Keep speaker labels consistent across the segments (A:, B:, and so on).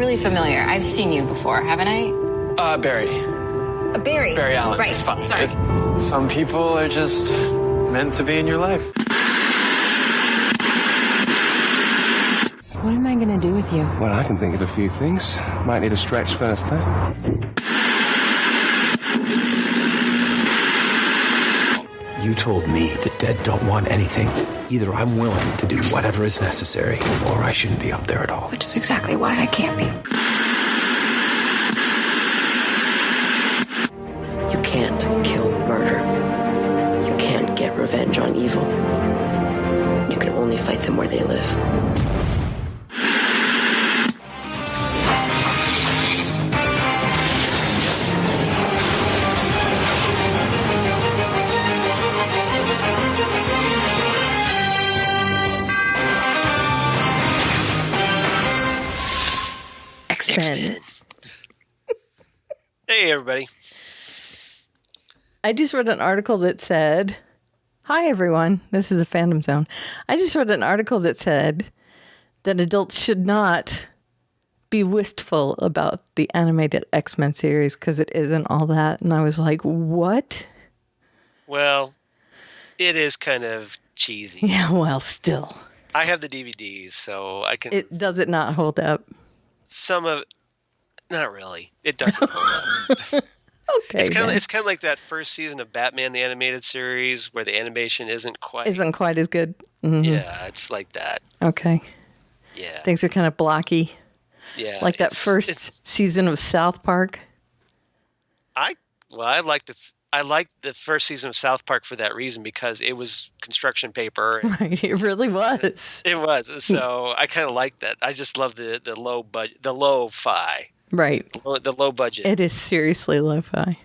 A: really familiar. I've seen you before, haven't I?
B: Barry.
A: Barry.
B: Barry Allen.
A: Right,
B: It's fine.
A: sorry.
B: Some people are just meant to be in your life.
A: What am I going to do with you?
C: Well, I can think of a few things. Might need a stretch first, though.
D: You told me the dead don't want anything. Either I'm willing to do whatever is necessary, or I shouldn't be up there at all.
A: Which is exactly why I can't be.
E: You can't kill murder. You can't get revenge on evil. You can only fight them where they live.
F: X-Men.
G: Hey, everybody.
F: I just read an article that said, hi, everyone. This is a Fandom Zone. I just read an article that said that adults should not be wistful about the animated X-Men series because it isn't all that. And I was like, what?
G: Well, it is kind of cheesy.
F: Yeah, well, still.
G: I have the DVDs, so I can...
F: Does it not hold up?
G: Some of... Not really. It doesn't hold up.
F: Okay.
G: It's kind of like that first season of Batman the Animated Series where the animation isn't quite
F: as good. Mm-hmm.
G: Yeah, it's like that.
F: Okay.
G: Yeah.
F: Things are kind of blocky.
G: Yeah.
F: Like that first season of South Park.
G: I like the first season of South Park for that reason because it was construction paper.
F: Right, it really was.
G: It was. So I kind of like that. I just love the low budget, the lo-fi.
F: Right.
G: The low budget.
F: It is seriously lo-fi.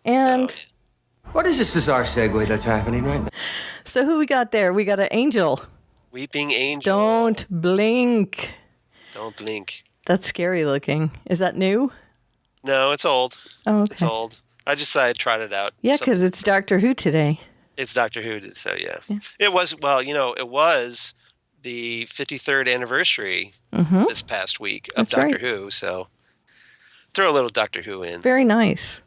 F: And
G: so,
D: What is this bizarre segue that's happening right now?
F: So who we got there? We got an angel.
G: Weeping Angel.
F: Don't blink.
G: Don't blink.
F: That's scary looking. Is that new?
G: No, it's old.
F: Oh, okay.
G: It's old. I just thought I'd tried it out.
F: Yeah, because it's Doctor Who today.
G: It's Doctor Who, so yeah. It was, it was the 53rd anniversary this past week of Doctor Who, so throw a little Doctor Who in.
F: Very nice.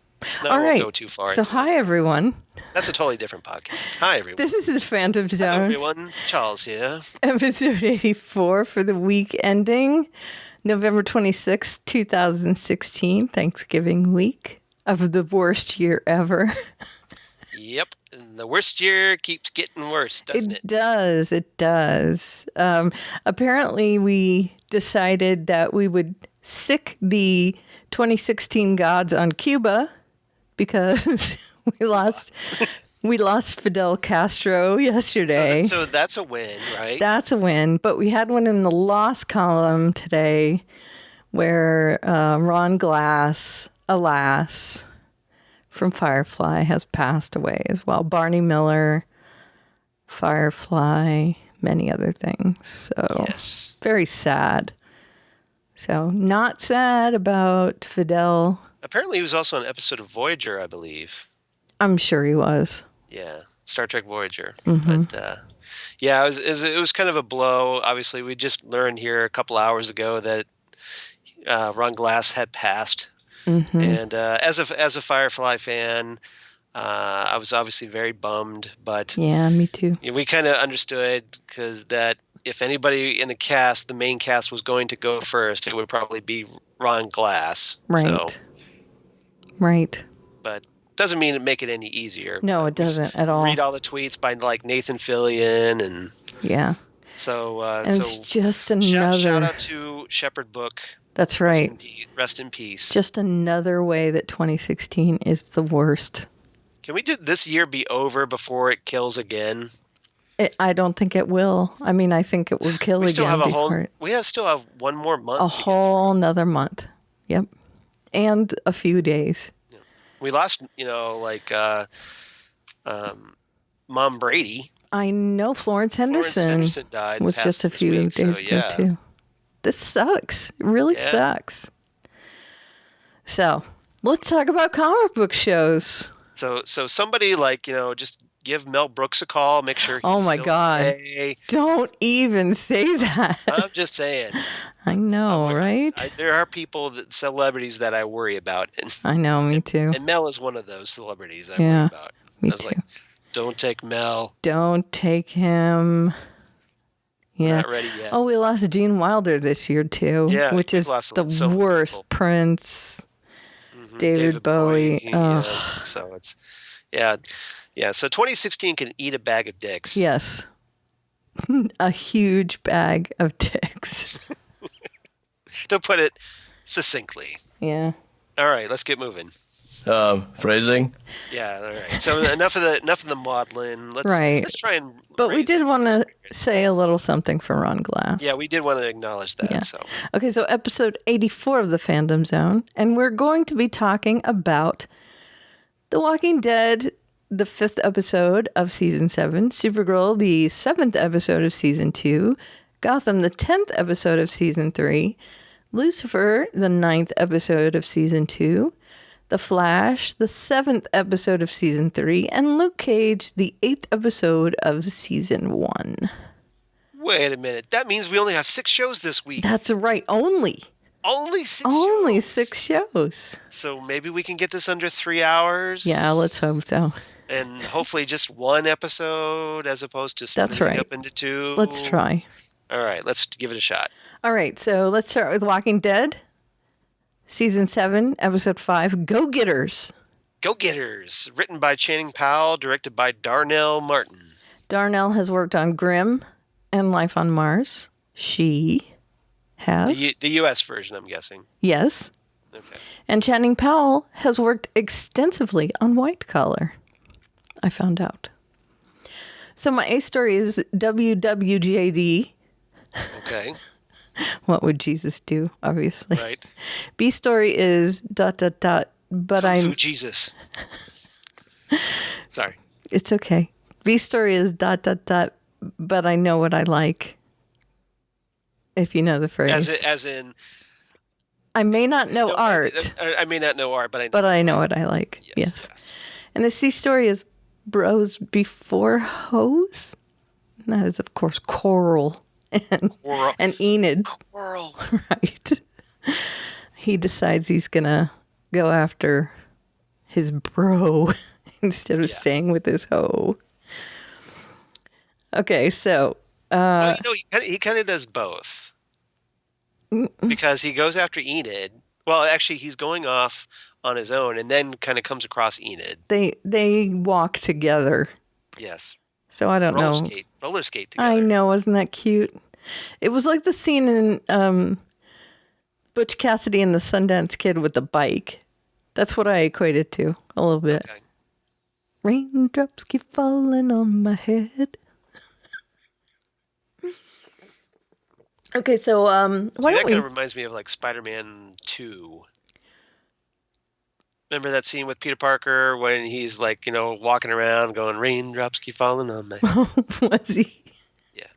G: No,
F: All
G: I
F: right.
G: won't go too far.
F: So hi, everyone.
G: That's a totally different podcast. Hi, everyone.
F: This is the Phantom Zone.
G: Hello, everyone. Charles here.
F: Episode 84 for the week ending November 26th, 2016, Thanksgiving week of the worst year ever.
G: Yep. And the worst year keeps getting worse, doesn't it?
F: It does. Apparently, we decided that we would sick the 2016 gods on Cuba because we lost Fidel Castro yesterday.
G: So that's a win, right?
F: That's a win. But we had one in the loss column today where Ron Glass, alas, from Firefly has passed away as well. Barney Miller, Firefly, many other things. So
G: yes.
F: Very sad. So not sad about Fidel.
G: Apparently he was also on an episode of Voyager, I believe.
F: I'm sure he was.
G: Yeah, Star Trek Voyager.
F: Mm-hmm.
G: But yeah, it was kind of a blow. Obviously, we just learned here a couple hours ago that Ron Glass had passed.
F: Mm-hmm.
G: And as a Firefly fan, I was obviously very bummed. But
F: yeah, me too.
G: We kind of understood because that if anybody in the cast, the main cast, was going to go first, it would probably be Ron Glass.
F: Right.
G: So,
F: right.
G: But doesn't mean it make it any easier.
F: No, it doesn't at all.
G: Read all the tweets by like Nathan Fillion and
F: yeah.
G: So
F: it's just another
G: shout out to Shepherd Book.
F: That's right.
G: Rest in peace.
F: Just another way that 2016 is the worst.
G: Can we do this year be over before it kills again?
F: I don't think it will. I mean, I think it will kill
G: we still
F: again.
G: We still have one more month.
F: A whole another month. Yep. And a few days.
G: We lost, Mom Brady.
F: I know Florence Henderson
G: died.
F: Was just a few days ago too. This sucks. It really sucks. So let's talk about comic book shows.
G: So somebody just give Mel Brooks a call. Make sure.
F: Oh my
G: still
F: God!
G: okay.
F: Don't even say that.
G: I'm just saying.
F: I know, right?
G: There are celebrities that I worry about.
F: I know, me too.
G: And Mel is one of those celebrities I
F: Yeah,
G: worry about.
F: me
G: I was
F: too.
G: like, don't take Mel.
F: Don't take him. Yeah.
G: Not ready yet.
F: Oh, we lost Gene Wilder this year too,
G: Yeah,
F: which
G: we've
F: is
G: lost
F: the
G: so many
F: worst.
G: people.
F: Prince, David Bowie.
G: Yeah, so it's yeah. So 2016 can eat a bag of dicks.
F: Yes. A huge bag of dicks.
G: To put it succinctly.
F: Yeah.
G: All right, let's get moving.
H: Phrasing.
G: Yeah, all right. So enough of the maudlin. Let's try and.
F: But we
G: raise
F: did
G: it
F: want to
G: spirit.
F: say a little something for Ron Glass.
G: Yeah, we did want to acknowledge that.
F: Yeah.
G: So
F: Okay, so episode 84 of the Fandom Zone, and we're going to be talking about The Walking Dead, the 5th episode of season 7, Supergirl, the 7th episode of season 2, Gotham, the 10th episode of season 3, Lucifer, the 9th episode of season 2, The Flash, the 7th episode of season 3, and Luke Cage, the 8th episode of season 1.
G: wait a minute. That means we only have 6 shows this week.
F: That's right, only
G: Only 6
F: only
G: shows.
F: 6 shows.
G: So maybe we can get this under 3 hours.
F: Yeah, let's hope so.
G: And hopefully just 1 episode as opposed to splitting
F: That's right.
G: it up into 2.
F: Let's try.
G: All right, let's give it a shot.
F: All right, so let's start with Walking Dead, season 7, episode 5, Go Getters.
G: Go Getters, written by Channing Powell, directed by Darnell Martin.
F: Darnell has worked on Grimm and Life on Mars. She has.
G: The U.S. version, I'm guessing.
F: Yes.
G: Okay.
F: And Channing Powell has worked extensively on White Collar. I found out. So my A story is WWJD.
G: Okay.
F: What would Jesus do? Obviously.
G: Right.
F: B story is ... But
G: Kung Fu Jesus. Sorry.
F: It's okay. B story is ... But I know what I like. If you know the phrase.
G: As in.
F: I may not know art,
G: I may not know art, but
F: I know what I like. Yes. And the C story is Bros Before Hoes. And that is, of course, Coral and Enid.
G: Coral.
F: Right. He decides he's going to go after his bro instead of staying with his hoe. Okay, so.
G: Well, he kind of does both. Because he goes after Enid. Well, actually, he's going off on his own and then kind of comes across Enid.
F: They walk together.
G: Yes.
F: So I don't know.
G: Roller skate together.
F: I know, wasn't that cute? It was like the scene in Butch Cassidy and the Sundance Kid with the bike. That's what I equated to a little bit.
G: Okay.
F: Raindrops keep falling on my head. Okay, so why
G: that
F: don't we?
G: kind of reminds me of like Spider-Man 2. Remember that scene with Peter Parker when he's like, walking around going, raindrops keep falling on my head.
F: Was he?
G: Yeah.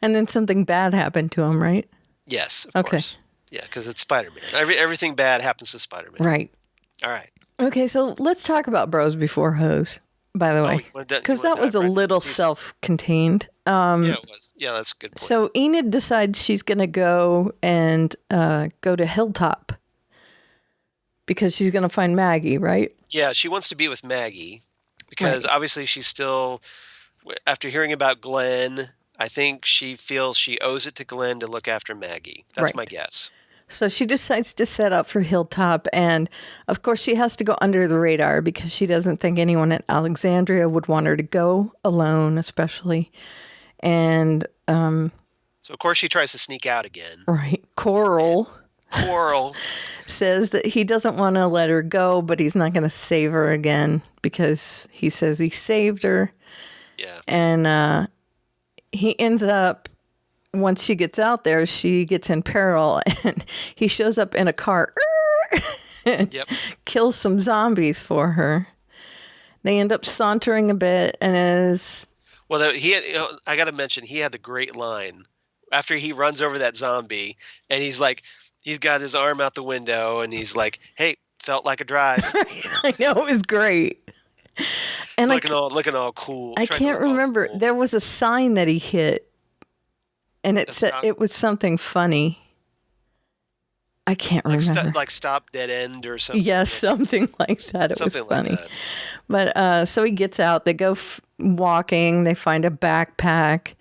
F: And then something bad happened to him, right?
G: Yes, of course. Yeah, because it's Spider-Man. Everything bad happens to Spider-Man.
F: Right.
G: All right.
F: Okay, so let's talk about Bros Before Hoes, by the way. Because that was a little self-contained.
G: Yeah, it was. Yeah, that's a good point.
F: So Enid decides she's going to go and go to Hilltop because she's going to find Maggie, right?
G: Yeah, she wants to be with Maggie because obviously she's still, after hearing about Glenn, I think she feels she owes it to Glenn to look after Maggie. That's my guess.
F: So she decides to set up for Hilltop. And of course, she has to go under the radar because she doesn't think anyone at Alexandria would want her to go alone, especially. And
G: so, of course, she tries to sneak out again.
F: Right. Coral says that he doesn't want to let her go, but he's not going to save her again because he says he saved her.
G: Yeah.
F: And he ends up, once she gets out there, she gets in peril and he shows up in a car and kills some zombies for her. They end up sauntering a bit and as...
G: Well, I got to mention, he had the great line after he runs over that zombie and he's like, he's got his arm out the window and he's like, hey, felt like a drive.
F: I know, it was great. And
G: looking all cool.
F: I
G: trying to
F: can't
G: look all
F: remember.
G: cool.
F: There was a sign that he hit, and it said
G: stop-
F: it was something funny. I can't remember.
G: Like stop dead end or something.
F: Yes, something like that. It
G: something
F: was funny.
G: like that.
F: But so he gets out. They go walking. They find a backpack.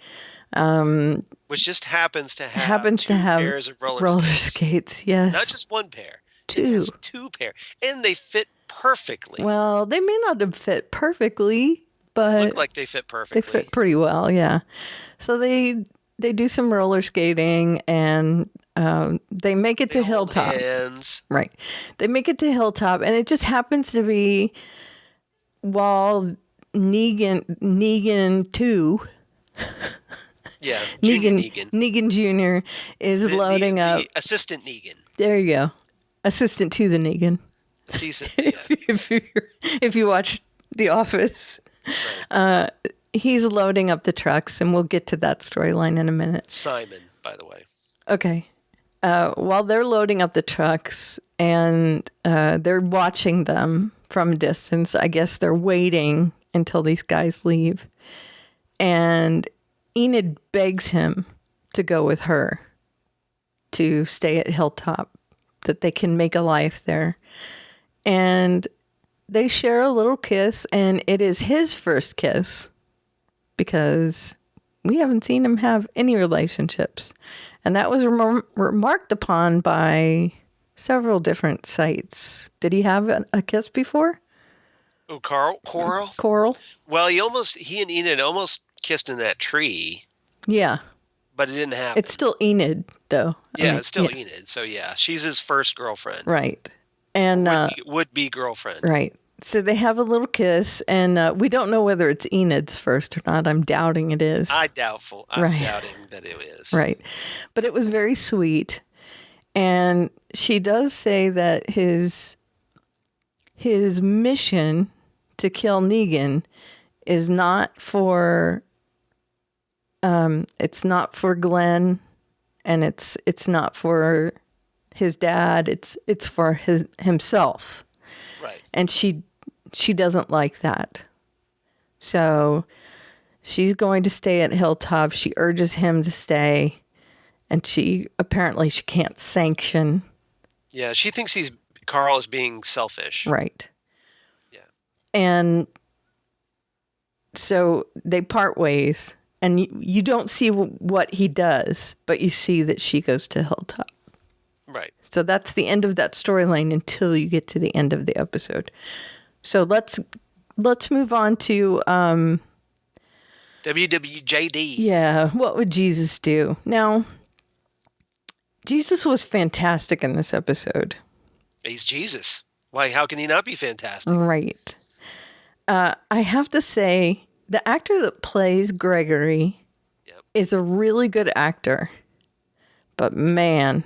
G: Which just happens to have two pairs of roller
F: skates. Yes,
G: not just one pair.
F: Two.
G: It has two pair, and they fit perfectly.
F: Well, they may not have fit perfectly, but
G: Look like they fit perfectly.
F: they fit pretty well. Yeah. So they do some roller skating, and they make it to
G: hold
F: Hilltop.
G: hands.
F: Right. They make it to Hilltop, and it just happens to be while Negan 2.
G: Yeah, Negan.
F: Negan Jr. is loading up.
G: Assistant Negan.
F: There you go. Assistant to the Negan.
G: Season. Yeah.
F: if you watch The Office,
G: Right.
F: he's loading up the trucks, and we'll get to that storyline in a minute.
G: Simon, by the way.
F: Okay. While they're loading up the trucks and they're watching them from a distance, I guess they're waiting until these guys leave. And Enid begs him to go with her to stay at Hilltop, that they can make a life there. And they share a little kiss, and it is his first kiss because we haven't seen him have any relationships. And that was remarked upon by several different sites. Did he have a kiss before?
G: Oh, Coral?
F: Coral?
G: Well, he and Enid almost kissed in that tree,
F: Yeah.
G: but it didn't happen.
F: It's still Enid, though.
G: Yeah, it's still Enid. So, yeah, she's his first girlfriend.
F: Right. And
G: Would be girlfriend.
F: right. So they have a little kiss, and we don't know whether it's Enid's first or not. I'm doubting it is.
G: I'm
F: Right.
G: doubting that it is.
F: Right. But it was very sweet. And she does say that his mission to kill Negan is not for it's not for Glenn, and it's not for his dad. It's for himself.
G: Right.
F: And she doesn't like that. So she's going to stay at Hilltop. She urges him to stay, and she can't sanction.
G: Yeah, she thinks Carl is being selfish.
F: Right.
G: Yeah.
F: And so they part ways, and you don't see what he does, but you see that she goes to Hilltop.
G: Right.
F: So that's the end of that storyline until you get to the end of the episode. So let's move on to
G: WWJD.
F: Yeah, what would Jesus do? Now, Jesus was fantastic in this episode.
G: He's Jesus. Why? How can he not be fantastic?
F: Right. I have to say, the actor that plays Gregory is a really good actor. But man,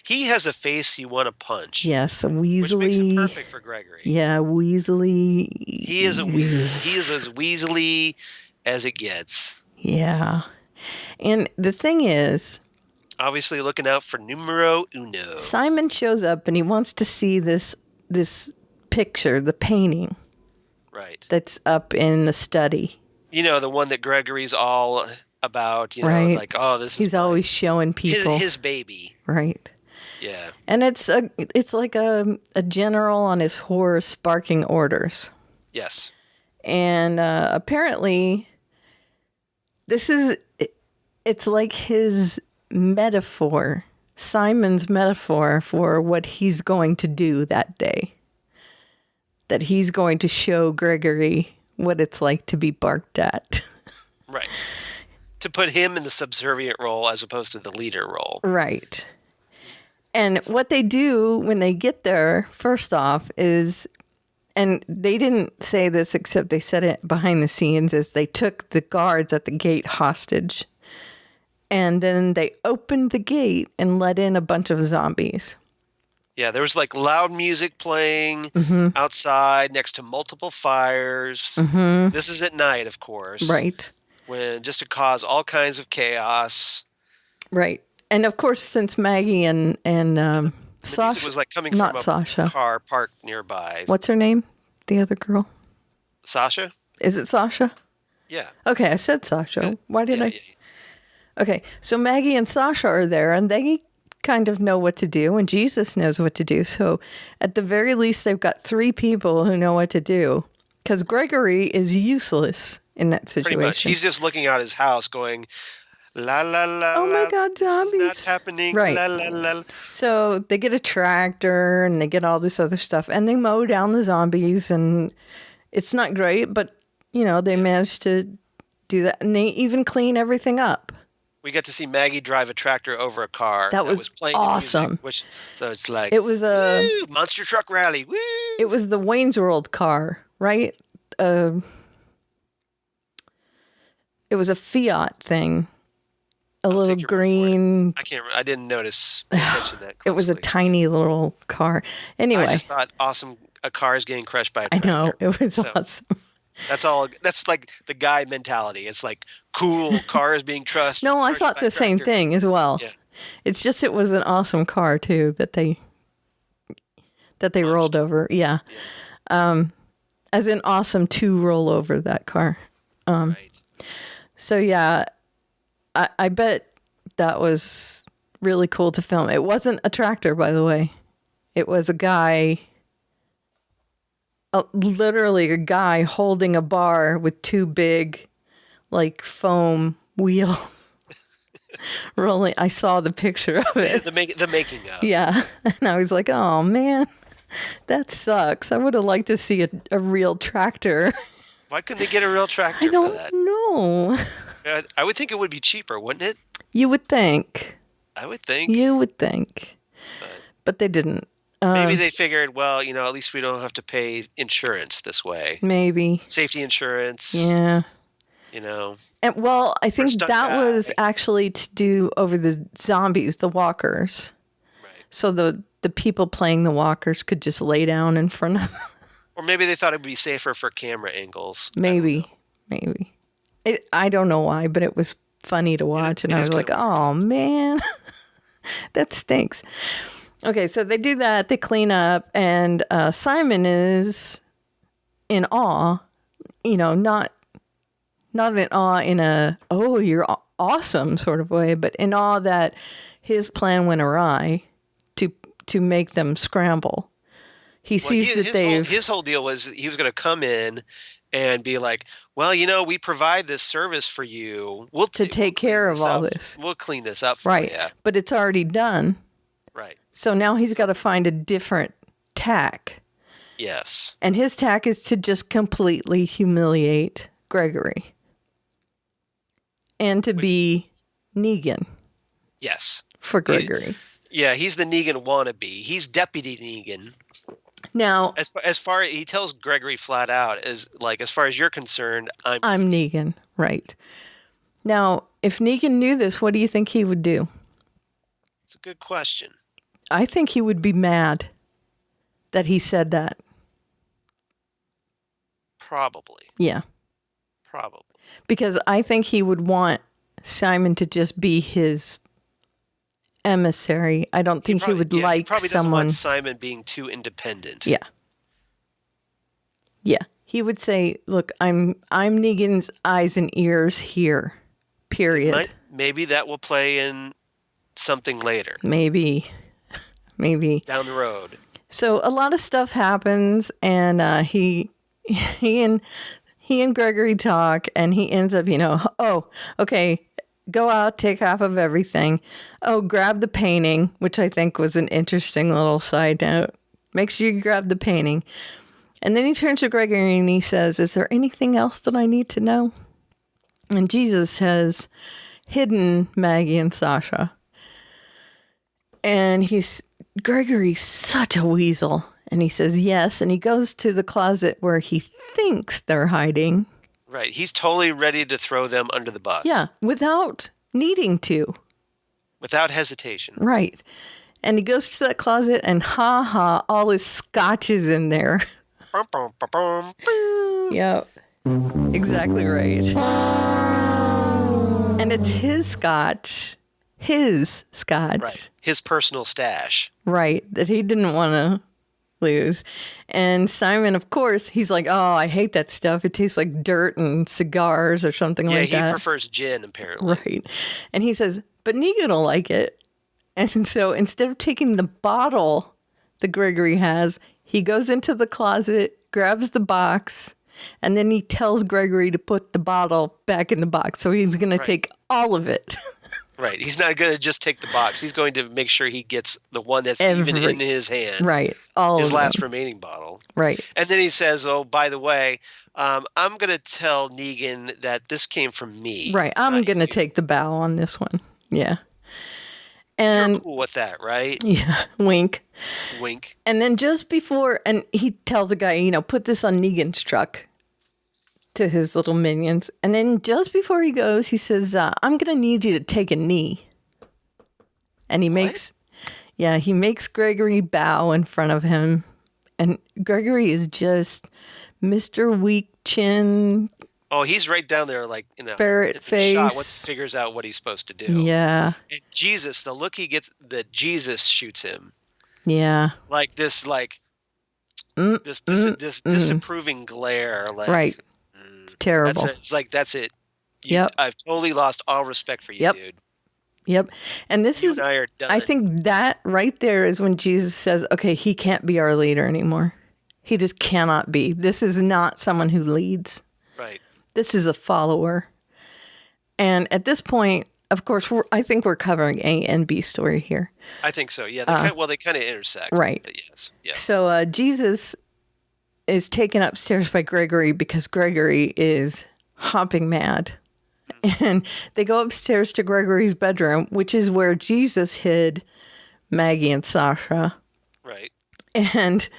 G: he has a face you want to punch.
F: yes, Weasley.
G: Which makes him perfect for Gregory.
F: Yeah, Weasley.
G: He is as Weasley as it gets.
F: Yeah. And the thing is,
G: Obviously looking out for numero uno.
F: Simon shows up and he wants to see this picture, the painting
G: Right.
F: that's up in the study.
G: You know, the one that Gregory's all about,
F: Right.
G: like, oh, this is
F: He's always showing people.
G: his baby.
F: Right.
G: Yeah.
F: And it's like a general on his horse barking orders.
G: Yes.
F: And apparently it's like his metaphor, Simon's metaphor for what he's going to do that day. That he's going to show Gregory what it's like to be barked at.
G: Right. To put him in the subservient role as opposed to the leader role.
F: Right. And what they do when they get there, first off, is, and they didn't say this except they said it behind the scenes, is they took the guards at the gate hostage. And then they opened the gate and let in a bunch of zombies.
G: Yeah, there was like loud music playing outside next to multiple fires. This is at night, of course.
F: Right.
G: When just to cause all kinds of chaos.
F: Right. And of course, since Maggie and
G: The
F: Sasha
G: music was like coming
F: not
G: from a
F: Sasha.
G: car parked nearby.
F: What's her name? the other girl?
G: Sasha?
F: Is it Sasha?
G: Yeah.
F: Okay, I said Sasha. Why did
G: Yeah,
F: I?
G: yeah.
F: Okay, so Maggie and Sasha are there, and they kind of know what to do, and Jesus knows what to do. So at the very least, they've got 3 people who know what to do, because Gregory is useless in that situation.
G: Pretty much. He's just looking out his house going, la, la, la,
F: Oh my God,
G: this is
F: zombies.
G: not happening.
F: Right.
G: La, la, la.
F: So they get a tractor, and they get all this other stuff, and they mow down the zombies, and it's not great, but, they manage to do that, and they even clean everything up.
G: We get to see Maggie drive a tractor over a car
F: That was
G: playing
F: awesome.
G: Music, so it's like,
F: It was a...
G: woo, monster truck rally. Woo!
F: It was the Wayne's World car, right? It was a Fiat thing. A little
G: take your word for it.
F: green.
G: I didn't notice. Pay attention that
F: It was a
G: closely.
F: tiny little car. Anyway,
G: I just thought awesome. A car is getting crushed by a
F: I
G: tractor.
F: know. It was
G: So,
F: awesome.
G: That's all. That's like the guy mentality. It's like cool cars being crushed.
F: No, I
G: crushed
F: thought
G: by
F: the
G: a
F: same
G: tractor.
F: thing as well.
G: Yeah.
F: It's just it was an awesome car too that they rolled over. Yeah. As in awesome to roll over that car.
G: Right.
F: So yeah, I bet that was really cool to film. It wasn't a tractor, by the way. It was a guy, literally a guy holding a bar with 2 big, like foam wheels rolling. I saw the picture of it.
G: The making of.
F: Yeah, and I was like, oh man, that sucks. I would have liked to see a real tractor.
G: Why couldn't they get a real tractor
F: I
G: for
F: don't
G: that?
F: know.
G: I would think it would be cheaper, wouldn't it?
F: You would think.
G: I would think.
F: You would think. But they didn't.
G: Maybe they figured, well, at least we don't have to pay insurance this way.
F: Maybe.
G: Safety insurance.
F: Yeah.
G: And
F: well, I think
G: stuck
F: that
G: guy.
F: was actually to do over the zombies, the walkers.
G: Right.
F: So the people playing the walkers could just lay down in front of.
G: Or maybe they thought it would be safer for camera angles.
F: Maybe. I don't know why, but it was funny to watch, and I was like, oh man, that stinks. Okay, so they do that, they clean up, and Simon is in awe, not in awe in a, oh, you're awesome sort of way, but in awe that his plan went awry to make them scramble. He sees that
G: his whole deal was he was going to come in and be like, well, we provide this service for you. We'll
F: take care of all this.
G: We'll clean this up for
F: right,
G: you.
F: but it's already done.
G: Right.
F: So now he's got to find a different tack.
G: Yes.
F: And his tack is to just completely humiliate Gregory. And to be Negan.
G: Yes.
F: For Gregory.
G: He's the Negan wannabe. He's Deputy Negan.
F: Now,
G: as far he tells Gregory flat out, as far as you're concerned,
F: I'm Negan. Right. Now, if Negan knew this, what do you think he would do?
G: It's a good question.
F: I think he would be mad that he said that.
G: Probably.
F: Yeah.
G: Probably.
F: Because I think he would want Simon to just be his emissary. I don't think he would like
G: he probably
F: someone.
G: Doesn't want Simon being too independent.
F: Yeah. Yeah. He would say, look, I'm Negan's eyes and ears here. Period.
G: Maybe that will play in something later.
F: Maybe.
G: Down the road.
F: So a lot of stuff happens, and he and Gregory talk, and he ends up, oh, okay, go out, take half of everything. Oh, grab the painting, which I think was an interesting little side note. Make sure you grab the painting. And then he turns to Gregory and he says, is there anything else that I need to know? And Jesus has hidden Maggie and Sasha. And Gregory's such a weasel. And he says yes. And he goes to the closet where he thinks they're hiding.
G: Right. He's totally ready to throw them under the bus.
F: Yeah, without needing to.
G: Without hesitation.
F: Right. And he goes to that closet and all his scotch is in there.
G: Bum, bum, bum, bum, bum.
F: Yep. Exactly right. And it's his scotch. His scotch.
G: Right. His personal stash.
F: Right. That he didn't want to lose. And Simon, of course, he's like, oh, I hate that stuff. It tastes like dirt and cigars or something like that.
G: Yeah, he prefers gin, apparently.
F: Right. And he says, but Negan will like it. And so instead of taking the bottle that Gregory has, he goes into the closet, grabs the box, and then he tells Gregory to put the bottle back in the box. So he's going to take all of it.
G: Right. He's not going to just take the box. He's going to make sure he gets the one that's even in his hand.
F: Right. All
G: his
F: of
G: last
F: them.
G: remaining bottle.
F: Right.
G: And then he says, oh, by the way, I'm going to tell Negan that this came from me.
F: Right. I'm going to take the bow on this one. Yeah. And
G: you're cool with that, right?
F: Yeah. Wink.
G: Wink.
F: And then just before, and he tells the guy, put this on Negan's truck. To his little minions. And then just before he goes, he says, I'm going to need you to take a knee. And he makes Gregory bow in front of him. And Gregory is just Mr. Weak Chin.
G: Oh, he's right down there like,
F: ferret face.
G: Shot, figures out what he's supposed to do.
F: Yeah.
G: And Jesus, the look he gets that Jesus shoots him.
F: Yeah.
G: Like this, this disapproving glare. Like,
F: right. It's terrible.
G: That's it.
F: Yep.
G: I've totally lost all respect for you, dude.
F: Yep. And this
G: you and I are done.
F: I think that right there is when Jesus says, okay, he can't be our leader anymore. He just cannot be. This is not someone who leads.
G: Right.
F: This is a follower. And at this point, of course, I think we're covering A and B story here.
G: I think so. Yeah. They kind of intersect.
F: Right.
G: Yes. Yeah.
F: So Jesus is taken upstairs by Gregory because Gregory is hopping mad. And they go upstairs to Gregory's bedroom, which is where Jesus hid Maggie and Sasha.
G: Right.
F: And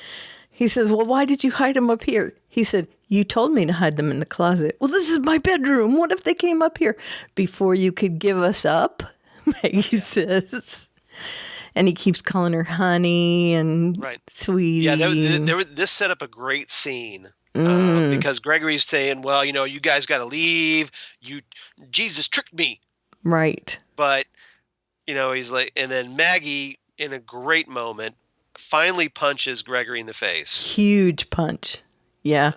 F: he says, well, why did you hide them up here? He said, you told me to hide them in the closet. Well, this is my bedroom. What if they came up here? Before you could give us up, Maggie says. And he keeps calling her honey and sweetie.
G: Yeah, this set up a great scene because Gregory's saying, well, you guys got to leave. Jesus tricked me.
F: Right.
G: But, he's like, and then Maggie, in a great moment, finally punches Gregory in the face.
F: Huge punch. Yeah.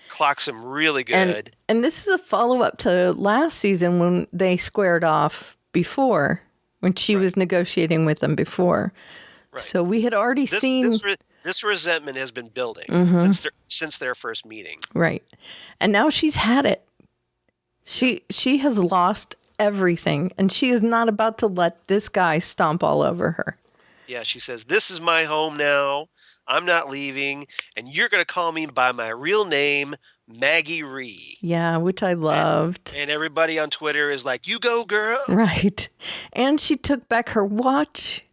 G: Clocks him really good.
F: And this is a follow-up to last season when they squared off before. When she was negotiating with them before. Right. So we had already seen...
G: This resentment has been building since their first meeting.
F: Right. And now she's had it. She has lost everything, and she is not about to let this guy stomp all over her.
G: Yeah, she says, this is my home now. I'm not leaving, and you're going to call me by my real name, Maggie Rhee.
F: Yeah, which I loved.
G: And everybody on Twitter is like, you go, girl.
F: Right. And she took back her watch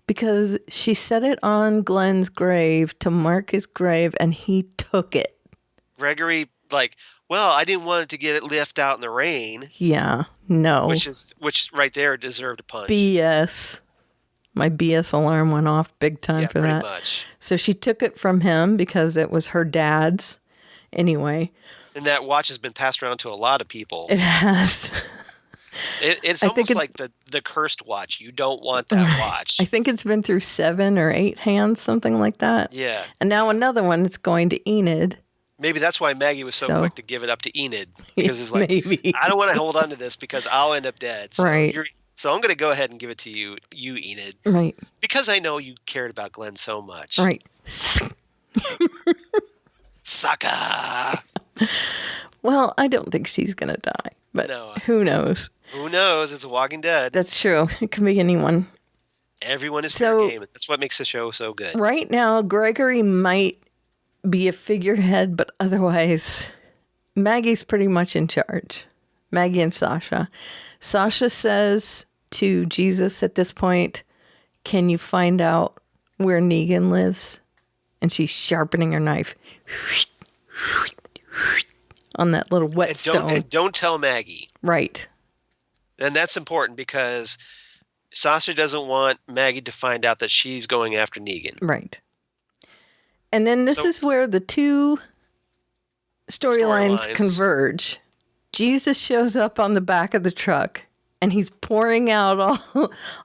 F: because she set it on Glenn's grave to mark his grave, and he took it.
G: Gregory, well, I didn't want it to get left out in the rain.
F: Yeah, no.
G: Which right there deserved a punch.
F: BS. My BS alarm went off big time for that.
G: Pretty much.
F: So she took it from him because it was her dad's anyway.
G: And that watch has been passed around to a lot of people.
F: It has.
G: It's almost like the cursed watch. You don't want that watch.
F: I think it's been through 7 or 8 hands, something like that.
G: Yeah.
F: And now another one that's going to Enid.
G: Maybe that's why Maggie was so quick to give it up to Enid. Because it's like,
F: maybe.
G: I don't want to hold on to this because I'll end up dead. So
F: right.
G: So I'm going to go ahead and give it to you, Enid.
F: Right.
G: Because I know you cared about Glenn so much.
F: Right.
G: Sucker.
F: Well, I don't think she's going to die. But who knows?
G: Who knows? It's Walking Dead.
F: That's true. It can be anyone.
G: Everyone is fair game. That's what makes the show so good.
F: Right now, Gregory might be a figurehead, but otherwise, Maggie's pretty much in charge. Maggie and Sasha. Sasha says to Jesus at this point, can you find out where Negan lives? And she's sharpening her knife on that little whetstone.
G: And don't tell Maggie.
F: Right.
G: And that's important because Sasha doesn't want Maggie to find out that she's going after Negan.
F: Right. And then this is where the two storylines converge. Jesus shows up on the back of the truck and he's pouring out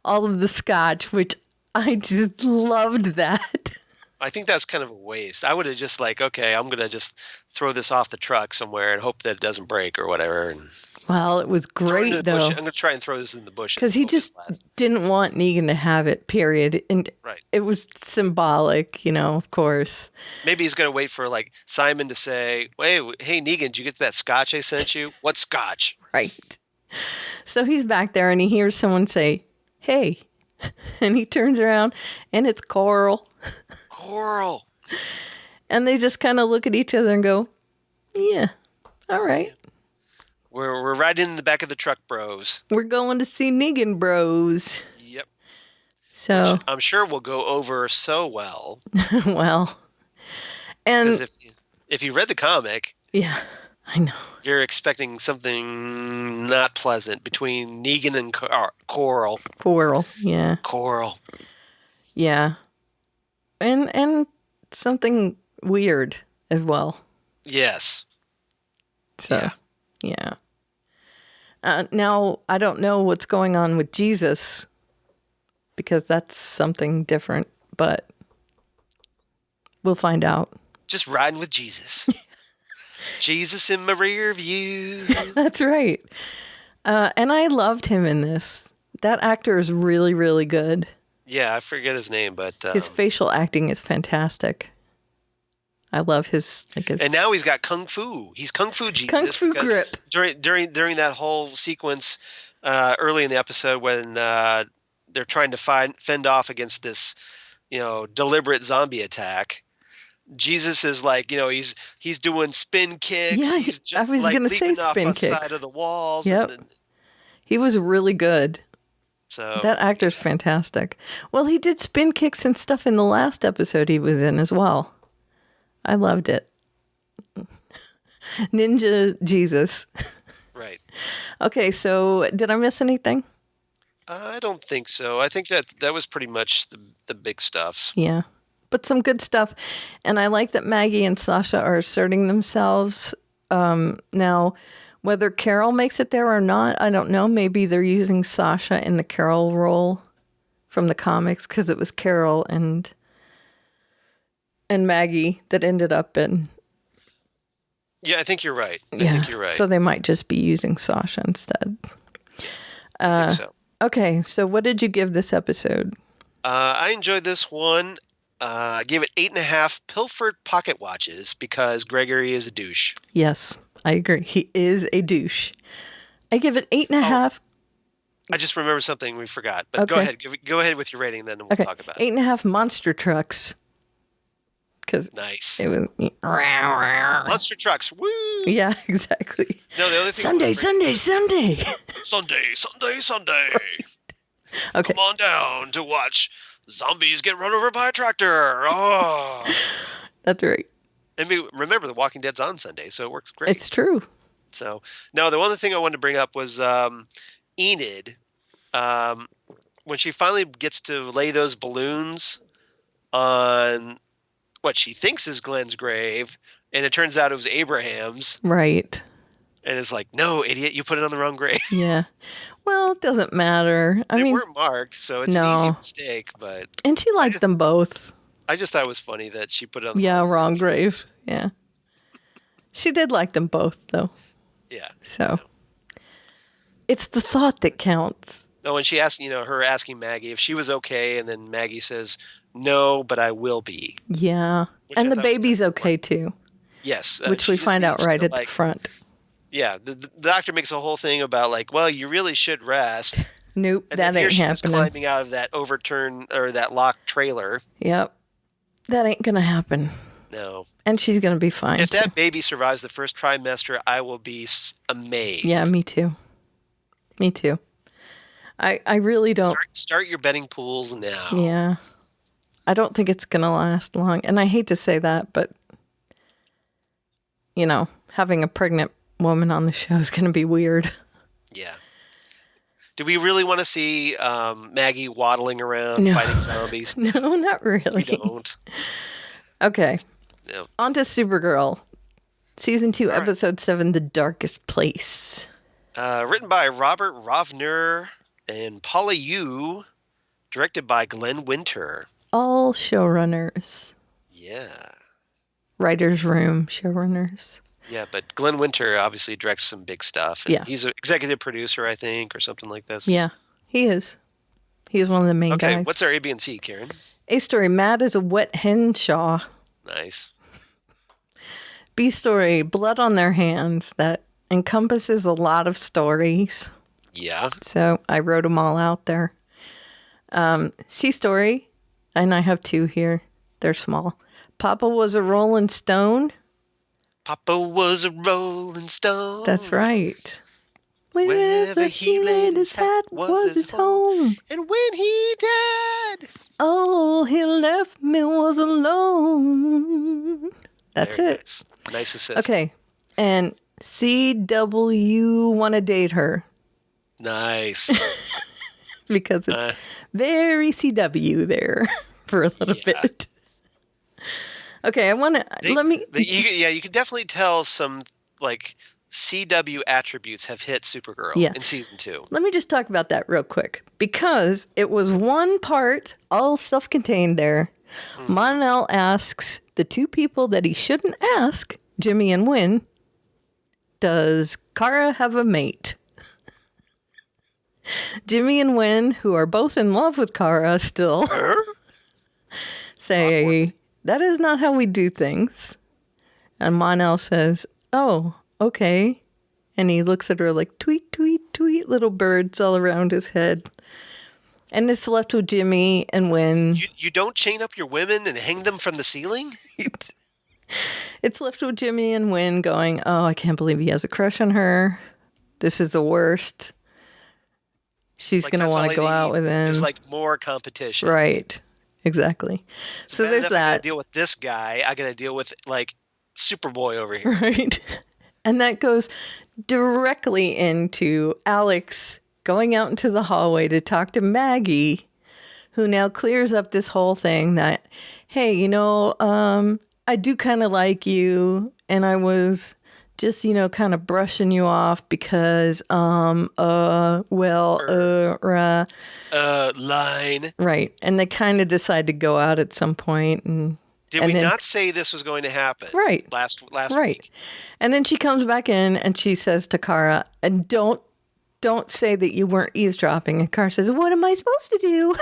F: all of the scotch, which I just loved that.
G: I think that's kind of a waste. I would have just like, okay, I'm going to just throw this off the truck somewhere and hope that it doesn't break or whatever. And
F: Well, it was great, though.
G: I'm going to try and throw this in the bush.
F: Because he just didn't want Negan to have it, period. And
G: Right.
F: it was symbolic, of course.
G: Maybe he's going to wait for like Simon to say, hey, Negan, did you get that scotch I sent you? What scotch?
F: Right. So he's back there and he hears someone say, hey. And he turns around and it's Coral.
G: Coral.
F: And they just kind of look at each other and go, yeah, all right.
G: We're riding in the back of the truck, bros.
F: We're going to see Negan Bros.
G: Yep.
F: So
G: Which I'm sure will go over so well.
F: well. And
G: Because if you read the comic,
F: yeah, I know.
G: you're expecting something not pleasant between Negan and Coral.
F: Coral, yeah.
G: Coral.
F: Yeah. And something weird as well.
G: Yes.
F: So, yeah. Now, I don't know what's going on with Jesus because that's something different, but we'll find out.
G: Just riding with Jesus. Jesus in my rear view.
F: That's right. And I loved him in this. That actor is really, really good.
G: Yeah, I forget his name, but
F: His facial acting is fantastic. I love his.
G: And now he's got kung fu. He's kung fu Jesus.
F: Kung fu grip.
G: During that whole sequence early in the episode when they're trying to fend off against this, deliberate zombie attack. Jesus is like, he's doing spin kicks.
F: Yeah,
G: he's
F: I was
G: like
F: going to say
G: leaping off
F: spin
G: on
F: kicks.
G: side of the walls.
F: Yep. He was really good.
G: So
F: That actor's fantastic. Well, he did spin kicks and stuff in the last episode he was in as well. I loved it. Ninja Jesus.
G: Right.
F: Okay, so did I miss anything?
G: I don't think so. I think that was pretty much the big stuff.
F: Yeah, but some good stuff. And I like that Maggie and Sasha are asserting themselves. Now, whether Carol makes it there or not, I don't know. Maybe they're using Sasha in the Carol role from the comics because it was Carol and Maggie that ended up in.
G: Yeah, I think you're right. I think you're right.
F: So they might just be using Sasha instead.
G: I think so.
F: Okay, so what did you give this episode?
G: I enjoyed this one. I gave it 8.5 pilfered pocket watches because Gregory is a douche.
F: Yes, I agree. He is a douche. I give it 8.5.
G: I just remembered something we forgot. But
F: Okay.
G: go ahead. Go ahead with your rating, then we'll talk about it.
F: 8.5 monster trucks. Because
G: Nice.
F: it was.
G: Monster trucks. Woo!
F: Yeah, exactly.
G: No, the other thing.
F: Sunday.
G: Sunday.
F: Okay.
G: Come on down to watch zombies get run over by a tractor. Oh.
F: That's right.
G: And remember, The Walking Dead's on Sunday, so it works great.
F: It's true.
G: So, no, the one thing I wanted to bring up was Enid. When she finally gets to lay those balloons on what she thinks is Glenn's grave, and it turns out it was Abraham's.
F: Right.
G: And it's like, no, idiot, you put it on the wrong grave.
F: Yeah. Well, it doesn't matter. I
G: They
F: mean,
G: weren't marked, so it's an easy mistake. But
F: and she liked them both.
G: I just thought it was funny that she put it on the
F: Wrong grave. Yeah. She did like them both, though.
G: Yeah.
F: So it's the thought that counts.
G: Oh, and she asked, her asking Maggie if she was okay, and then Maggie says, no, but I will be.
F: Yeah.
G: Which
F: And
G: I
F: the
G: thought was
F: baby's okay, too,
G: Yes.
F: which
G: she
F: we
G: just
F: find out
G: needs
F: right
G: to,
F: at the front.
G: Yeah, the doctor makes a whole thing about like, well, you really should rest.
F: Nope,
G: And
F: that
G: then here
F: ain't
G: she is
F: happening.
G: climbing out of that overturned or that locked trailer.
F: Yep. That ain't going to happen.
G: No.
F: And she's going to be fine.
G: If
F: too.
G: that baby survives the first trimester, I will be amazed.
F: Yeah, me too. Me too. I really don't.
G: Start your betting pools now.
F: Yeah. I don't think it's going to last long. And I hate to say that, but, having a pregnant woman on the show is going to be weird.
G: Yeah. Do we really want to see Maggie waddling around fighting zombies?
F: No, not really.
G: We don't.
F: Okay.
G: No.
F: On to Supergirl. Season 2, Episode 7, The Darkest Place.
G: Written by Robert Rovner and Paula Yu. Directed by Glenn Winter.
F: All showrunners.
G: Yeah.
F: Writer's room, showrunners.
G: Yeah, but Glenn Winter obviously directs some big stuff. And
F: Yeah.
G: he's an executive producer, I think, or something like this.
F: Yeah, he is. He is one of the main
G: Okay,
F: guys.
G: what's our A, B, and C, Karen?
F: A story, Mad as a Wet Henshaw.
G: Nice.
F: B story, Blood on Their Hands. That encompasses a lot of stories.
G: Yeah.
F: So I wrote them all out there. C story, and I have two here. They're small. Papa was a Rolling Stone.
G: Papa was a rolling stone.
F: That's right.
G: Wherever he laid his hat was his home. And when he died.
F: All he left me was alone. That's
G: Very
F: it.
G: Nice. Nice assist.
F: Okay. And CW want to date her
G: Nice.
F: because it's very CW there for a little
G: Yeah.
F: bit. Okay, I want to
G: You can definitely tell some like CW attributes have hit Supergirl
F: Yeah.
G: in season 2.
F: Let me just talk about that real quick because it was one part, all self-contained there. Mon-El asks the two people that he shouldn't ask, Jimmy and Wynn, does Kara have a mate? Jimmy and Wynn, who are both in love with Kara still, say, that is not how we do things. And Mon-El says, oh, okay. And he looks at her like, tweet, tweet, tweet, little birds all around his head. And it's left with Jimmy and Wynn.
G: You don't chain up your women and hang them from the ceiling?
F: It's left with Jimmy and Wynn going, oh, I can't believe he has a crush on her. This is the worst. She's
G: Like,
F: going to
G: that's
F: want
G: all
F: to
G: I
F: go
G: need
F: out with him.
G: is like more competition.
F: Right. Exactly. So
G: Bad
F: there's
G: enough I gotta
F: that.
G: deal with this guy. I got to deal with like Superboy over here.
F: Right. And that goes directly into Alex going out into the hallway to talk to Maggie, who now clears up this whole thing that, hey, I do kind of like you, and I was just, kind of brushing you off because,
G: Line.
F: right. And they kind of decide to go out at some point,
G: Did
F: and
G: we
F: then-
G: not say this was going to happen?
F: Right.
G: Last
F: right.
G: week.
F: And then she comes back in and she says to Kara, and don't say that you weren't eavesdropping. And Kara says, what am I supposed to do?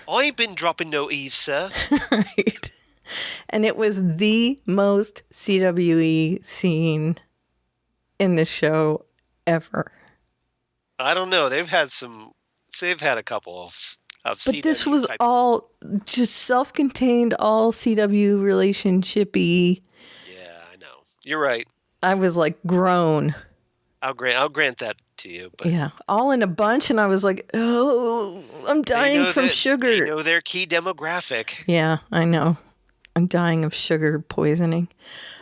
G: I ain't been dropping no eaves, sir.
F: Right. And it was the most CWE scene in the show ever.
G: I don't know. They've had a couple of
F: But
G: CW
F: this was
G: type-
F: all just self-contained, all CW relationship-y.
G: Yeah, I know. You're right.
F: I was like grown.
G: I'll grant that to you. But
F: Yeah. All in a bunch. And I was like, oh, I'm
G: they
F: dying
G: know
F: from
G: that-
F: sugar.
G: They know their key demographic.
F: Yeah, I know. I'm dying of sugar poisoning.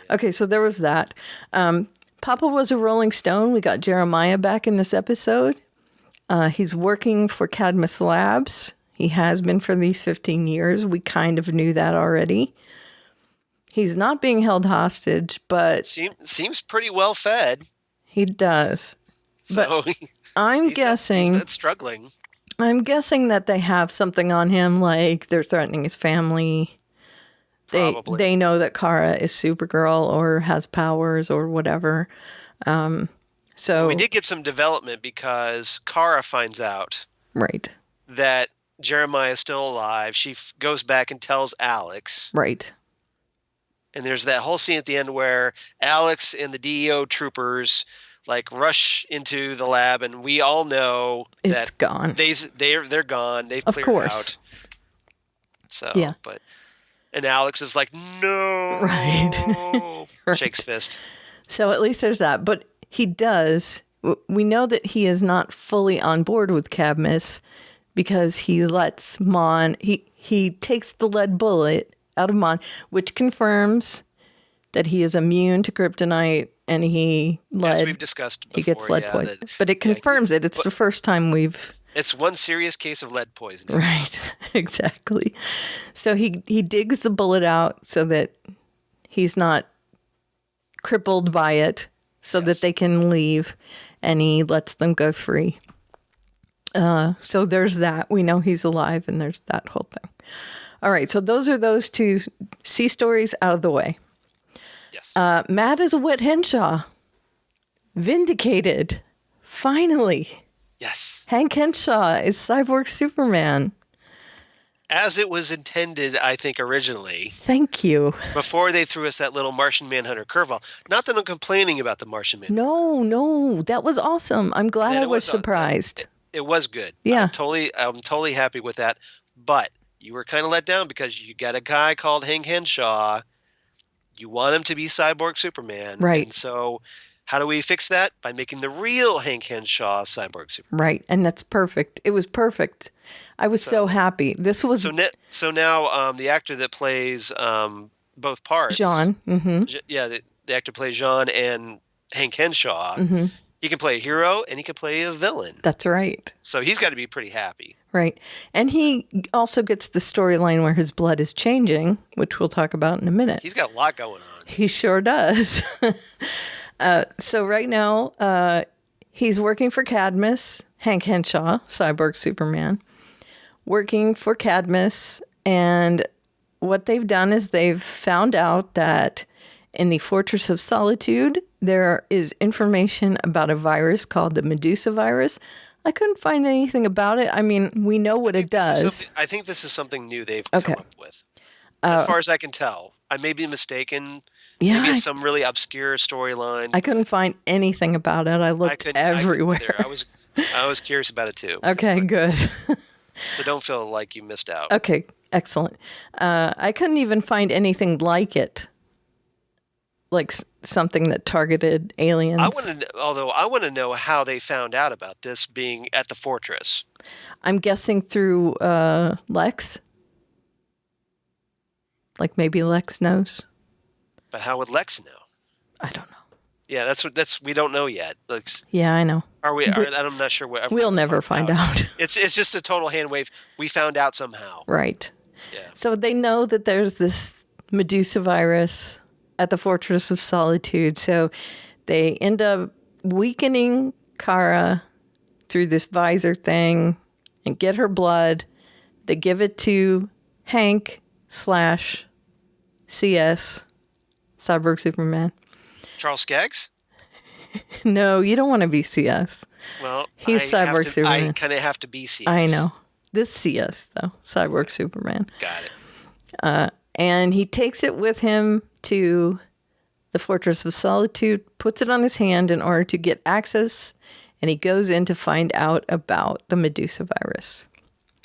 F: Okay, so there was that. Papa was a Rolling Stone. We got Jeremiah back in this episode. He's working for Cadmus Labs. He has been for these 15 years. We kind of knew that already. He's not being held hostage, but
G: Seems pretty well fed.
F: he does.
G: So
F: I'm
G: he's
F: guessing
G: not struggling.
F: I'm guessing that they have something on him, like they're threatening his family.
G: Probably.
F: They know that Kara is Supergirl or has powers or whatever. So
G: We did get some development because Kara finds out
F: right,
G: that Jeremiah is still alive. She goes back and tells Alex.
F: right,
G: And there's that whole scene at the end where Alex and the DEO troopers like rush into the lab, and we all know
F: it's
G: that
F: gone.
G: they're gone. They've
F: Of
G: cleared
F: course.
G: out. So
F: Yeah.
G: and Alex is like, no,
F: Right. Right.
G: shakes fist.
F: So at least there's that. But he does. We know that he is not fully on board with Cadmus because he lets Mon. He takes the lead bullet out of Mon, which confirms that he is immune to kryptonite, and
G: As we've discussed before,
F: he gets lead
G: yeah,
F: poison.
G: that-
F: But it confirms it. It's the first time we've.
G: it's one serious case of lead poisoning.
F: Right, exactly. So he digs the bullet out so that he's not crippled by it, so that they can leave, and he lets them go free. So there's that. We know he's alive, and there's that whole thing. All right, so those are those two C stories out of the way.
G: Yes.
F: Matt is a Whit Henshaw. Vindicated. Finally.
G: Yes.
F: Hank Henshaw is Cyborg Superman.
G: As it was intended, I think, originally,
F: Thank you.
G: before they threw us that little Martian Manhunter curveball. Not that I'm complaining about the Martian Manhunter.
F: No, that was awesome. I'm glad
G: Yeah,
F: I
G: it
F: was
G: was
F: surprised.
G: It was good.
F: Yeah.
G: I'm totally happy with that. But you were kind of let down because you got a guy called Hank Henshaw. You want him to be Cyborg Superman.
F: Right.
G: And so how do we fix that? By making the real Hank Henshaw Cyborg Superman.
F: Right, and that's perfect. It was perfect. I was so happy. This was
G: So now the actor that plays both parts,
F: John. Mm-hmm.
G: The actor plays John and Hank Henshaw.
F: Mm-hmm.
G: He can play a hero and he can play a villain.
F: That's right.
G: So he's got to be pretty happy.
F: Right. And he also gets the storyline where his blood is changing, which we'll talk about in a minute.
G: He's got a lot going on.
F: He sure does. So right now, he's working for Cadmus, Hank Henshaw, Cyborg Superman, working for Cadmus. And what they've done is they've found out that in the Fortress of Solitude, there is information about a virus called the Medusa virus. I couldn't find anything about it. I mean, we know what it does.
G: I think this is something new they've
F: Okay.
G: come up with. As far as I can tell. I may be mistaken.
F: Yeah,
G: Maybe it's some really obscure storyline.
F: I couldn't find anything about it. I looked everywhere.
G: I was curious about it too.
F: Okay, good.
G: So don't feel like you missed out.
F: Okay, excellent. I couldn't even find anything like it, like something that targeted aliens.
G: I want to know how they found out about this being at the fortress.
F: I'm guessing through Lex. Like maybe Lex knows.
G: But how would Lex know?
F: I don't know.
G: Yeah, that's we don't know yet.
F: Yeah, I know.
G: I'm not sure what.
F: We'll never find out.
G: It's just a total hand wave. We found out somehow.
F: Right.
G: Yeah.
F: So they know that there's this Medusa virus at the Fortress of Solitude. So they end up weakening Kara through this visor thing and get her blood. They give it to Hank / CS, Cyborg Superman.
G: Charles Skaggs?
F: No, you don't want to be CS.
G: Well,
F: He's Cyborg Superman.
G: I kind of have to be CS.
F: I know. This CS, though. Cyborg Superman.
G: Got it.
F: And he takes it with him to the Fortress of Solitude, puts it on his hand in order to get access, and he goes in to find out about the Medusa virus.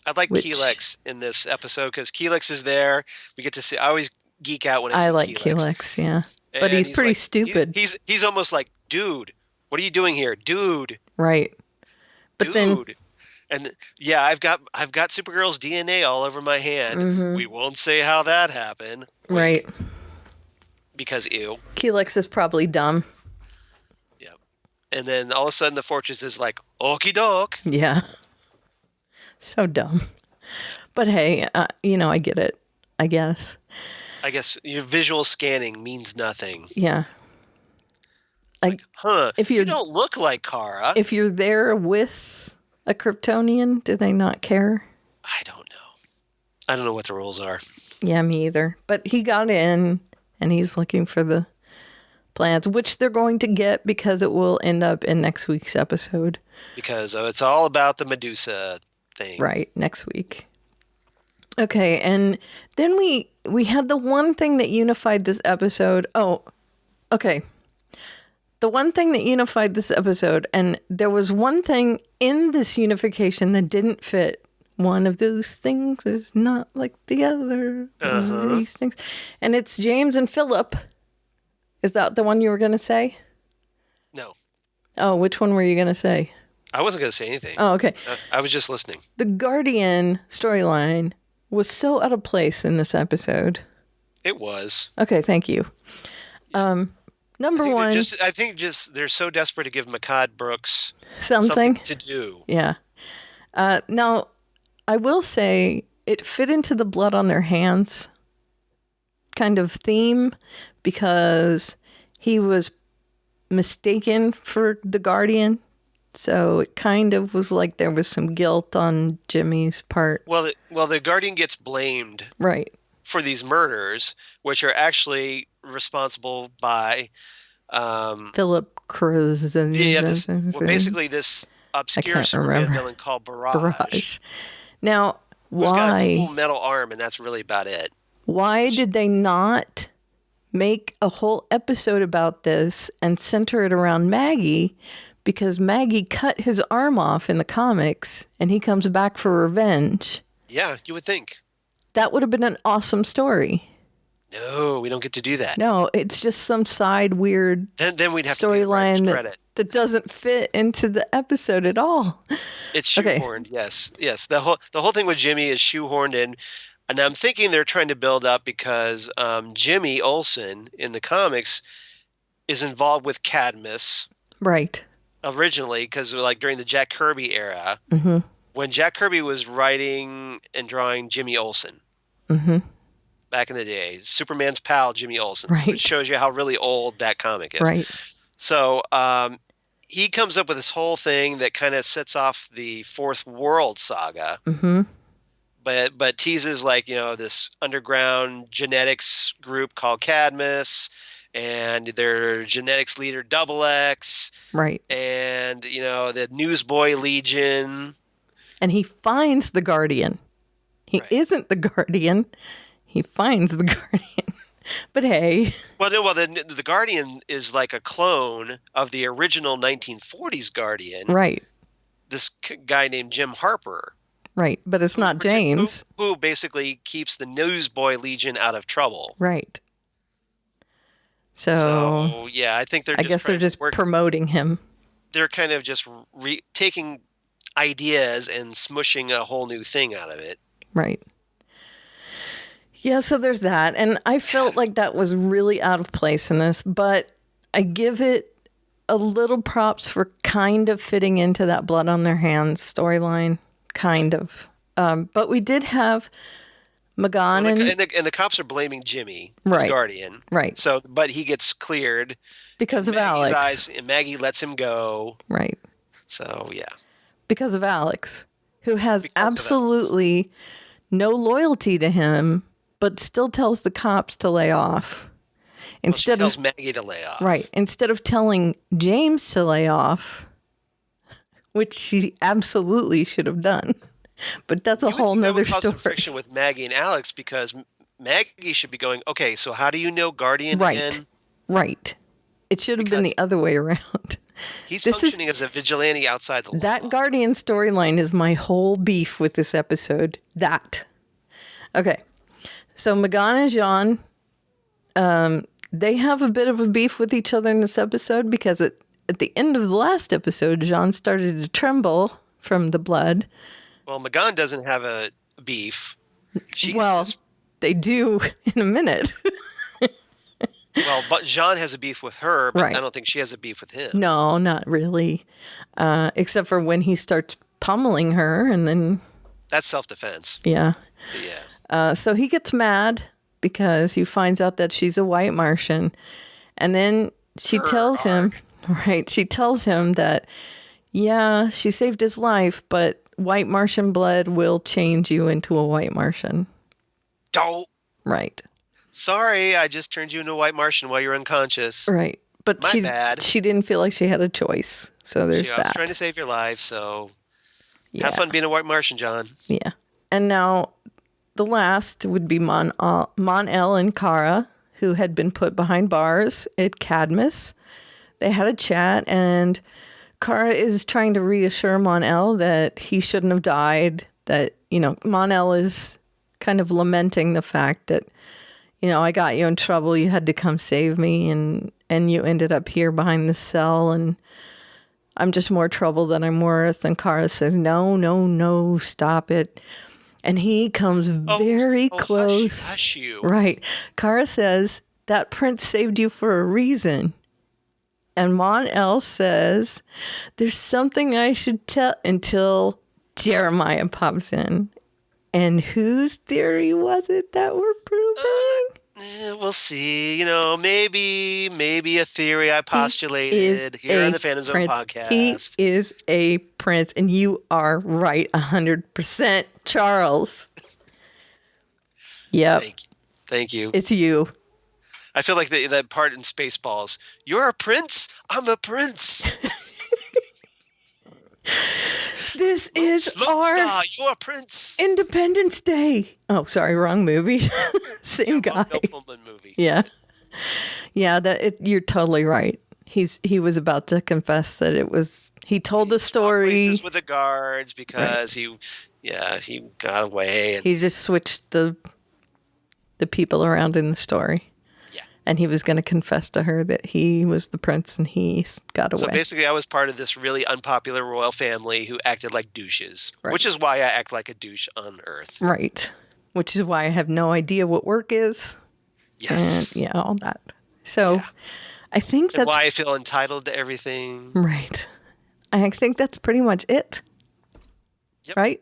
G: I like Keelix in this episode because Keelix is there. We get to see. I always geek out when I see
F: like Keelix, yeah. But
G: And
F: he's pretty
G: like,
F: stupid.
G: He's almost like, dude, what are you doing here, dude?
F: Right. But
G: dude.
F: then,
G: and yeah, I've got Supergirl's DNA all over my hand.
F: Mm-hmm.
G: We won't say how that happened.
F: Right.
G: Because ew.
F: Keelix is probably dumb.
G: Yep. And then all of a sudden the fortress is like, okie doke.
F: Yeah. So dumb. But hey, I get it, I guess.
G: I guess your visual scanning means nothing.
F: Yeah.
G: Like, huh,
F: if
G: you don't look like Kara.
F: If you're there with a Kryptonian, do they not care?
G: I don't know. I don't know what the rules are.
F: Yeah, me either. But he got in, and he's looking for the plans, which they're going to get because it will end up in next week's episode.
G: Because it's all about the Medusa thing.
F: Right, next week. Okay, and then we had the one thing that unified this episode. Oh, okay. The one thing that unified this episode, and there was one thing in this unification that didn't fit. One of those things is not like the other. One of these things. And it's James and Philip. Is that the one you were going to say?
G: No.
F: Oh, which one were you going to say?
G: I wasn't going to say anything.
F: Oh, okay.
G: I was just listening.
F: The Guardian storyline was so out of place in this episode.
G: It was.
F: Okay, thank you. Number one.
G: I think they're so desperate to give Makad Brooks
F: something
G: to do.
F: Yeah. Now, I will say it fit into the blood on their hands kind of theme because he was mistaken for the Guardian So it kind of was like there was some guilt on Jimmy's part.
G: Well, the Guardian gets blamed
F: Right.
G: for these murders, which are actually responsible by
F: Philip Cruz.
G: basically this obscure Superman villain called Barrage.
F: Now,
G: Who's got a
F: why?
G: cool metal arm, and that's really about it.
F: Why did they not make a whole episode about this and center it around Maggie? Because Maggie cut his arm off in the comics, and he comes back for revenge.
G: Yeah, you would think.
F: That would have been an awesome story.
G: No, we don't get to do that.
F: No, it's just some side weird
G: Then we'd have to give
F: storyline
G: credit.
F: that doesn't fit into the episode at all.
G: It's shoehorned. Yes. The whole thing with Jimmy is shoehorned in, and I'm thinking they're trying to build up because Jimmy Olsen in the comics is involved with Cadmus
F: Right.
G: originally, because like during the Jack Kirby era, when Jack Kirby was writing and drawing Jimmy Olsen. Back in the day, Superman's pal, Jimmy Olsen,
F: Right.
G: which shows you how really old that comic is.
F: Right.
G: So he comes up with this whole thing that kind of sets off the Fourth World saga, but teases like, this underground genetics group called Cadmus, and their genetics leader Double X,
F: Right.
G: and the Newsboy Legion.
F: And he finds the Guardian. He
G: Right.
F: isn't the Guardian. He finds the Guardian. But hey.
G: The Guardian is like a clone of the original 1940s Guardian.
F: Right.
G: This guy named Jim Harper.
F: Right. But it's not James.
G: Who basically keeps the Newsboy Legion out of trouble.
F: Right.
G: So yeah, I think
F: I guess they're just promoting him.
G: They're kind of just taking ideas and smushing a whole new thing out of it.
F: Right. Yeah, so there's that. And I felt like that was really out of place in this, but I give it a little props for kind of fitting into that blood on their hands storyline. Kind of. But we did have McGonagall.
G: And the cops are blaming Jimmy,
F: Right.
G: his guardian.
F: Right.
G: So, but he gets cleared.
F: Because of
G: Maggie
F: Alex.
G: and Maggie lets him go.
F: Right.
G: So, yeah.
F: Because of Alex, who has
G: Because of Alex.
F: absolutely no loyalty to him, but still tells the cops to lay off.
G: Well, she tells Maggie to lay off.
F: Right. Instead of telling James to lay off, which she absolutely should have done. But that's a whole nother
G: cause some
F: story.
G: friction with Maggie and Alex, because Maggie should be going, okay, so how do you know Guardian
F: Right.
G: again?
F: Right. It should have been the other way around.
G: He's
F: This
G: functioning as a vigilante outside the law.
F: That Guardian storyline is my whole beef with this episode. That. Okay. So McGonagall and Jean, they have a bit of a beef with each other in this episode because at the end of the last episode, Jean started to tremble from the blood.
G: Well, McGonagall doesn't have a beef.
F: They do in a minute.
G: But Jean has a beef with her, but
F: Right.
G: I don't think she has a beef with him.
F: No, not really. Except for when he starts pummeling her and then,
G: That's self-defense.
F: yeah.
G: Yeah.
F: So he gets mad because he finds out that she's a white Martian. And then she tells him, right, she tells him that, yeah, she saved his life, but white Martian blood will change you into a white Martian.
G: Don't.
F: Right.
G: Sorry, I just turned you into a white Martian while you're unconscious.
F: Right. But
G: My bad.
F: she didn't feel like she had a choice. So there's
G: I was
F: that.
G: trying to save your life, so
F: Yeah.
G: have fun being a white Martian, John.
F: Yeah. And now the last would be Mon-El and Kara, who had been put behind bars at Cadmus. They had a chat, and Kara is trying to reassure Mon-El that he shouldn't have died, that, Mon-El is kind of lamenting the fact that, I got you in trouble, you had to come save me, and you ended up here behind the cell, and I'm just more trouble than I'm worth. And Kara says, no, stop it. And he comes very close.
G: Hush you.
F: Right. Kara says, that prince saved you for a reason. And Mon-El says, there's something I should tell, until Jeremiah pops in. And whose theory was it that we're proving?
G: We'll see. You know, maybe a theory I postulated
F: Is
G: here
F: a
G: on the Phantom Zone
F: prince.
G: podcast.
F: He is a prince, and you are right 100%, Charles. Yep,
G: Thank you.
F: it's you.
G: I feel like that part in Spaceballs. You're a prince. I'm a prince.
F: This is our
G: Star, you're a prince.
F: Independence Day. Oh, sorry, wrong movie. Same guy.
G: Bill Pullman movie.
F: Yeah, yeah. You're totally right. He was about to confess that it was. He told the story.
G: Races with the guards because he got away. And
F: He just switched the people around in the story.
G: Yeah.
F: And he was going to confess to her that he was the prince and he got away.
G: So basically, I was part of this really unpopular royal family who acted like douches,
F: Right.
G: which is why I act like a douche on Earth.
F: Right. Which is why I have no idea what work is.
G: Yes.
F: And all that. So I think
G: And
F: that's
G: why I feel entitled to everything.
F: right. I think that's pretty much it.
G: Yep.
F: Right?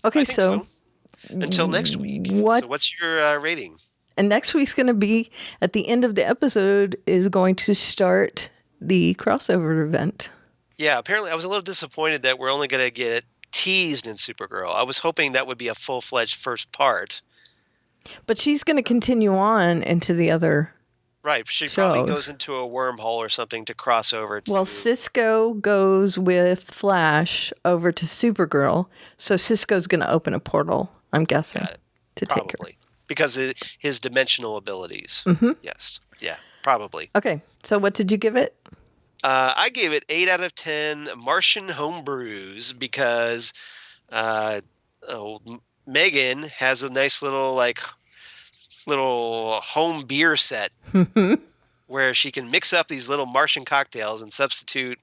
F: Okay,
G: I think so. Until next week.
F: what-
G: So what's your rating?
F: And next week's going to be, at the end of the episode, is going to start the crossover event.
G: Yeah, apparently I was a little disappointed that we're only going to get teased in Supergirl. I was hoping that would be a full-fledged first part.
F: But she's going to continue on into the other.
G: Right. She probably
F: Shows.
G: goes into a wormhole or something to cross over to...
F: Well, Cisco goes with Flash over to Supergirl. So Cisco's going to open a portal, I'm guessing,
G: Got it.
F: to take her.
G: Probably. Because of his dimensional abilities.
F: Mm-hmm.
G: Yes. Yeah, probably.
F: Okay, so what did you give it?
G: I gave it 8 out of 10 Martian homebrews because Megan has a nice little home beer set where she can mix up these little Martian cocktails and substitute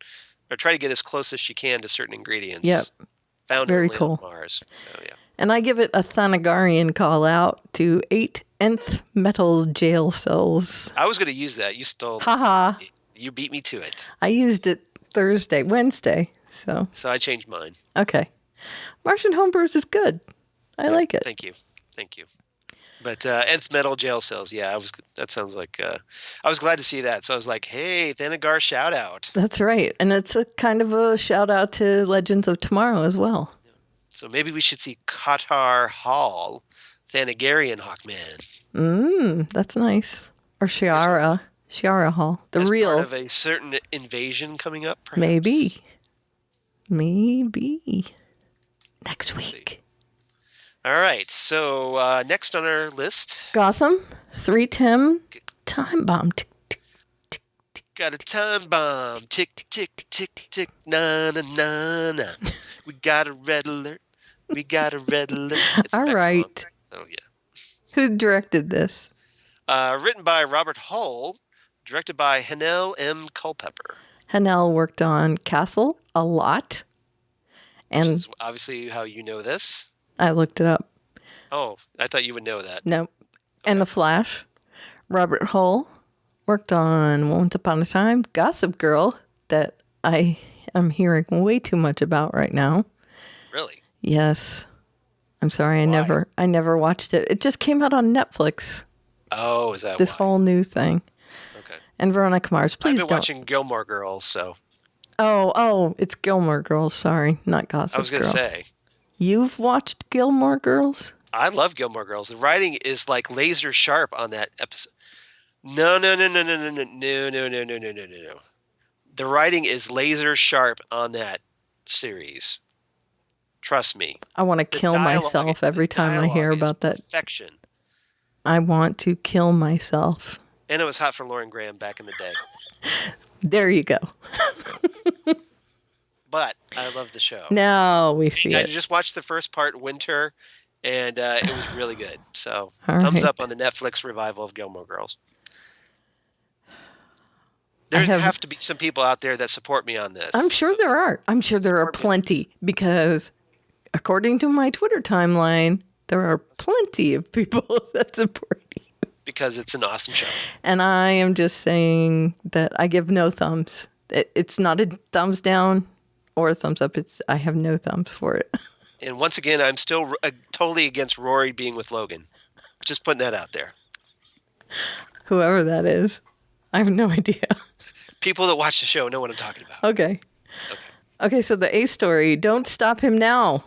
G: or try to get as close as she can to certain ingredients.
F: Yep.
G: Found
F: Very
G: only on
F: cool.
G: Mars. So yeah.
F: And I give it a Thanagarian call out to 8 nth metal jail cells.
G: I was going to use that. You stole.
F: Haha.
G: You beat me to it.
F: I used it Wednesday. So,
G: So I changed mine.
F: okay. Martian Homebrews is good. I like it.
G: Thank you. But nth metal jail cells, yeah, that sounds like I was glad to see that. So I was like, hey, Thanagar shout out.
F: That's right. And it's a kind of a shout out to Legends of Tomorrow as well.
G: So maybe we should see Qatar Hall, Thanagarian Hawkman.
F: That's nice. Or Shiara Hall. The
G: as
F: real.
G: part of a certain invasion coming up, perhaps.
F: Maybe. Next week.
G: All right. So next on our list,
F: Gotham, 310, Time Bomb. Tick, tick, tick, tick.
G: got a time bomb. Tick, tick, tick, tick. Na, na, na, na. We got a red alert. It's a
F: All
G: Beck
F: right.
G: song. So yeah.
F: Who directed this?
G: Written by Robert Hull, directed by Hanel M. Culpepper.
F: Hanel worked on Castle a lot.
G: Which
F: And
G: is obviously how you know this.
F: I looked it up.
G: Oh, I thought you would know that.
F: Nope. And The Flash. Robert Hull worked on Once Upon a Time, Gossip Girl, that I am hearing way too much about right now.
G: Really?
F: Yes. I'm sorry,
G: Why?
F: I never watched it. It just came out on Netflix.
G: Oh, is that
F: This
G: why?
F: whole new thing.
G: Okay.
F: And Veronica Mars,
G: I've
F: please
G: been
F: don't.
G: watching Gilmore Girls, so
F: Oh, it's Gilmore Girls. Sorry, not Gossip
G: I was going
F: Girl.
G: to say.
F: You've watched Gilmore Girls?
G: I love Gilmore Girls. The writing is like laser sharp on that episode. No. The writing is laser sharp on that series. Trust me.
F: I want to
G: The
F: kill
G: dialogue-
F: myself every
G: the
F: time I hear
G: dialogue is
F: about that.
G: Perfection.
F: I want to kill myself.
G: And it was hot for Lauren Graham back in the day.
F: There you go.
G: But I love the show.
F: Now we see
G: I
F: it.
G: just watched the first part, Winter, and it was really good. So
F: All
G: thumbs
F: right.
G: up on the Netflix revival of Gilmore Girls. There
F: have-
G: have to be some people out there that support me on this.
F: I'm sure there are. I'm sure there are
G: Support me.
F: plenty because according to my Twitter timeline, there are plenty of people that support you.
G: Because it's an awesome show.
F: And I am just saying that I give no thumbs. It's not a thumbs down or a thumbs up. I have no thumbs for it.
G: And once again, I'm still totally against Rory being with Logan. Just putting that out there.
F: Whoever that is. I have no idea.
G: People that watch the show know what I'm talking about.
F: Okay. Okay, so the A story, don't stop him now.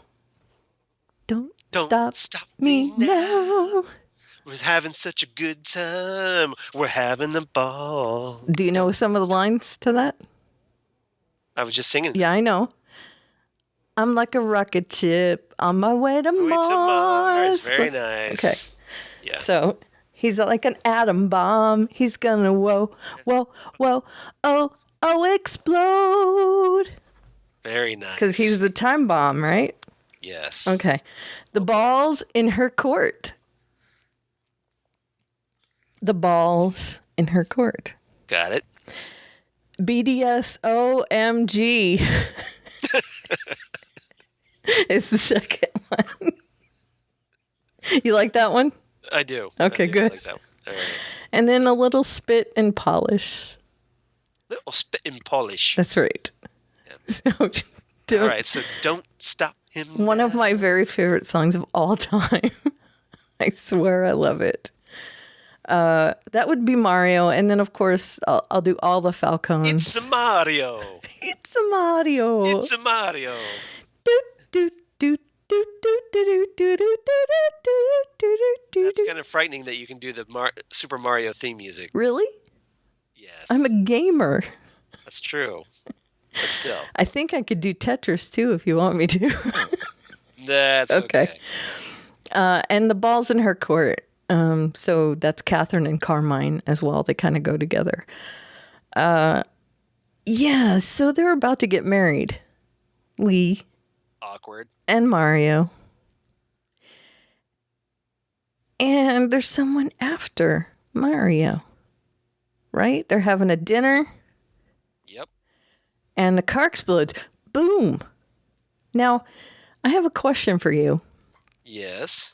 F: Don't stop me now.
G: We're having such a good time. We're having a ball.
F: Do you know some of the lines to that?
G: I was just singing.
F: Yeah, I know. I'm like a rocket ship on my way to
G: Way
F: Mars.
G: to Mars. Very nice.
F: Okay.
G: Yeah.
F: So he's like an atom bomb. He's gonna explode.
G: Very nice.
F: Because he's the time bomb, right?
G: Yes.
F: Okay. The ball's in her court. The ball's in her court.
G: Got it.
F: BDS OMG is the second one. You like that one?
G: I do.
F: Okay,
G: I do.
F: good.
G: I like that one. All right.
F: And then a little spit and polish.
G: Little spit and polish.
F: That's right. So,
G: All right, so don't stop him.
F: One of my very favorite songs of all time. I swear I love it. That would be Mario. And then, of course, I'll do all the Falcones.
G: It's a Mario.
F: It's a Mario.
G: It's a Mario. That's kind of frightening that you can do the Super Mario theme music.
F: Really?
G: Yes.
F: I'm a gamer.
G: That's true. But still.
F: I think I could do Tetris too if you want me to.
G: That's okay.
F: And the ball's in her court. So that's Catherine and Carmine as well. They kind of go together. Yeah, so they're about to get married. Lee
G: Awkward.
F: and Mario. And there's someone after Mario. Right? They're having a dinner.
G: Yep.
F: And the car explodes. Boom. Now, I have a question for you.
G: Yes.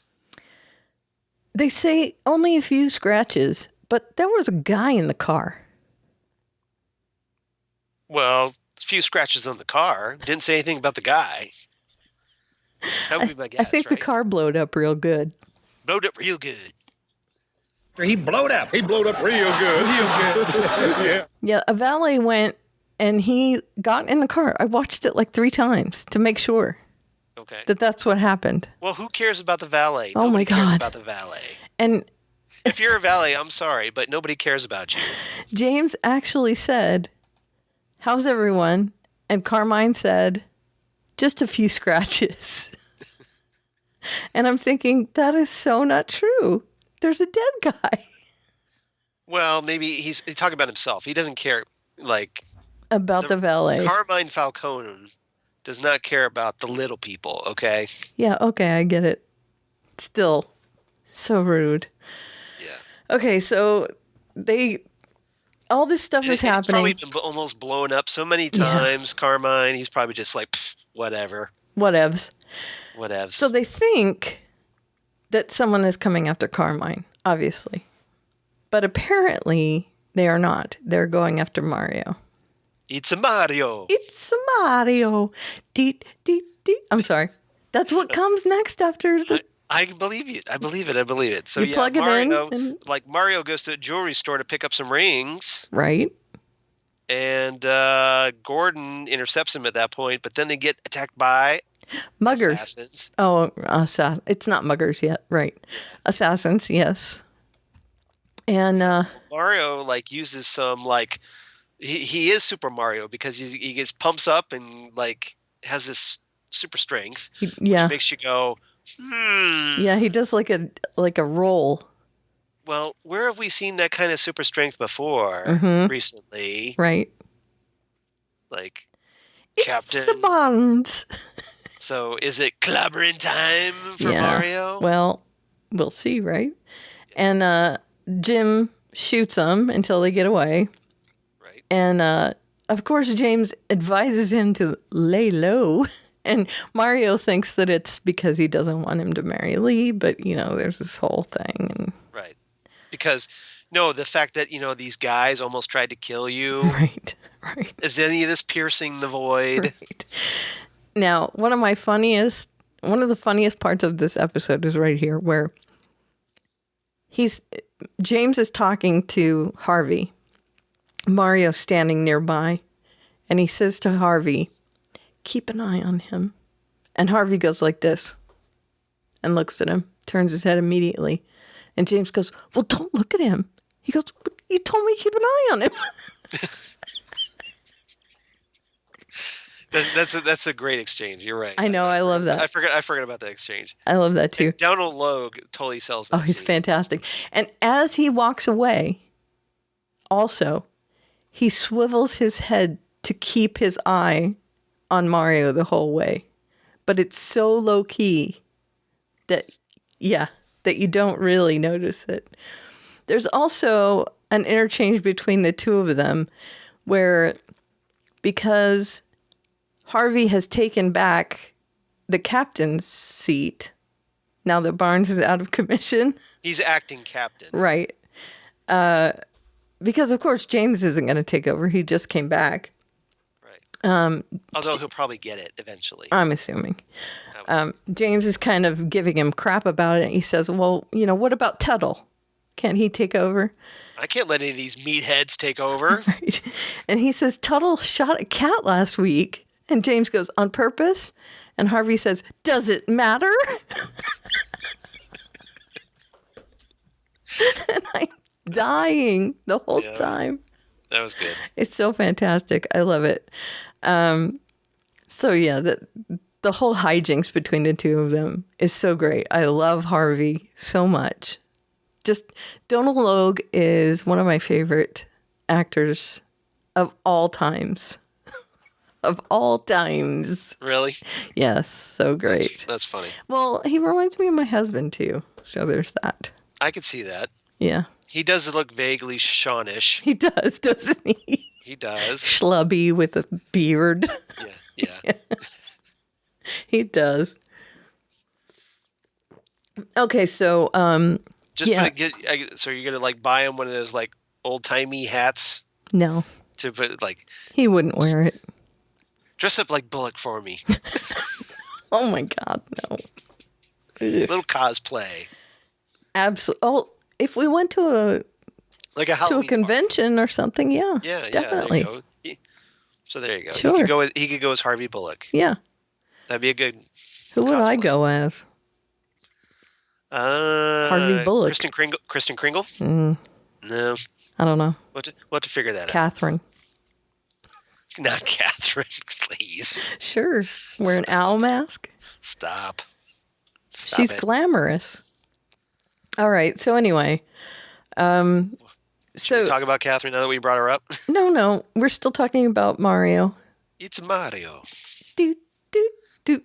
F: They say only a few scratches, but there was a guy in the car.
G: Well, a few scratches on the car. Didn't say anything about the guy. That would be my guess.
F: I think the
G: right?
F: car blowed up real good.
G: Blowed up real good.
I: He blowed up. He blowed up real good. Yeah.
F: Yeah, a valet went and he got in the car. I watched it like 3 times to make sure
G: Okay.
F: that that's what happened.
G: Well, who cares about the valet?
F: Oh, my
G: Nobody cares
F: God.
G: about the valet.
F: And
G: If you're a valet, I'm sorry, but nobody cares about you.
F: James actually said, "How's everyone?" And Carmine said, "Just a few scratches." And I'm thinking, that is so not true. There's a dead guy.
G: Well, maybe he's talking about himself. He doesn't care. Like,
F: About the valet.
G: Carmine Falcone does not care about the little people, okay?
F: Yeah, okay, I get it. Still, so rude.
G: Yeah.
F: Okay, so all this stuff is
G: It's
F: happening.
G: probably been almost blown up so many times, Carmine. He's probably just like, "Pfft, whatever.
F: Whatevs.
G: Whatevs."
F: So they think that someone is coming after Carmine, obviously. But apparently they are not. They're going after Mario.
G: It's a Mario.
F: It's Mario. Deet, deet, deet. I'm sorry. That's what comes next after the...
G: I believe you. I believe it. I believe it. So
F: You
G: yeah,
F: plug it in
G: Mario,
F: and-
G: like Mario goes to a jewelry store to pick up some rings,
F: Right?
G: and Gordon intercepts him at that point. But then they get attacked by
F: Muggers.
G: assassins.
F: Oh, it's not muggers yet. Right. Assassins, yes. And
G: Mario like uses some like he is Super Mario because he gets pumps up and like has this super strength,
F: yeah.
G: which makes you go,
F: Yeah, he does like a roll.
G: Well, where have we seen that kind of super strength before
F: Mhm.
G: recently?
F: Right.
G: Like
F: It's
G: Captain.
F: the Bonds.
G: So is it clobbering time for
F: Yeah.
G: Mario?
F: Well, we'll see, right? And Jim shoots them until they get away.
G: Right.
F: And of course, James advises him to lay low. And Mario thinks that it's because he doesn't want him to marry Lee. But, there's this whole thing. And
G: Right. Because, no, the fact that, these guys almost tried to kill you.
F: Right.
G: Is any of this piercing the void?
F: Right. Now, one of the funniest parts of this episode is right here, where James is talking to Harvey. Mario's standing nearby, and he says to Harvey, "Keep an eye on him." And Harvey goes like this and looks at him, turns his head immediately. And James goes, "Well, don't look at him." He goes, "You told me to keep an eye on him."
G: That's a great exchange. You're right.
F: I know. I love that.
G: I forgot about that exchange.
F: I love that too.
G: And Donald Logue totally sells that.
F: Oh, he's
G: scene.
F: fantastic. And as he walks away, also, he swivels his head to keep his eye on Mario the whole way. But it's so low key that you don't really notice it. There's also an interchange between the two of them where, because Harvey has taken back the captain's seat now that Barnes is out of commission.
G: He's acting captain.
F: Right. Because, of course, James isn't going to take over. He just came back.
G: Right. Although he'll probably get it eventually.
F: I'm assuming. James is kind of giving him crap about it. He says, well, what about Tuttle? Can't he take over?
G: I can't let any of these meatheads take over.
F: Right. And he says, Tuttle shot a cat last week. And James goes, on purpose? And Harvey says, does it matter? And I'm dying the whole time.
G: That was good.
F: It's so fantastic. I love it. So yeah, the whole hijinks between the two of them is so great. I love Harvey so much. Just Donald Logue is one of my favorite actors of all times. Of all times.
G: Really?
F: Yes, so great.
G: That's funny.
F: Well, he reminds me of my husband too. So there's that.
G: I could see that.
F: Yeah.
G: He does look vaguely Shawnish.
F: He does, doesn't he?
G: He does.
F: Schlubby with a beard.
G: Yeah.
F: He does. Okay, so
G: so you're gonna like buy him one of those like old timey hats
F: no,
G: to put like
F: he wouldn't wear it.
G: dress up like Bullock for me.
F: Oh my God, no.
G: Little cosplay.
F: Absolutely. Oh, if we went to
G: Like a Halloween
F: convention or something, yeah.
G: Yeah,
F: definitely.
G: There you go. So there you go.
F: Sure.
G: He could go as Harvey Bullock.
F: Yeah.
G: That'd be a good.
F: Who would I
G: cosplay.
F: go as? Harvey Bullock.
G: Kristen Kringle. No.
F: I don't know.
G: We'll have to figure that out.
F: Catherine.
G: Not Catherine, please.
F: Sure. Wear an owl mask.
G: Stop
F: She's
G: it.
F: glamorous. All right. So anyway,
G: Should we talk about Catherine now that we brought her up?
F: No, we're still talking about Mario.
G: It's Mario.
F: Do.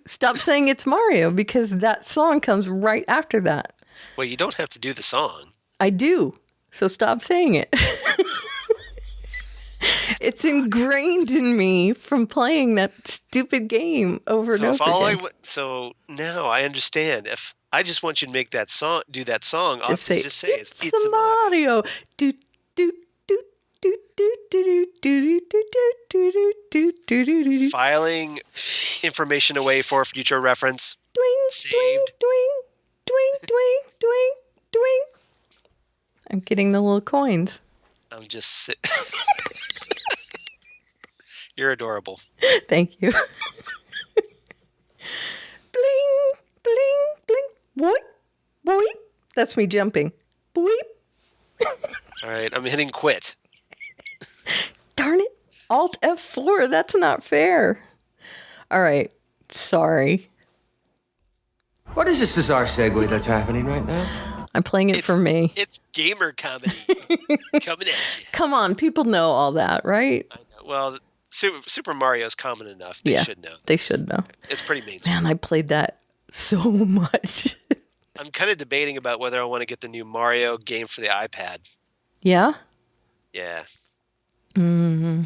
F: Stop saying it's Mario because that song comes right after that.
G: Well, you don't have to do the song.
F: I do. So stop saying it. It's ingrained in me from playing that stupid game over and over again.
G: So now I understand. If I just want you to make that song, do that song, I'll just say it's
F: a Mario. Do do do do do do do do do do do do.
G: Filing information away for future reference.
F: Dwing,
G: Saved.
F: dwing. I'm getting the little coins.
G: I'm just You're adorable.
F: Thank you. Bling, bling, bling. Boop, boop. That's me jumping. Boop.
G: All right, I'm hitting quit.
F: Darn it. Alt F4. That's not fair. All right. Sorry.
J: What is this bizarre segue that's happening right now?
F: I'm playing it for me.
G: It's gamer comedy coming at you.
F: Come on. People know all that, right?
G: I know. Well, Super Mario's common enough. They should know.
F: They should know.
G: It's pretty mainstream.
F: Man, I played that so much.
G: I'm kind of debating about whether I want to get the new Mario game for the iPad.
F: Yeah?
G: Yeah.
F: Mm-hmm.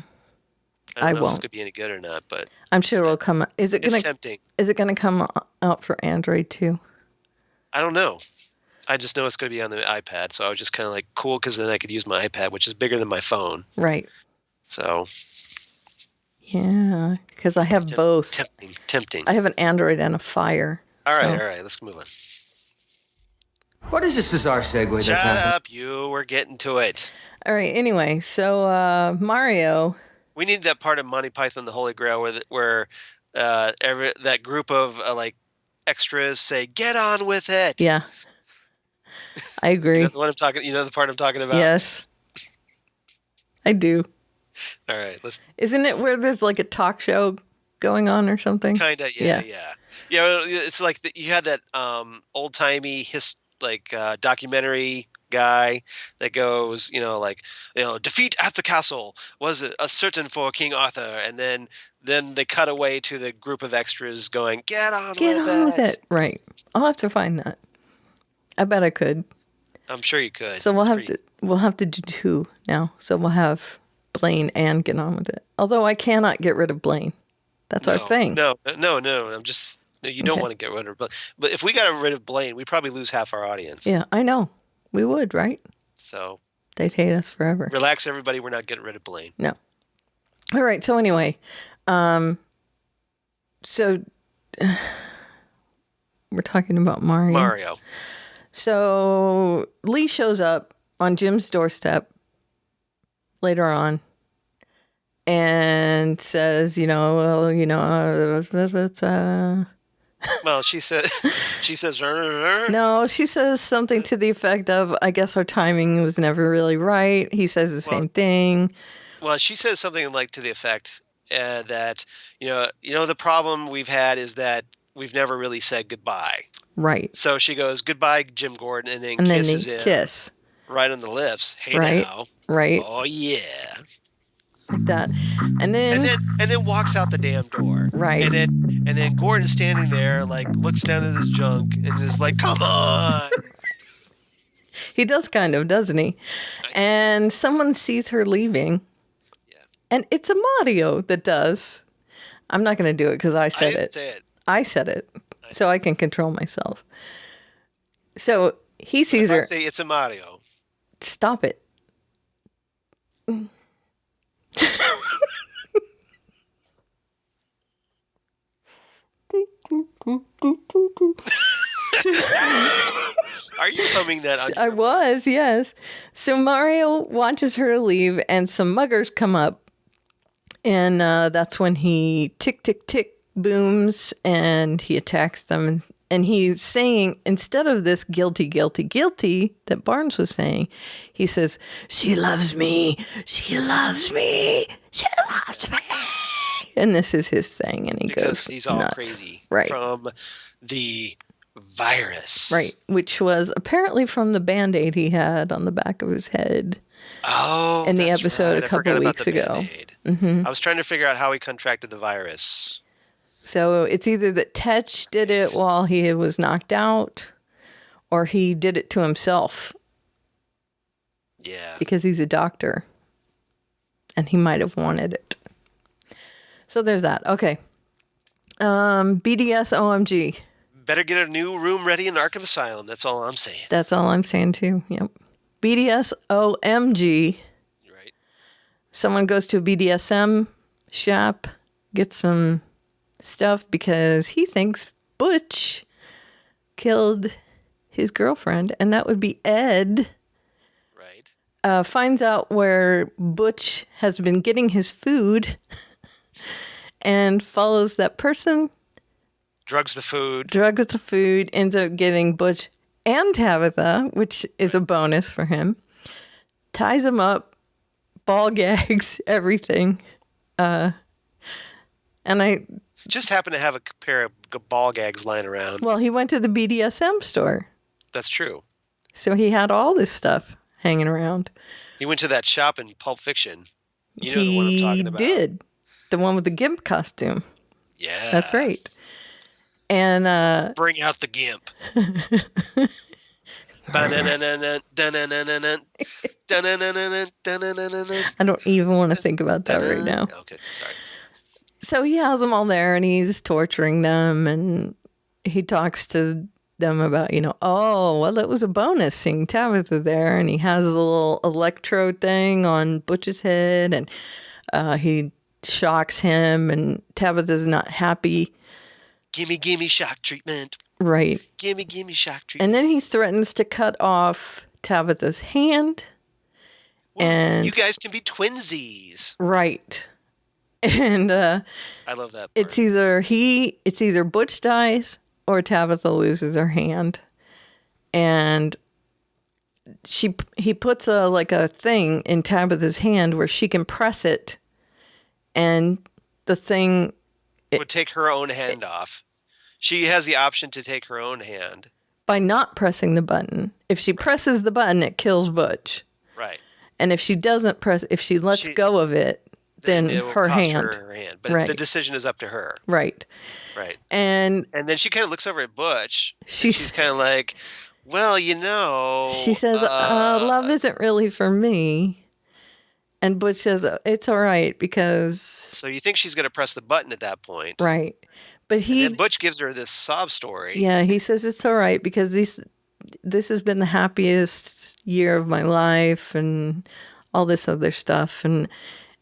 G: I don't know if
F: won't.
G: it's going to be any good or not, but
F: I'm sure it'll come. Is it
G: it's
F: gonna?
G: tempting.
F: Is it gonna come out for Android too?
G: I don't know. I just know it's going to be on the iPad, so I was just kind of like, cool, because then I could use my iPad, which is bigger than my phone.
F: Right.
G: So.
F: Yeah, because I have both.
G: Tempting.
F: I have an Android and a Fire.
G: All right. Let's move on.
J: What is this bizarre segue that's
G: Shut
J: happening?
G: up, you. We're getting to it.
F: All right. Anyway, so Mario.
G: We need that part of Monty Python the Holy Grail where that group of like extras say, "Get on with it."
F: Yeah. I agree.
G: You know the one I'm talking. You know the part I'm talking about.
F: Yes. I do.
G: All right. Let's.
F: Isn't it where there's like a talk show going on or something?
G: Kinda. Yeah. Yeah. It's like you had that old timey documentary guy that goes, defeat at the castle was a certain for King Arthur, and then they cut away to the group of extras going, get on with it.
F: Right. I'll have to find that. I bet I could.
G: I'm sure you could.
F: So we'll have to do two now. So we'll have Blaine and Get On With It. Although I cannot get rid of Blaine. That's our thing.
G: No. I'm just you don't want to get rid of Blaine. But if we got rid of Blaine, we'd probably lose half our audience.
F: Yeah, I know. We would, right?
G: So
F: they'd hate us forever.
G: Relax, everybody. We're not getting rid of Blaine.
F: No. All right. So anyway, so we're talking about Mario. So Lee shows up on Jim's doorstep later on and says, well,
G: well, she says,
F: no, she says something to the effect of, I guess our timing was never really right. He says the same thing.
G: Well, she says something like to the effect that, the problem we've had is that we've never really said goodbye.
F: Right.
G: So she goes, goodbye, Jim Gordon, and then kisses him.
F: Kiss.
G: Right on the lips. Hey
F: right.
G: now.
F: Right.
G: Oh, yeah.
F: Like that. And then
G: walks out the damn door.
F: Right.
G: And then Gordon's standing there, like, looks down at his junk and is like, come on.
F: He does kind of, doesn't he? And someone sees her leaving.
G: Yeah.
F: And it's a Mario that does. I'm not going to do it because I said
G: I didn't say it.
F: I said it. So I can control myself. So he sees her.
G: I say it's a Mario.
F: Stop it.
G: Are you humming that?
F: I was, yes. So Mario watches her leave, and some muggers come up, and that's when he tick, tick, tick booms, and he attacks them. And he's saying, instead of this guilty, guilty, guilty that Barnes was saying, he says, she loves me, she loves me, she loves me. And this is his thing, and
G: because
F: goes
G: he's all
F: nuts.
G: crazy
F: right.
G: from the virus.
F: Right, which was apparently from the Band-Aid he had on the back of his head.
G: Oh,
F: in the episode
G: right.
F: a couple of weeks ago.
G: Mm-hmm. I was trying to figure out how he contracted the virus.
F: So it's either that Tetch did it while he was knocked out, or he did it to himself.
G: Yeah.
F: Because he's a doctor. And he might have wanted it. So there's that. Okay. BDS OMG.
G: Better get a new room ready in Arkham Asylum. That's all I'm saying.
F: That's all I'm saying too. Yep. BDS OMG.
G: Right.
F: Someone goes to a BDSM shop, gets some stuff because he thinks Butch killed his girlfriend, and that would be Ed.
G: Right.
F: Finds out where Butch has been getting his food and follows that person.
G: Drugs the food,
F: ends up getting Butch and Tabitha, which is a bonus for him. Ties him up, ball gags, everything. And I
G: just happened to have a pair of ball gags lying around.
F: Well, he went to the BDSM store.
G: That's true.
F: So he had all this stuff hanging around.
G: He went to that shop in Pulp Fiction. You know the one I'm talking about.
F: He did. The one with the GIMP costume.
G: Yeah.
F: That's right. And
G: bring out the GIMP.
F: I don't even want to think about that right now.
G: Okay, sorry.
F: So he has them all there, and he's torturing them, and he talks to them about, oh, well, it was a bonus seeing Tabitha there, and he has a little electrode thing on Butch's head, and he shocks him, and Tabitha's not happy.
G: Gimme shock treatment.
F: Right.
G: Gimme shock treatment.
F: And then he threatens to cut off Tabitha's hand. And
G: you guys can be twinsies.
F: Right. And
G: I love that part.
F: it's either Butch dies or Tabitha loses her hand. And he puts a thing in Tabitha's hand where she can press it, and the thing
G: would take her own hand off. She has the option to take her own hand
F: by not pressing the button. If she presses the button, it kills Butch.
G: Right.
F: And if she doesn't if she lets go of it, then
G: it will
F: her
G: cost
F: hand.
G: her hand. But the decision is up to her.
F: Right.
G: Right.
F: And
G: then she kind of looks over at Butch. She's kind of like, well,
F: She says, love isn't really for me. And Butch says, it's all right because...
G: So you think she's going to press the button at that point.
F: Right. But
G: then Butch gives her this sob story.
F: Yeah, he says it's all right because this has been the happiest year of my life and all this other stuff. And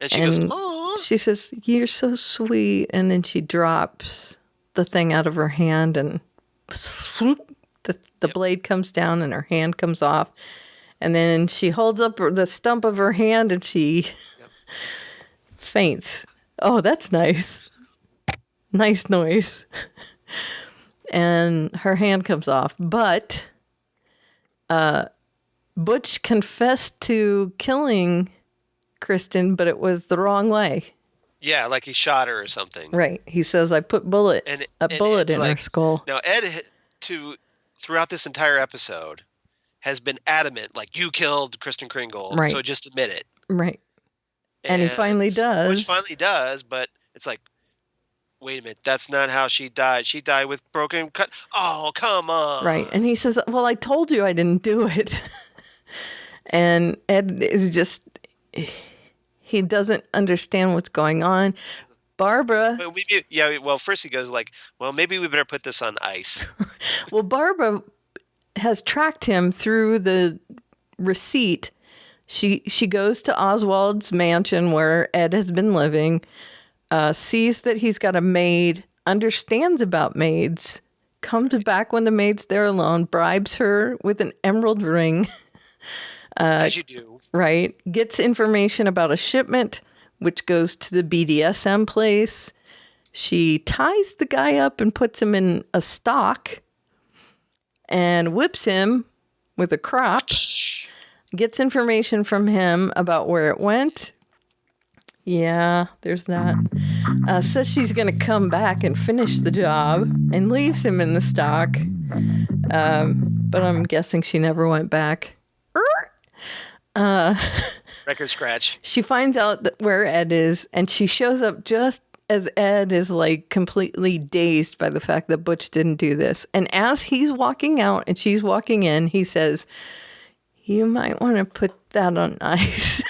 G: she goes, oh.
F: She says, you're so sweet. And then she drops the thing out of her hand and swoop, the blade comes down and her hand comes off. And then she holds up the stump of her hand and she faints. Oh, that's nice. Nice noise. And her hand comes off. But Butch confessed to killing Kristen, but it was the wrong way.
G: Yeah, like he shot her or something.
F: Right. He says, I put a bullet in her skull.
G: Now, Ed, throughout this entire episode, has been adamant, like, you killed Kristen Kringle,
F: right.
G: So just admit it.
F: Right. And he finally does.
G: Which finally does, but it's like, wait a minute, that's not how she died. She died with broken cut. Oh, come on.
F: Right. And he says, well, I told you I didn't do it. And Ed is just, he doesn't understand what's going on. Barbara.
G: First he goes like, well, maybe we better put this on ice.
F: Well, Barbara has tracked him through the receipt. She goes to Oswald's mansion where Ed has been living, sees that he's got a maid, understands about maids, comes back when the maid's there alone, bribes her with an emerald ring.
G: As you do.
F: Right. Gets information about a shipment, which goes to the BDSM place. She ties the guy up and puts him in a stock and whips him with a crop. Gets information from him about where it went. Yeah, there's that. Says she's going to come back and finish the job and leaves him in the stock. But I'm guessing she never went back.
G: Record scratch.
F: She finds out where Ed is, and she shows up just as Ed is like completely dazed by the fact that Butch didn't do this. And as he's walking out and she's walking in, he says, you might want to put that on ice.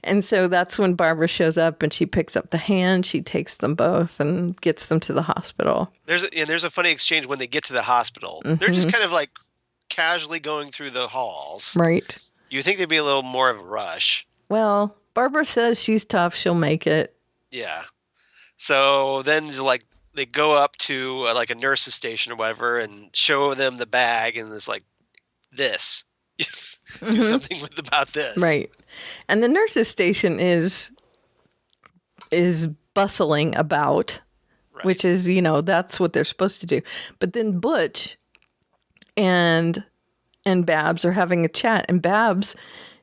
F: And so that's when Barbara shows up and she picks up the hand. She takes them both and gets them to the hospital.
G: There's a funny exchange when they get to the hospital. Mm-hmm. They're just kind of like casually going through the halls.
F: Right.
G: You think there'd be a little more of a rush.
F: Well, Barbara says she's tough. She'll make it.
G: Yeah. So then like they go up to like a nurse's station or whatever and show them the bag and it's like this. Do something about this.
F: Right. And the nurse's station is bustling about, right. Which is, that's what they're supposed to do. But then Butch and Babs are having a chat, and Babs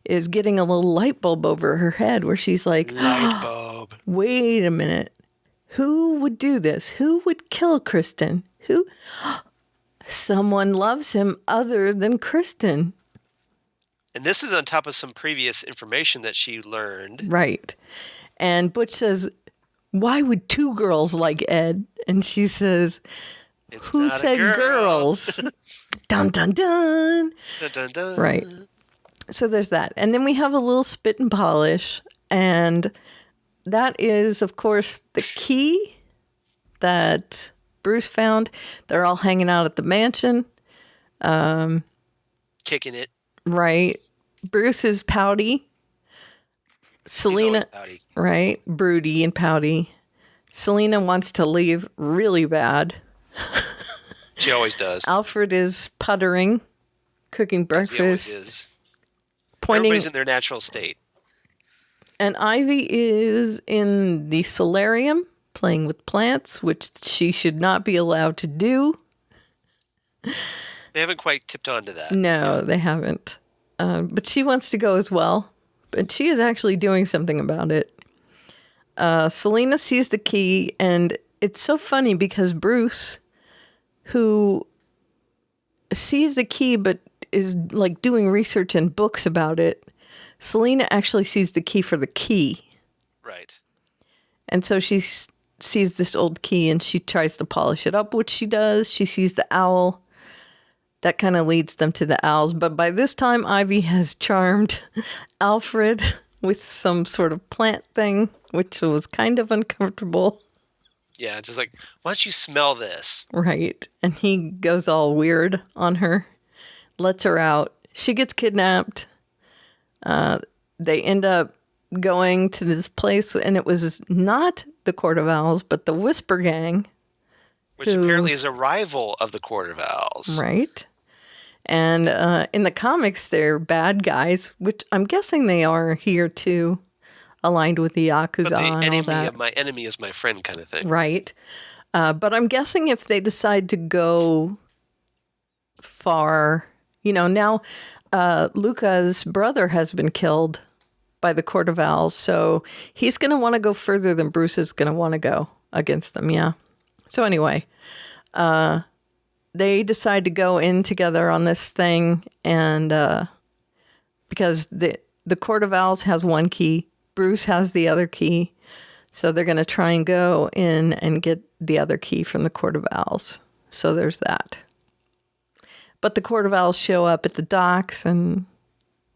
F: is getting a little light bulb over her head where she's like,
G: light bulb.
F: Wait a minute. Who would do this? Who would kill Kristen? Who? Someone loves him other than Kristen.
G: And this is on top of some previous information that she learned.
F: Right. And Butch says, why would two girls like Ed? And she says, who said girls? Dun, dun, dun.
G: Dun, dun, dun.
F: Right. So there's that. And then we have a little spit and polish. And that is, of course, the key that Bruce found. They're all hanging out at the mansion.
G: Kicking it.
F: Right. Bruce is pouty. Selena.
G: Pouty.
F: Right. Broody and pouty. Selena wants to leave really bad.
G: She always does.
F: Alfred is puttering, cooking
G: As he always
F: breakfast,
G: is.
F: pointing.
G: Everybody's in their natural state.
F: And Ivy is in the solarium playing with plants, which she should not be allowed to do.
G: They haven't quite tipped onto that.
F: No, they haven't. But she wants to go as well. But she is actually doing something about it. Selena sees the key, and it's so funny because Bruce, who sees the key but is like doing research in books about it, Selena actually sees the key for the key.
G: Right.
F: And so she sees this old key and she tries to polish it up, which she does. She sees the owl. That kind of leads them to the owls. But by this time, Ivy has charmed Alfred with some sort of plant thing, which was kind of uncomfortable.
G: Yeah, just like, why don't you smell this?
F: Right. And he goes all weird on her, lets her out. She gets kidnapped. They end up going to this place, and it was not the Court of Owls, but the Whisper Gang.
G: Which apparently is a rival of the Court of Owls.
F: Right. And in the comics, they're bad guys, which I'm guessing they are here too, aligned with the Yakuza.
G: But the
F: and all that.
G: of my enemy is my friend kind of thing.
F: Right. But I'm guessing if they decide to go far, now Luca's brother has been killed by the Court of Owls, so he's going to want to go further than Bruce is going to want to go against them, yeah. So anyway, they decide to go in together on this thing, and because the Court of Owls has one key, Bruce has the other key, so they're going to try and go in and get the other key from the Court of Owls. So there's that. But the Court of Owls show up at the docks, and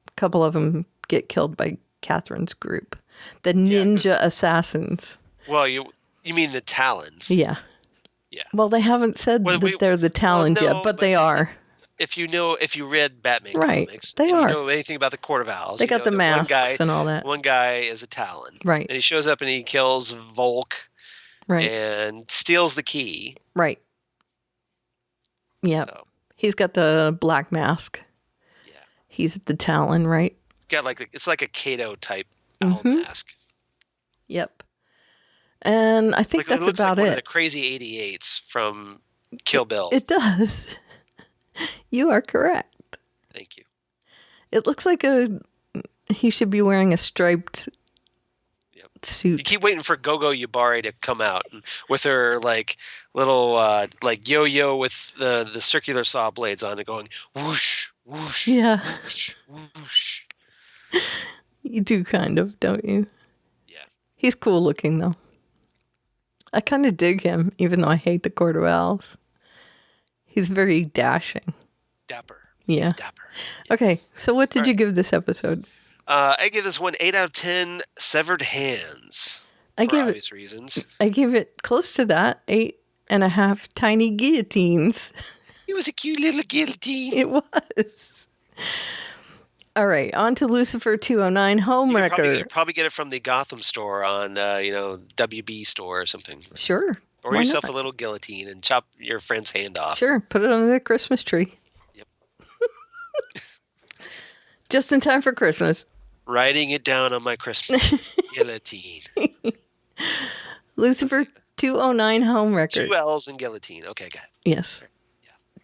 F: a couple of them get killed by Catherine's group, the ninja assassins.
G: Well, you mean the Talons?
F: Yeah.
G: Yeah.
F: Well, they haven't said that they're the Talons yet, but they are.
G: If you read Batman comics,
F: they
G: and
F: are.
G: you know anything about the Court of Owls,
F: They
G: you
F: got
G: know
F: the
G: that
F: masks and all that.
G: One guy is a Talon.
F: Right.
G: And he shows up and he kills Volk.
F: Right.
G: And steals the key.
F: Right. Yeah.
G: So,
F: he's got the black mask.
G: yeah.
F: He's the Talon, right?
G: It's got it's like a Kato type owl mask.
F: Yep. And I think that's
G: it looks
F: about
G: like
F: it.
G: One of the crazy 88s from Kill Bill.
F: It does. You are correct.
G: Thank you.
F: It looks like he should be wearing a striped suit.
G: You keep waiting for Gogo Yubari to come out with her little yo-yo with the circular saw blades on it, going whoosh, whoosh,
F: Yeah.
G: whoosh, whoosh.
F: You do kind of, don't you?
G: Yeah.
F: He's cool looking though. I kind of dig him, even though I hate the Court of Owls. He's very dashing.
G: Dapper.
F: Yeah.
G: He's dapper.
F: Okay, so what did you give this episode?
G: I give this one 8 out of 10 severed hands. For obvious reasons.
F: I gave it close to that, 8.5 tiny guillotines.
G: It was a cute little guillotine.
F: It was. All right, on to Lucifer 209 Homewrecker.
G: You probably get it from the Gotham store on, WB store or something.
F: Sure.
G: Or
F: Why
G: yourself
F: not?
G: a little guillotine and chop your friend's hand off.
F: Sure, put it under the Christmas tree.
G: Yep.
F: Just in time for Christmas.
G: Writing it down on my Christmas guillotine.
F: Lucifer 209 Homewrecker.
G: 2 L's and guillotine. Okay, got it.
F: Yes.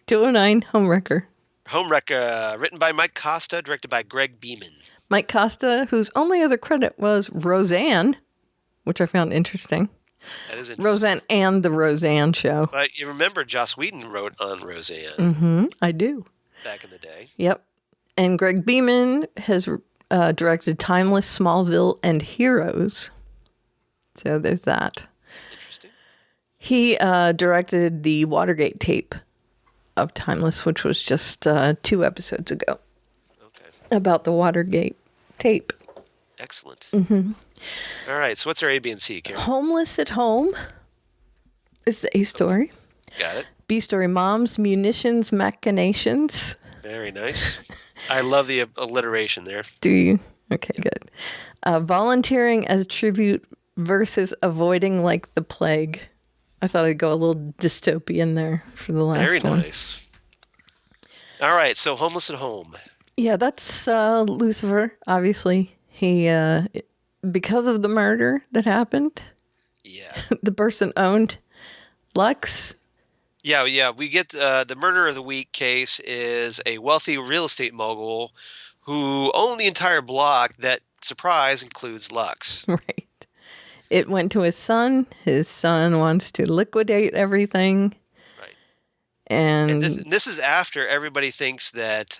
F: 209 Homewrecker.
G: Homewrecker, written by Mike Costa, directed by Greg Beeman.
F: Mike Costa, whose only other credit was Roseanne, which I found interesting.
G: That is interesting.
F: Roseanne and the Roseanne Show.
G: But you remember Joss Whedon wrote on Roseanne
F: Mm-hmm, I do.
G: back in the day.
F: Yep. And Greg Beeman has directed Timeless, Smallville, and Heroes. So there's that.
G: Interesting.
F: He directed the Watergate tape of Timeless, which was just 2 episodes ago.
G: Okay.
F: About the Watergate tape.
G: Excellent.
F: Mm-hmm.
G: All right, so what's our A, B, and C, Karen?
F: Homeless at Home is the A story.
G: Got it.
F: B story, Mom's Munitions Machinations.
G: Very nice. I love the alliteration there.
F: Do you? Okay, good. Volunteering as tribute versus avoiding like the plague. I thought I'd go a little dystopian there for the last
G: Very
F: one.
G: nice. All right, so Homeless at Home.
F: Yeah, that's Lucifer, obviously. He, because of the murder that happened,
G: Yeah.
F: the person owned Lux.
G: Yeah. We get the murder of the week case is a wealthy real estate mogul who owned the entire block that, surprise, includes Lux.
F: Right. It went to his son. His son wants to liquidate everything.
G: Right.
F: And
G: this is after everybody thinks that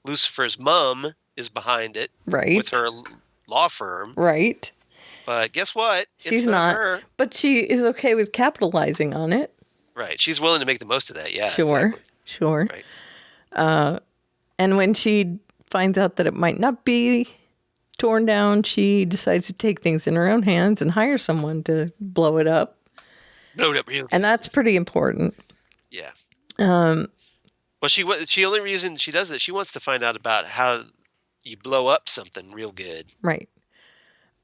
G: Lucifer's mom is behind it.
F: Right.
G: With her law firm.
F: Right.
G: But guess what?
F: She's
G: it's
F: not.
G: her.
F: But she is okay with capitalizing on it.
G: Right. She's willing to make the most of that. Yeah.
F: Sure.
G: Exactly.
F: Sure.
G: Right.
F: And when she finds out that it might not be torn down, she decides to take things in her own hands and hire someone to blow it up.
G: Blow it up real good.
F: And that's pretty important.
G: Yeah. Well, she only reason she does it, she wants to find out about how you blow up something real good.
F: Right.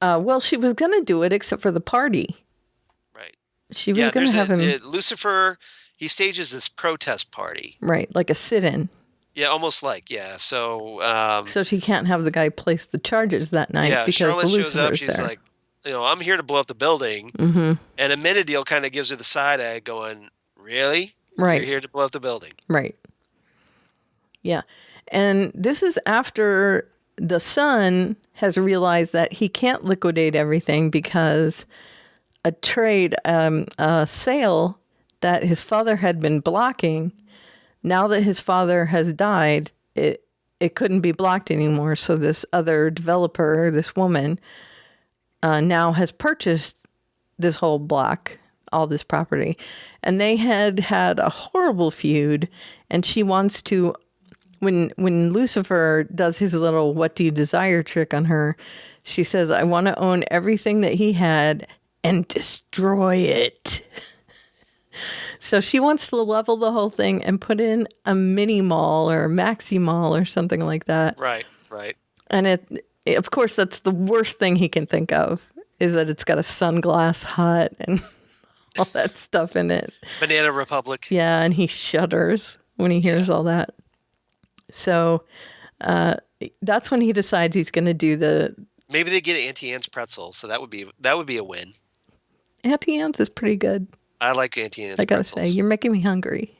F: Well, she was going to do it except for the party.
G: Right.
F: She was going to have him.
G: Lucifer, he stages this protest party.
F: Right. Like a sit-in.
G: Yeah, almost like, yeah. So
F: so she can't have the guy place the charges that night because
G: Charlotte
F: Lucifer's
G: shows up. She's
F: there.
G: like, I'm here to blow up the building.
F: Mm-hmm.
G: And Amenadiel kind of gives her the side eye going, really?
F: Right.
G: You're here to blow up the building.
F: Right. Yeah. And this is after the son has realized that he can't liquidate everything because a sale that his father had been blocking, now that his father has died, it couldn't be blocked anymore. So this other developer, this woman, now has purchased this whole block, all this property. And they had a horrible feud. And she wants to, when Lucifer does his little "what do you desire" trick on her, she says, I want to own everything that he had and destroy it. So she wants to level the whole thing and put in a mini mall or a maxi mall or something like that.
G: Right.
F: And of course, that's the worst thing he can think of, is that it's got a sunglass hut and all that stuff in it.
G: Banana Republic.
F: Yeah, and he shudders when he hears all that. So that's when he decides he's going to do the...
G: Maybe they get Auntie Anne's pretzel, so that would be a win.
F: Auntie Anne's is pretty good.
G: I like Auntie Anne's
F: I gotta
G: pretzels.
F: say, you're making me hungry.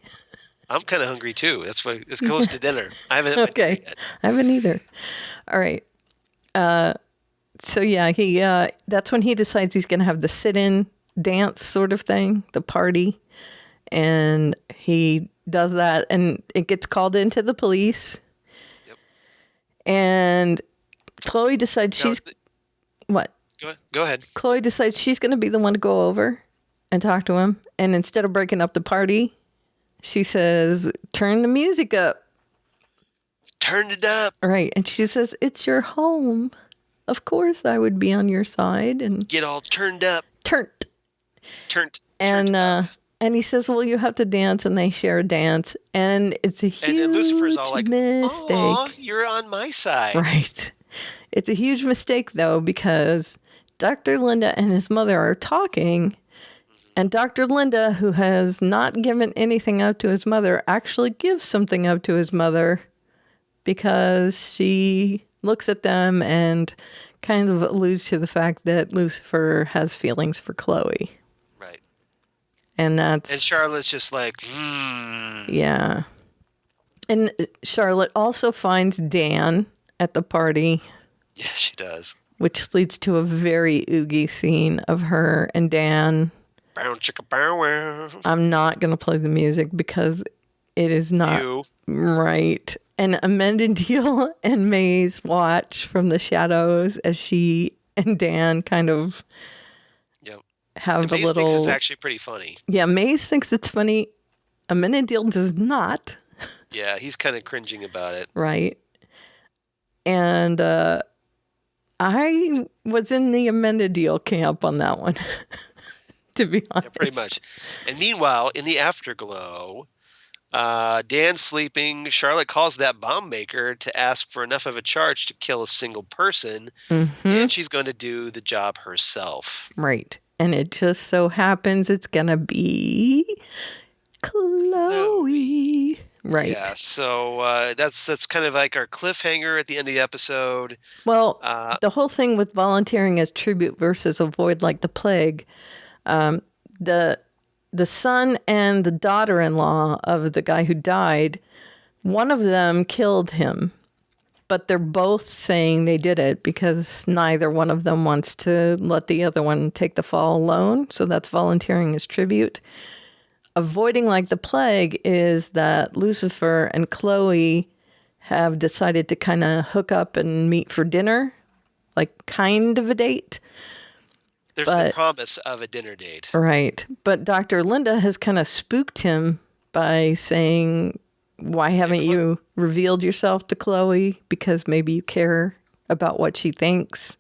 G: I'm kind of hungry too. That's why it's close to dinner. I haven't had my dinner yet.
F: I haven't either. All right. So yeah, he that's when he decides he's gonna have the sit-in dance sort of thing, the party, and he does that, and it gets called into the police.
G: Yep.
F: And Chloe decides what?
G: Go ahead.
F: Chloe decides she's gonna be the one to go over and talk to him, and instead of breaking up the party, she says, "Turn the music up."
G: Turn it up.
F: Right. And she says, "It's your home. Of course I would be on your side." And
G: get all turned up.
F: Turned.
G: And
F: he says, "Well, you have to dance," and they share a dance, and it's a huge
G: and Lucifer's all like,
F: mistake.
G: "Aw, you're on my side."
F: Right. It's a huge mistake though, because Dr. Linda and his mother are talking, and Dr. Linda, who has not given anything out to his mother, actually gives something out to his mother, because she looks at them and kind of alludes to the fact that Lucifer has feelings for Chloe.
G: Right.
F: And
G: Charlotte's just like,
F: Yeah. And Charlotte also finds Dan at the party.
G: Yes, she does.
F: Which leads to a very oogie scene of her and Dan.
G: Bow chicka bow wow.
F: I'm not going to play the music because it is not right. And Amenadiel and Maze watch from the shadows as she and Dan kind of have a
G: Maze
F: little...
G: thinks it's actually pretty funny.
F: Yeah, Maze thinks it's funny. Amenadiel does not.
G: Yeah, he's kind of cringing about it.
F: Right. And I was in the Amenadiel camp on that one, to be honest.
G: Yeah, pretty much. And meanwhile, in the afterglow, Dan's sleeping. Charlotte calls that bomb maker to ask for enough of a charge to kill a single person, and she's going to do the job herself.
F: Right. And it just so happens it's going to be Chloe. Right.
G: Yeah, so that's kind of like our cliffhanger at the end of the episode.
F: Well, the whole thing with volunteering as tribute versus avoid like the plague, the son and the daughter-in-law of the guy who died, one of them killed him, but they're both saying they did it because neither one of them wants to let the other one take the fall alone. So that's volunteering as tribute. Avoiding like the plague is that Lucifer and Chloe have decided to kind of hook up and meet for dinner, like kind of a date.
G: There's the promise of a dinner date.
F: Right. But Dr. Linda has kind of spooked him by saying, why haven't you revealed yourself to Chloe? Because maybe you care about what she thinks.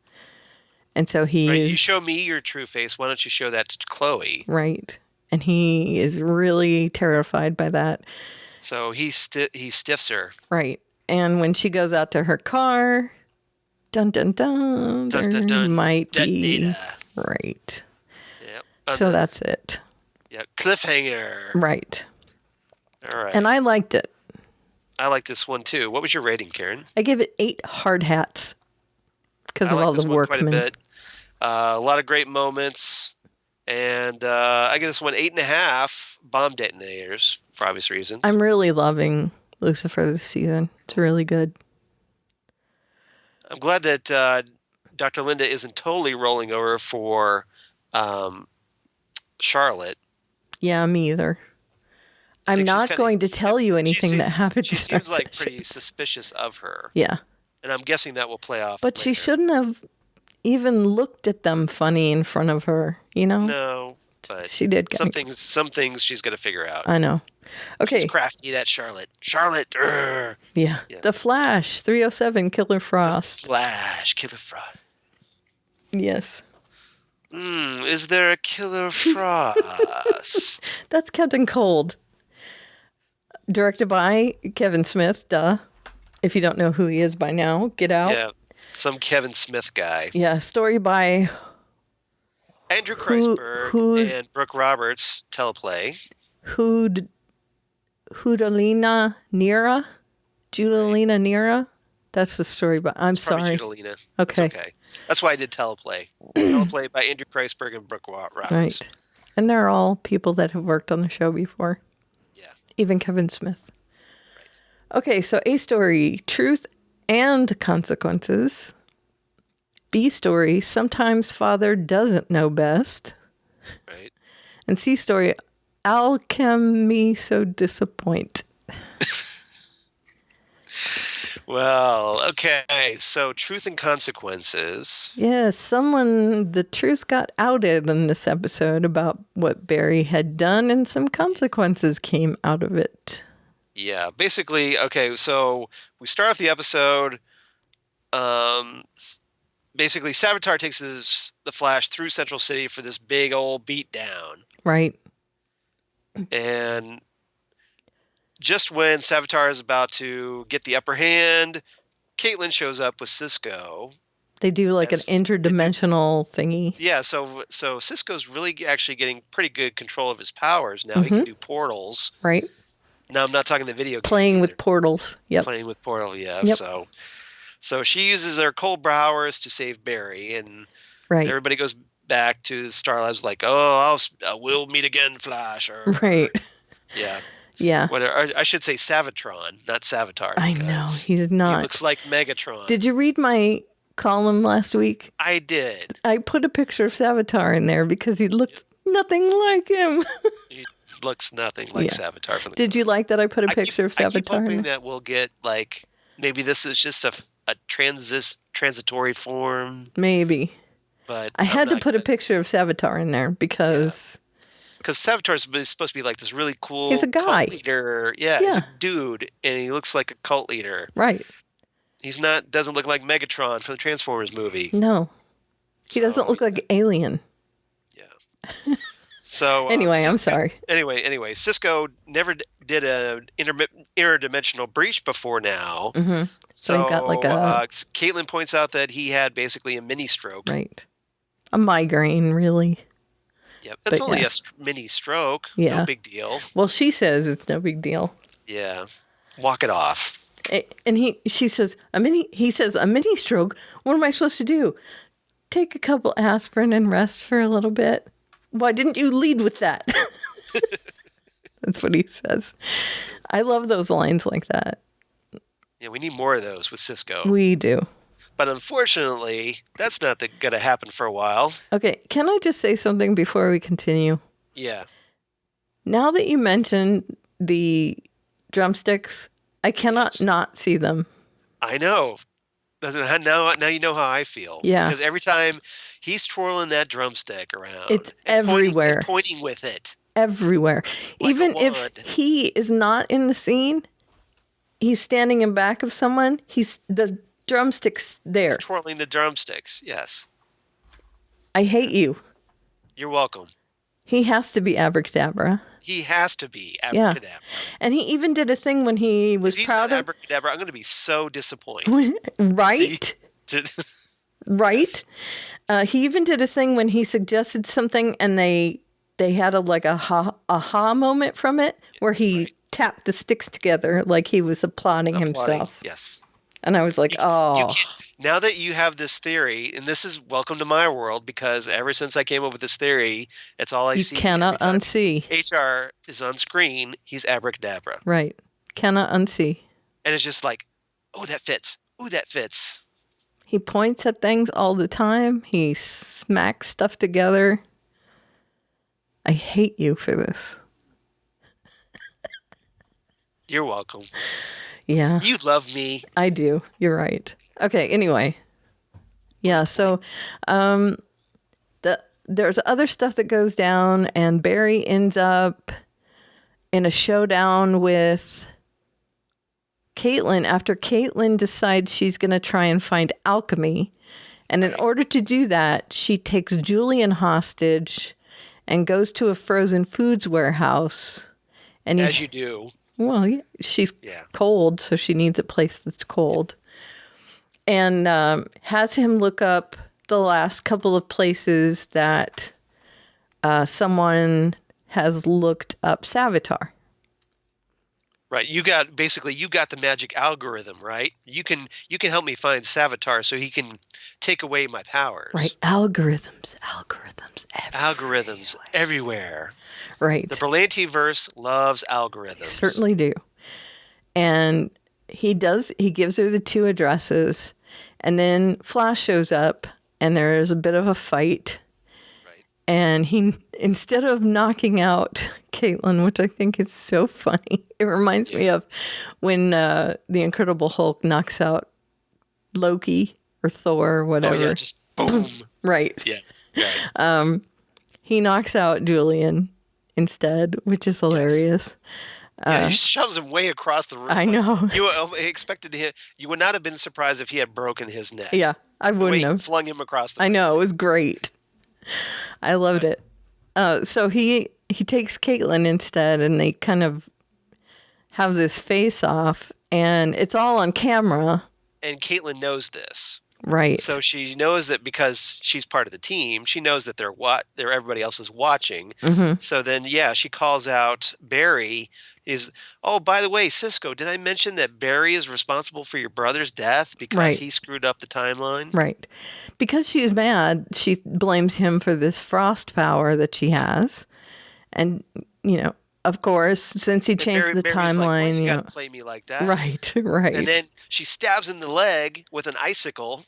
F: And so
G: You show me your true face. Why don't you show that to Chloe?
F: Right. And he is really terrified by that.
G: So he stiffs her.
F: Right. And when she goes out to her car, dun dun dun,
G: dun, dun, dun
F: might
G: detonator.
F: Be right.
G: Yep.
F: So that's it.
G: Yeah, cliffhanger.
F: Right.
G: All right.
F: And I liked it.
G: I like this one too. What was your rating, Karen?
F: I give it 8 hard hats because of all the workmen.
G: Quite a bit. A lot of great moments. And I give this one 8.5 bomb detonators for obvious reasons.
F: I'm really loving Lucifer this season. It's really good.
G: I'm glad that Dr. Linda isn't totally rolling over for Charlotte.
F: Yeah, me either. I'm not going to tell you anything that happened to
G: She seems like pretty suspicious of her.
F: Yeah.
G: And I'm guessing that will play off.
F: But she shouldn't have even looked at them funny in front of her, you know?
G: No, but
F: she did.
G: Some things she's going to figure out.
F: I know. Okay.
G: She's crafty, that Charlotte. Charlotte.
F: Yeah. The Flash, 307, Killer Frost.
G: The Flash, Killer Frost.
F: Yes.
G: Is there a Killer Frost?
F: That's Captain Cold. Directed by Kevin Smith, duh. If you don't know who he is by now, get out.
G: Yeah, some Kevin Smith guy.
F: Yeah, story by
G: Andrew Kreisberg and Brooke Roberts, teleplay.
F: Judalina Nera? Judalina Nera? That's the story, but I'm sorry.
G: Judalina.
F: Okay.
G: That's okay. That's why I did teleplay. Teleplay by Andrew Kreisberg and Brooke Roberts.
F: Right. And they're all people that have worked on the show before.
G: Yeah.
F: Even Kevin Smith. Right. Okay, so A story, truth and consequences. B story, sometimes father doesn't know best.
G: Right.
F: And C story, alchemy so disappoint.
G: Well, okay. So truth and consequences.
F: Yes, the truth got outed in this episode about what Barry had done, and some consequences came out of it.
G: Yeah, basically, okay, so we start off the episode. Basically, Savitar takes the Flash through Central City for this big old beatdown.
F: Right.
G: And just when Savitar is about to get the upper hand, Caitlin shows up with Cisco.
F: They do like an interdimensional thingy.
G: Yeah, so Cisco's really actually getting pretty good control of his powers now. He can do portals.
F: Right.
G: Now I'm not talking the video game.
F: Playing with portals. Yep.
G: Playing with portal, yeah.
F: Yep.
G: So she uses her cold powers to save Barry, and
F: right.
G: Everybody goes back to Starlab's like, oh, we'll meet again, Flash. Or,
F: right.
G: Yeah.
F: Yeah.
G: I should say Savitron, not Savitar.
F: I know. He's not.
G: He looks like Megatron.
F: Did you read my column last week?
G: I did.
F: I put a picture of Savitar in there because he looks nothing like him.
G: He looks nothing like Savitar. From the
F: Did you like that I put a picture of Savitar? I keep
G: hoping that we'll get, like, maybe this is just a transitory form.
F: Maybe.
G: But
F: I had to put a picture of Savitar in there because...
G: Because Savitar is supposed to be like this really cool
F: he's a guy.
G: Cult leader. Yeah, he's a dude, and he looks like a cult leader.
F: Right.
G: He's doesn't look like Megatron from the Transformers movie.
F: No. He doesn't look like Alien.
G: Yeah. So
F: Anyway, I'm
G: Cisco-
F: sorry.
G: Anyway, Cisco never did an interdimensional breach before now.
F: Mm-hmm.
G: So
F: he got like a
G: Caitlin points out that he had basically a mini stroke.
F: right, a migraine, really.
G: Yep, it's
F: But
G: only
F: yeah.
G: a mini stroke.
F: Yeah.
G: No big deal.
F: Well, she says it's no big deal.
G: Yeah, walk it off.
F: And he says a mini stroke. What am I supposed to do? Take a couple aspirin and rest for a little bit. Why didn't you lead with that? That's what he says. I love those lines like that.
G: Yeah, we need more of those with Cisco.
F: We do.
G: But unfortunately, that's not going to happen for a while.
F: Okay, can I just say something before we continue?
G: Yeah.
F: Now that you mentioned the drumsticks, I cannot not see them.
G: I know. Now you know how I feel.
F: Yeah.
G: Because every time he's twirling that drumstick around,
F: It's
G: and
F: everywhere.
G: pointing with it.
F: Everywhere.
G: Like
F: Even
G: a
F: if
G: wand.
F: he is not in the scene, he's standing in back of someone, the drumstick's there.
G: He's twirling the drumsticks. Yes.
F: I hate you.
G: You're welcome.
F: He has to be abracadabra.
G: He has to be
F: Yeah.
G: abracadabra.
F: And he even did a thing when he was
G: If he's
F: proud
G: not
F: of
G: abracadabra, I'm going to be so disappointed.
F: right?
G: To-
F: Right? He even did a thing when he suggested something and they had a aha moment from it where he tapped the sticks together like he was applauding himself.
G: Yes.
F: And I was like, oh.
G: Now that you have this theory, and this is welcome to my world, because ever since I came up with this theory, it's all I see.
F: You cannot
G: every time
F: unsee.
G: HR is on screen. He's abracadabra.
F: Right. Cannot unsee.
G: And it's just like, oh, that fits. Oh, that fits.
F: He points at things all the time. He smacks stuff together. I hate you for this.
G: You're welcome.
F: Yeah.
G: You love me.
F: I do. You're right. Okay, anyway. Yeah, so there's other stuff that goes down, and Barry ends up in a showdown with Caitlin after Caitlin decides she's going to try and find alchemy. And in order to do that, she takes Julian hostage and goes to a frozen foods warehouse. And
G: As you do.
F: Well, yeah, she's cold, so she needs a place that's cold. And has him look up the last couple of places that someone has looked up Savitar.
G: Right. You got the magic algorithm, right? You can help me find Savitar so he can take away my powers.
F: Right. Algorithms
G: everywhere.
F: Right.
G: The Berlanti-verse loves algorithms.
F: Certainly do. And he gives her the two addresses, and then Flash shows up, and there's a bit of a fight.
G: Right.
F: And he, instead of knocking out Caitlin, which I think is so funny, it reminds me of when the Incredible Hulk knocks out Loki or Thor or whatever.
G: Oh, yeah, just boom.
F: Right.
G: Yeah. Right.
F: He knocks out Julian instead, which is hilarious.
G: Yeah, he shoves him way across the room.
F: I know.
G: You expected him. You would not have been surprised if he had broken his neck.
F: Yeah, I
G: The way
F: wouldn't
G: he
F: have.
G: flung him across the
F: I
G: room.
F: know, it was great. I loved it. So he takes Caitlin instead, and they kind of have this face off, and it's all on camera.
G: And Caitlin knows this.
F: Right.
G: So she knows that because she's part of the team, she knows that everybody else is watching.
F: Mm-hmm.
G: So then, she calls out Barry. Oh, by the way, Cisco, did I mention that Barry is responsible for your brother's death because he screwed up the timeline?
F: Right. Because she's mad, she blames him for this frost power that she has. And, of course, since he changed the
G: Barry's
F: timeline,
G: like, well, you got to play me like that.
F: Right.
G: And then she stabs him in the leg with an icicle.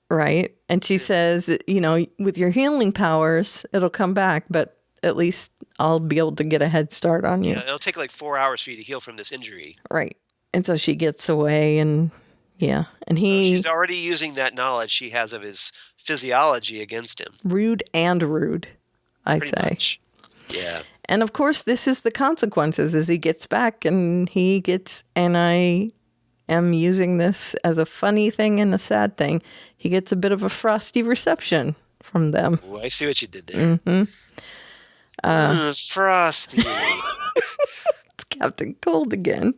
F: Right. And she says, with your healing powers, it'll come back, but at least I'll be able to get a head start on you.
G: Yeah, it'll take like 4 hours for you to heal from this injury.
F: Right. And so she gets away, and and
G: she's already using that knowledge she has of his physiology against him.
F: Rude, I
G: Pretty
F: say.
G: much. Yeah.
F: And of course, this is the consequences as he gets back, and I am using this as a funny thing and a sad thing. He gets a bit of a frosty reception from them.
G: Ooh, I see what you did there.
F: Mm-hmm.
G: Frosty.
F: It's Captain Cold again.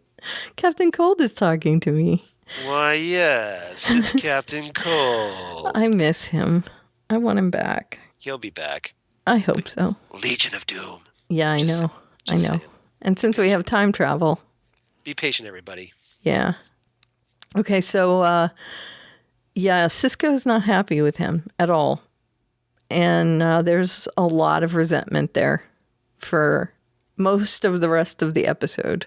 F: Captain Cold is talking to me.
G: Why, yes, it's Captain Cold.
F: I miss him. I want him back.
G: He'll be back.
F: I hope so.
G: Legion of Doom.
F: Yeah, I know.
G: saying.
F: And since we have time travel.
G: Be patient, everybody.
F: Yeah. Okay, so, Cisco's not happy with him at all. And there's a lot of resentment there for most of the rest of the episode.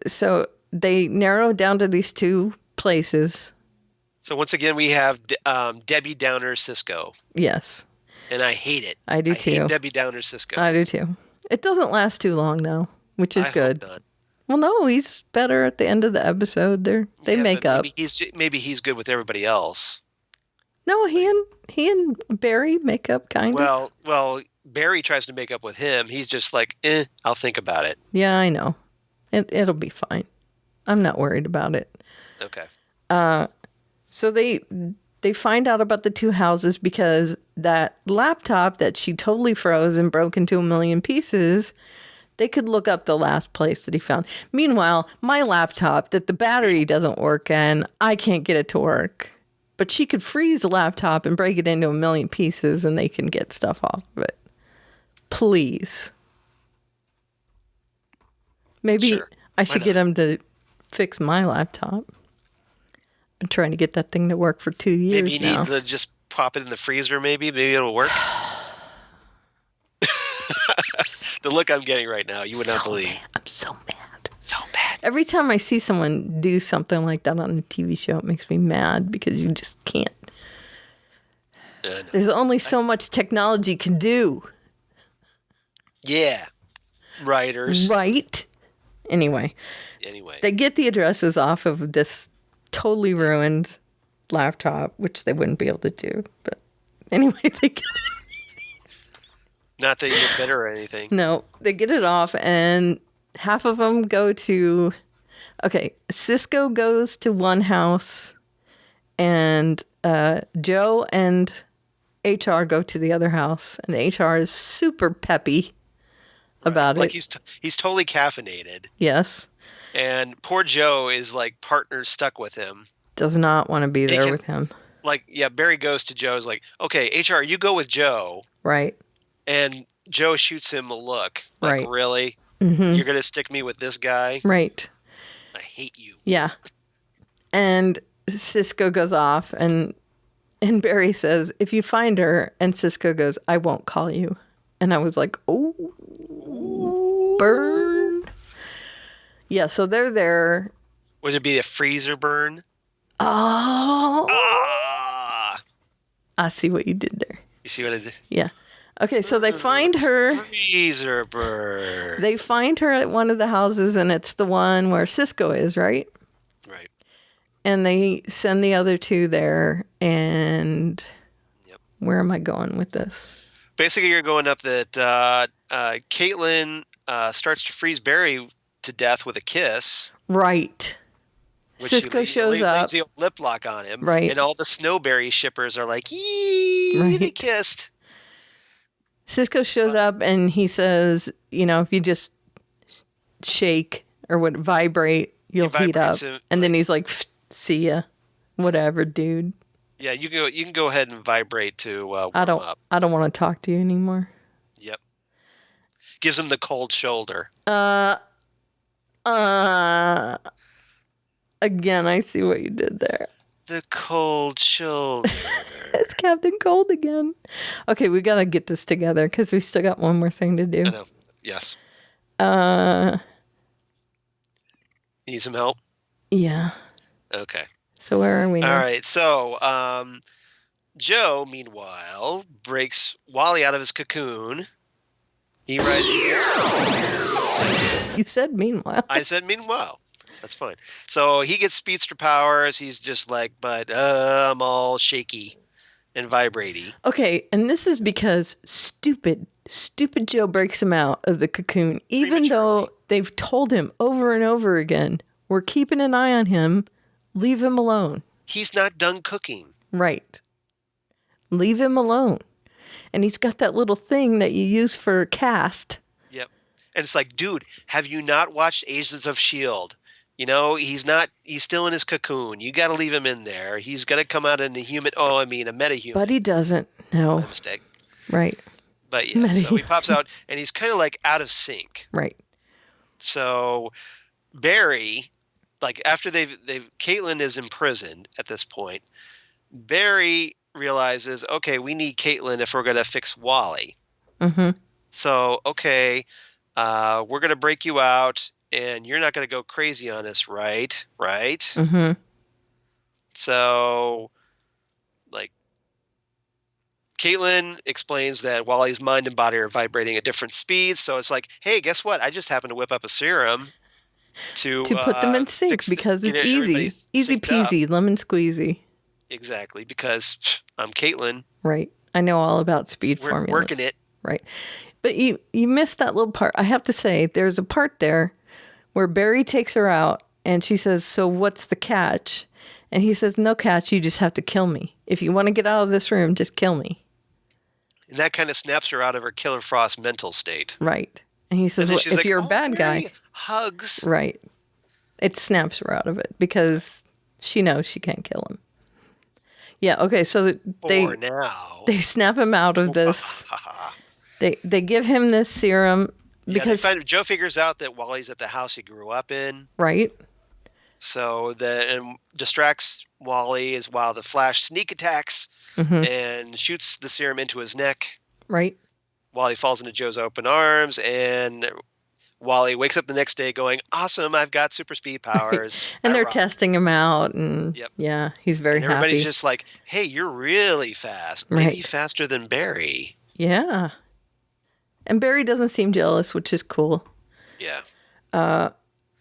F: So they narrow down to these two places.
G: So once again, we have Debbie Downer Cisco.
F: Yes.
G: And I hate it.
F: I do too.
G: I hate Debbie Downer Cisco.
F: I do too. It doesn't last too long, though, which is good.
G: Hope not.
F: Well, no, he's better at the end of the episode. They make up.
G: Maybe he's good with everybody else.
F: No, he and Barry make up kind of.
G: Well, Barry tries to make up with him. He's just like, I'll think about it.
F: Yeah, I know. It'll be fine. I'm not worried about it.
G: Okay.
F: So they find out about the two houses because that laptop that she totally froze and broke into a million pieces, they could look up the last place that he found. Meanwhile, my laptop that the battery doesn't work in, I can't get it to work. But she could freeze the laptop and break it into a million pieces and they can get stuff off of it. Please. Maybe
G: Sure.
F: I should get him to fix my laptop. Been trying to get that thing to work for 2 years
G: Maybe you
F: now.
G: need to just pop it in the freezer, maybe it'll work. The look I'm getting right now, you would not believe.
F: Mad. I'm so mad.
G: So bad.
F: Every time I see someone do something like that on a TV show, it makes me mad because you just can't. There's only so much technology can do.
G: Yeah. Writers.
F: Right? Anyway, they get the addresses off of this totally ruined laptop, which they wouldn't be able to do. But anyway, they get
G: Not that you get better or anything.
F: No, they get it off, and half of them go to. Okay, Cisco goes to one house, and Joe and HR go to the other house, and HR is super peppy about
G: Like
F: it.
G: he's totally caffeinated.
F: Yes,
G: And poor Joe is like partners stuck with him.
F: does not want to be there with him.
G: Like, yeah, Barry goes to Joe's like, okay, HR, you go with Joe.
F: Right.
G: And Joe shoots him a look. Like,
F: Right.
G: really?
F: Mhm.
G: You're going to stick me with this guy?
F: Right.
G: I hate you.
F: Yeah. And Cisco goes off, and Barry says, if you find her, and Cisco goes, I won't call you. And I was like, oh, burn. Yeah, so they're there.
G: Would it be a freezer burn?
F: Oh.
G: Ah!
F: I see what you did there.
G: You see what I did?
F: Yeah. Okay, so they find her.
G: Freezer burn.
F: They find her at one of the houses, and it's the one where Cisco is, right?
G: Right.
F: And they send the other two there, and where am I going with this?
G: Basically, you're going up that Caitlin starts to freeze Barry to death with a kiss.
F: Right.
G: Which
F: Cisco shows up.
G: Lays the old lip lock on him.
F: Right.
G: And all the Snowberry shippers are like, yee,
F: Right.
G: they kissed.
F: Cisco shows up, and he says, if you just shake or vibrate, you'll heat up.
G: vibrates him,
F: And then he's like, see ya. Whatever, dude.
G: Yeah, you can go ahead and vibrate to warm
F: I don't
G: up.
F: want to talk to you anymore.
G: Yep. Gives him the cold shoulder.
F: Again, I see what you did there.
G: The cold shoulder.
F: It's Captain Cold again. Okay, we gotta get this together because we still got one more thing to do.
G: I know. Yes. Need some help?
F: Yeah.
G: Okay.
F: So where are we now?
G: All right. So, Joe, meanwhile, breaks Wally out of his cocoon. He
F: You said meanwhile.
G: I said meanwhile. That's fine. So he gets speedster powers. He's just like, but I'm all shaky and vibratey.
F: Okay, and this is because stupid Joe breaks him out of the cocoon, even though they've told him over and over again, we're keeping an eye on him. Leave him alone.
G: He's not done cooking.
F: Right. Leave him alone. And he's got that little thing that you use for cast.
G: Yep. And it's like, dude, have you not watched Agents of S.H.I.E.L.D.? He's still in his cocoon. You got to leave him in there. He's got to come out in a metahuman.
F: But he doesn't. No.
G: My mistake.
F: Right.
G: But yeah, so he pops out and he's kind of like out of sync.
F: Right.
G: So Barry, like after Caitlin is imprisoned at this point, Barry realizes, okay, we need Caitlin if we're going to fix Wally.
F: Mm-hmm.
G: So, okay, we're going to break you out and you're not going to go crazy on us, right? Right?
F: Mm-hmm.
G: So, like, Caitlin explains that Wally's mind and body are vibrating at different speeds. So it's like, hey, guess what? I just happened to whip up a serum to
F: put them in sync because it's easy. Easy peasy, lemon squeezy.
G: Exactly, because I'm Caitlin.
F: Right. I know all about speed formulas.
G: Working it.
F: Right. But you missed that little part. I have to say, there's a part there where Barry takes her out and she says, so what's the catch? And he says, no catch, you just have to kill me. If you want to get out of this room, just kill me.
G: And that kind of snaps her out of her Killer Frost mental state.
F: Right. And he says, well, if you're a bad guy.
G: Hugs.
F: Right. It snaps her out of it because she knows she can't kill him. Yeah, okay, so they snap him out of this. They give him this serum because
G: Joe figures out that Wally's at the house he grew up in.
F: Right.
G: So and distracts Wally while the Flash sneak attacks and shoots the serum into his neck.
F: Right.
G: Wally falls into Joe's open arms, and Wally wakes up the next day going, awesome, I've got super speed powers.
F: And they're testing him out, and yeah, he's very happy.
G: Everybody's just like, hey, you're really fast. Maybe faster than Barry.
F: Yeah. And Barry doesn't seem jealous, which is cool.
G: Yeah.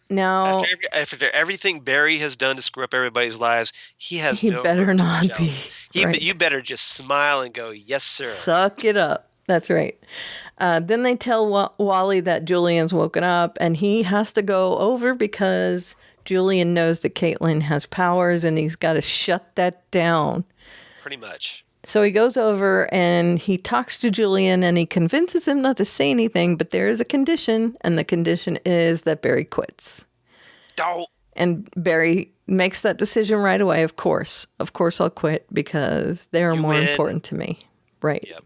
F: Now,
G: after everything Barry has done to screw up everybody's lives, he
F: better not be.
G: You better just smile and go, yes, sir.
F: Suck it up. That's right. Then they tell Wally that Julian's woken up and he has to go over because Julian knows that Caitlin has powers and he's got to shut that down.
G: Pretty much.
F: So he goes over and he talks to Julian and he convinces him not to say anything, but there is a condition, and the condition is that Barry quits.
G: Don't.
F: And Barry makes that decision right away. Of course I'll quit because they are more important to me. Right.
G: Yep.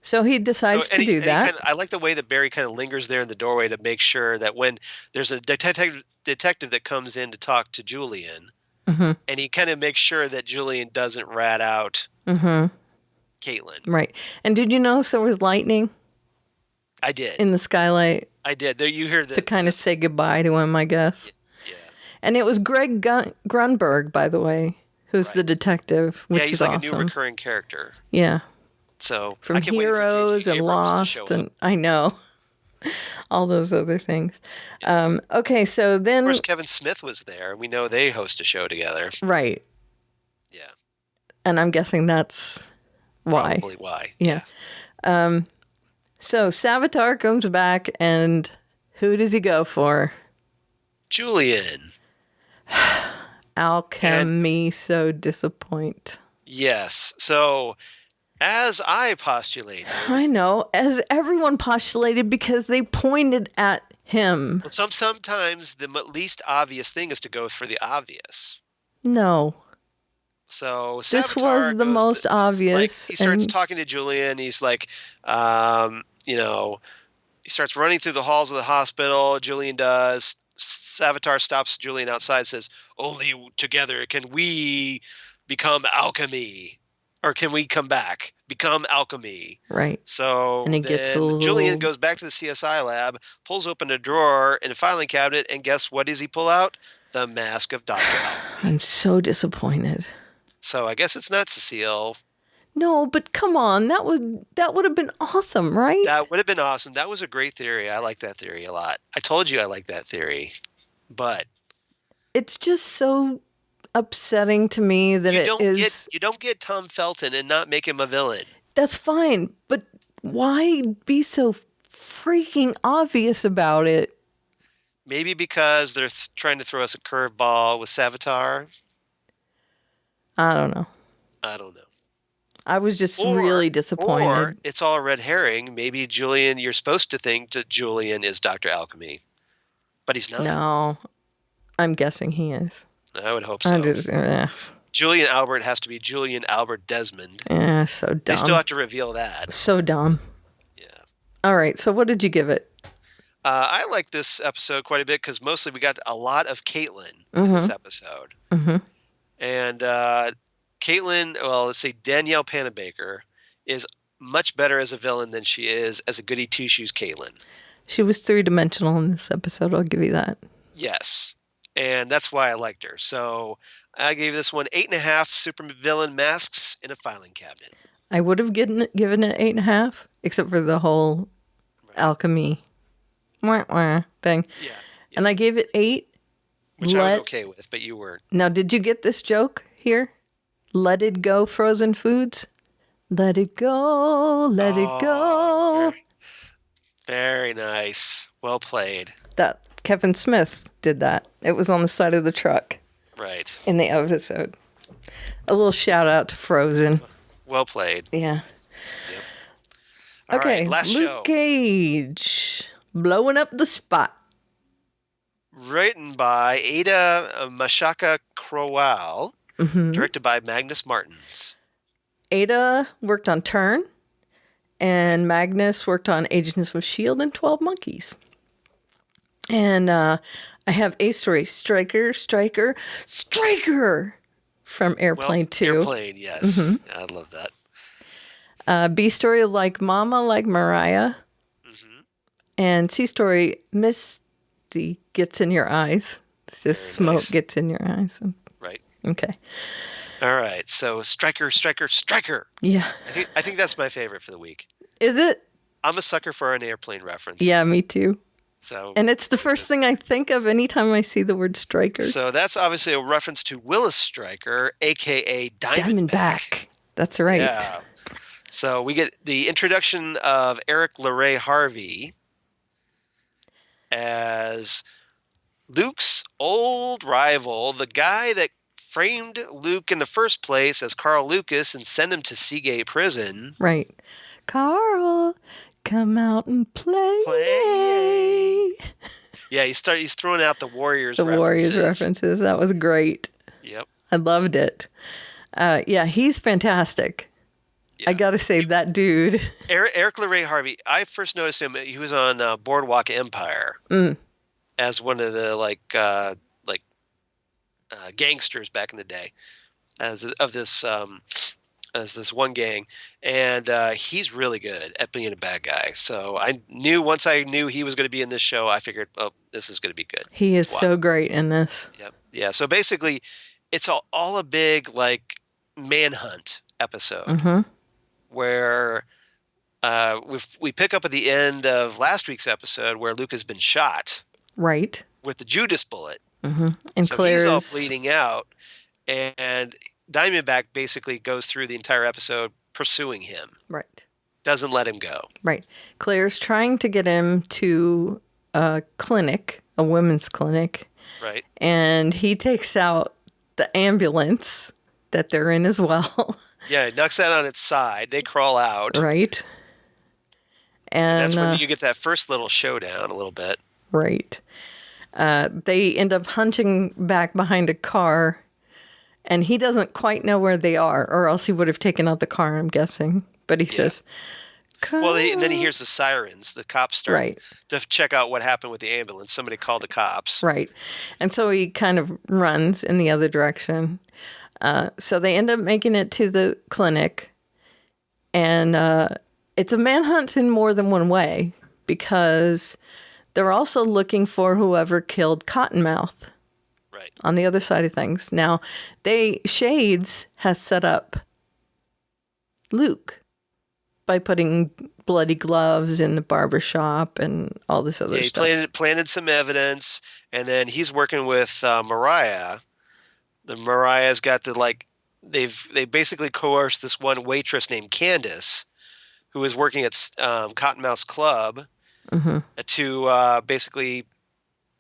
F: So he decides to do that.
G: I like the way that Barry kind of lingers there in the doorway to make sure that when there's a detective that comes in to talk to Julian, and he kind of makes sure that Julian doesn't rat out Caitlin.
F: Right. And did you notice there was lightning?
G: I did.
F: In the skylight.
G: I did. There, you hear
F: to kind of say goodbye to him, I guess.
G: Yeah.
F: And it was Greg Grunberg, by the way, who's the detective, which is
G: he's like
F: awesome.
G: a new recurring character.
F: Yeah.
G: So
F: from Heroes and Lost, and I know all those other things. Okay, so then
G: of course Kevin Smith was there. We know they host a show together.
F: Right.
G: Yeah.
F: And I'm guessing that's why.
G: Probably why.
F: Yeah. So Savitar comes back, and who does he go for?
G: Julian.
F: Alchemy, so disappoint.
G: Yes. So, as I postulated.
F: I know, as everyone postulated, because they pointed at him.
G: Well, sometimes the least obvious thing is to go for the obvious.
F: No.
G: So
F: this was the most obvious.
G: Like, he starts talking to Julian. He's like, he starts running through the halls of the hospital. Julian does. Savitar stops Julian outside, says, only together can we become alchemy. Or can we come back? Become alchemy.
F: Right.
G: So
F: and he gets
G: Julian goes back to the CSI lab, pulls open a drawer in a filing cabinet, and guess what does he pull out? The mask of Dr. Alchemy.
F: I'm so disappointed.
G: So I guess it's not Cecile.
F: No, but come on. That would have been awesome, right?
G: That would have been awesome. That was a great theory. I like that theory a lot. I told you I like that theory. But
F: it's just so upsetting to me that
G: you don't get Tom Felton and not make him a villain.
F: That's fine, but why be so freaking obvious about it?
G: Maybe because they're trying to throw us a curveball with Savitar.
F: I don't know. I was just really disappointed.
G: Or it's all a red herring. Maybe Julian, you're supposed to think that Julian is Dr. Alchemy, but he's not.
F: No, I'm guessing he is.
G: I would hope so.
F: Yeah,
G: Julian Albert has to be Julian Albert Desmond.
F: so dumb.
G: They still have to reveal that.
F: So dumb.
G: Yeah.
F: All right, so what did you give it?
G: I like this episode quite a bit because mostly we got a lot of Caitlin in this episode.
F: Mm-hmm.
G: And Caitlin, well, let's say Danielle Panabaker is much better as a villain than she is as a goody two-shoes Caitlin.
F: She was three-dimensional in this episode, I'll give you that.
G: Yes. And that's why I liked her. So I gave this one 8.5 super villain masks in a filing cabinet.
F: I would have given it 8.5, except for the whole alchemy thing.
G: Yeah.
F: And I gave it 8.
G: Which I was okay with, but you weren't.
F: Now, did you get this joke here? Let it go, frozen foods. Let it go, let it go.
G: Very nice. Well played.
F: That Kevin Smith did that. It was on the side of the truck.
G: Right.
F: In the episode. A little shout out to Frozen.
G: Well played.
F: Yeah.
G: Yep. All
F: okay,
G: right, last
F: Luke
G: show.
F: Cage. Blowing up the spot.
G: Written by Ada Mashaka Crowell. Directed by Magnus Martins.
F: Ada worked on Turn. And Magnus worked on Agents of S.H.I.E.L.D. and 12 Monkeys. And I have A story, Striker from Airplane 2.
G: Airplane, yes. I love that.
F: B story, Like Mama, Like Mariah. And C story, Misty Gets in Your Eyes. It's just smoke gets in your eyes.
G: Right.
F: Okay.
G: All right. So Striker.
F: Yeah.
G: I think that's my favorite for the week.
F: Is it?
G: I'm a sucker for an airplane reference.
F: Yeah, me too.
G: So,
F: and it's the first thing I think of anytime I see the word Striker.
G: So that's obviously a reference to Willis Stryker, a.k.a.
F: Diamondback. That's right.
G: Yeah. So we get the introduction of Eric LeRae Harvey as Luke's old rival, the guy that framed Luke in the first place as Carl Lucas and sent him to Seagate Prison.
F: Right. Carl, come out and play.
G: Yeah, he's throwing out the Warriors
F: references. The Warriors references. That was great.
G: Yep.
F: I loved it. Yeah, he's fantastic. Yeah. I got to say, that dude.
G: Eric LeRae Harvey, I first noticed him, he was on Boardwalk Empire as one of the gangsters back in the day as this one gang. And he's really good at being a bad guy. So once I knew he was going to be in this show, I figured, oh, this is going to be good.
F: He is so great in this.
G: Yep. Yeah. So basically, it's all a big manhunt episode where we pick up at the end of last week's episode where Luke has been shot.
F: Right.
G: With the Judas bullet.
F: And
G: so he's all bleeding out. And Diamondback basically goes through the entire episode pursuing him.
F: Right.
G: Doesn't let him go.
F: Right. Claire's trying to get him to a clinic, a women's clinic.
G: Right.
F: And he takes out the ambulance that they're in as well.
G: Yeah, he knocks that on its side. They crawl out.
F: Right. And
G: that's when you get that first little showdown a little bit.
F: Right. They end up hunching back behind a car, and he doesn't quite know where they are, or else he would have taken out the car, I'm guessing. But he says,
G: well, and then he hears the sirens. The cops start to check out what happened with the ambulance. Somebody called the cops.
F: Right. And so he kind of runs in the other direction. So they end up making it to the clinic, and it's a manhunt in more than one way, because they're also looking for whoever killed Cottonmouth.
G: Right.
F: On the other side of things. Now, Shades has set up Luke by putting bloody gloves in the barbershop and all this other stuff.
G: He planted some evidence, and then he's working with Mariah. Mariah's got they basically coerced this one waitress named Candace, who is working at Cottonmouth's club, to basically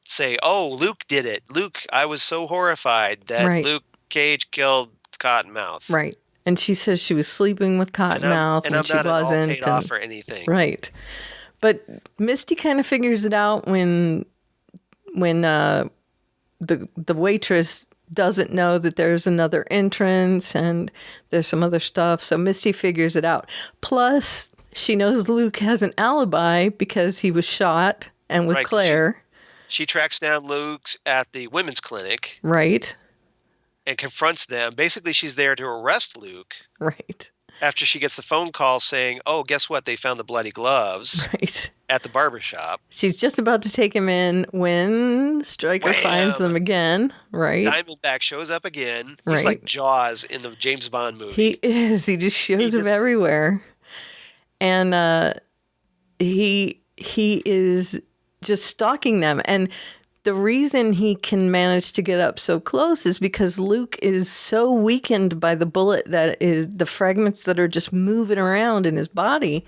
G: say, "Oh, Luke did it. Luke, I was so horrified that Luke Cage killed Cottonmouth."
F: Right. And she says she was sleeping with Cottonmouth,
G: and I'm
F: she
G: not at all
F: wasn't.
G: paid off or anything.
F: Right. But Misty kind of figures it out when the waitress doesn't know that there's another entrance and there's some other stuff. So Misty figures it out. Plus, she knows Luke has an alibi because he was shot and with Claire.
G: She tracks down Luke's at the women's clinic.
F: Right.
G: And confronts them. Basically, she's there to arrest Luke.
F: Right.
G: After she gets the phone call saying, oh, guess what? They found the bloody gloves at the barbershop.
F: She's just about to take him in when Stryker finds them again. Right.
G: Diamondback shows up again. He's like Jaws in the James Bond movie.
F: He is. He just shows up everywhere. And he is just stalking them. And the reason he can manage to get up so close is because Luke is so weakened by the bullet that is the fragments that are just moving around in his body.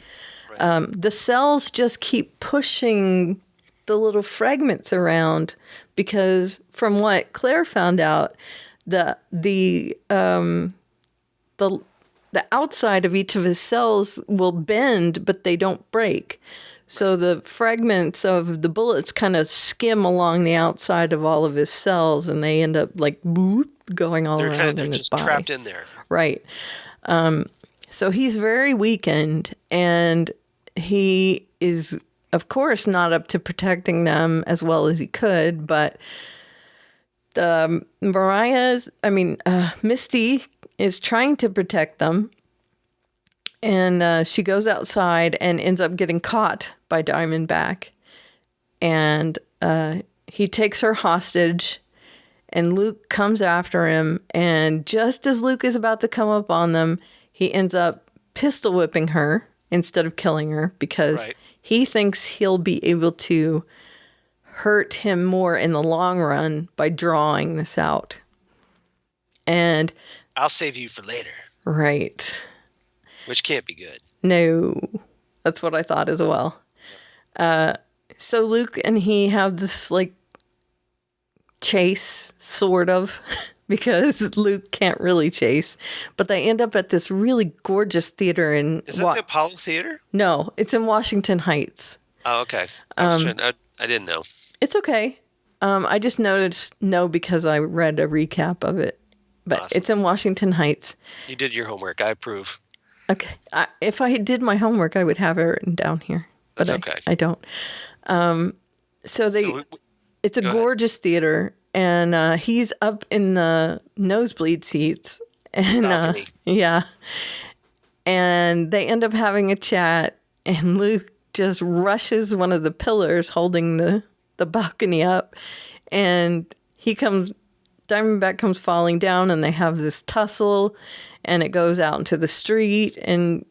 F: Right. The cells just keep pushing the little fragments around because from what Claire found out, the outside of each of his cells will bend, but they don't break. So the fragments of the bullets kind of skim along the outside of all of his cells, and they end up like boop, going all around in his body.
G: They're trapped in there.
F: Right. So he's very weakened, and he is, of course, not up to protecting them as well as he could. But Misty is trying to protect them. And she goes outside and ends up getting caught by Diamondback. And he takes her hostage. And Luke comes after him. And just as Luke is about to come up on them, he ends up pistol whipping her instead of killing her. Because he thinks he'll be able to hurt him more in the long run by drawing this out. And
G: I'll save you for later.
F: Right.
G: Which can't be good.
F: No, that's what I thought as well. So Luke and he have this like chase, sort of, because Luke can't really chase. But they end up at this really gorgeous theater in...
G: Is that the Apollo Theater?
F: No, it's in Washington Heights.
G: Oh, okay. I didn't know.
F: It's okay. I just noticed because I read a recap of it. But awesome. It's in Washington Heights.
G: You did your homework. I approve.
F: Okay. If I did my homework, I would have it written down here. But
G: that's okay.
F: I don't. It's a gorgeous theater, and he's up in the nosebleed seats. And and they end up having a chat, and Luke just rushes one of the pillars holding the balcony up, and Diamondback comes falling down, and they have this tussle, and it goes out into the street, and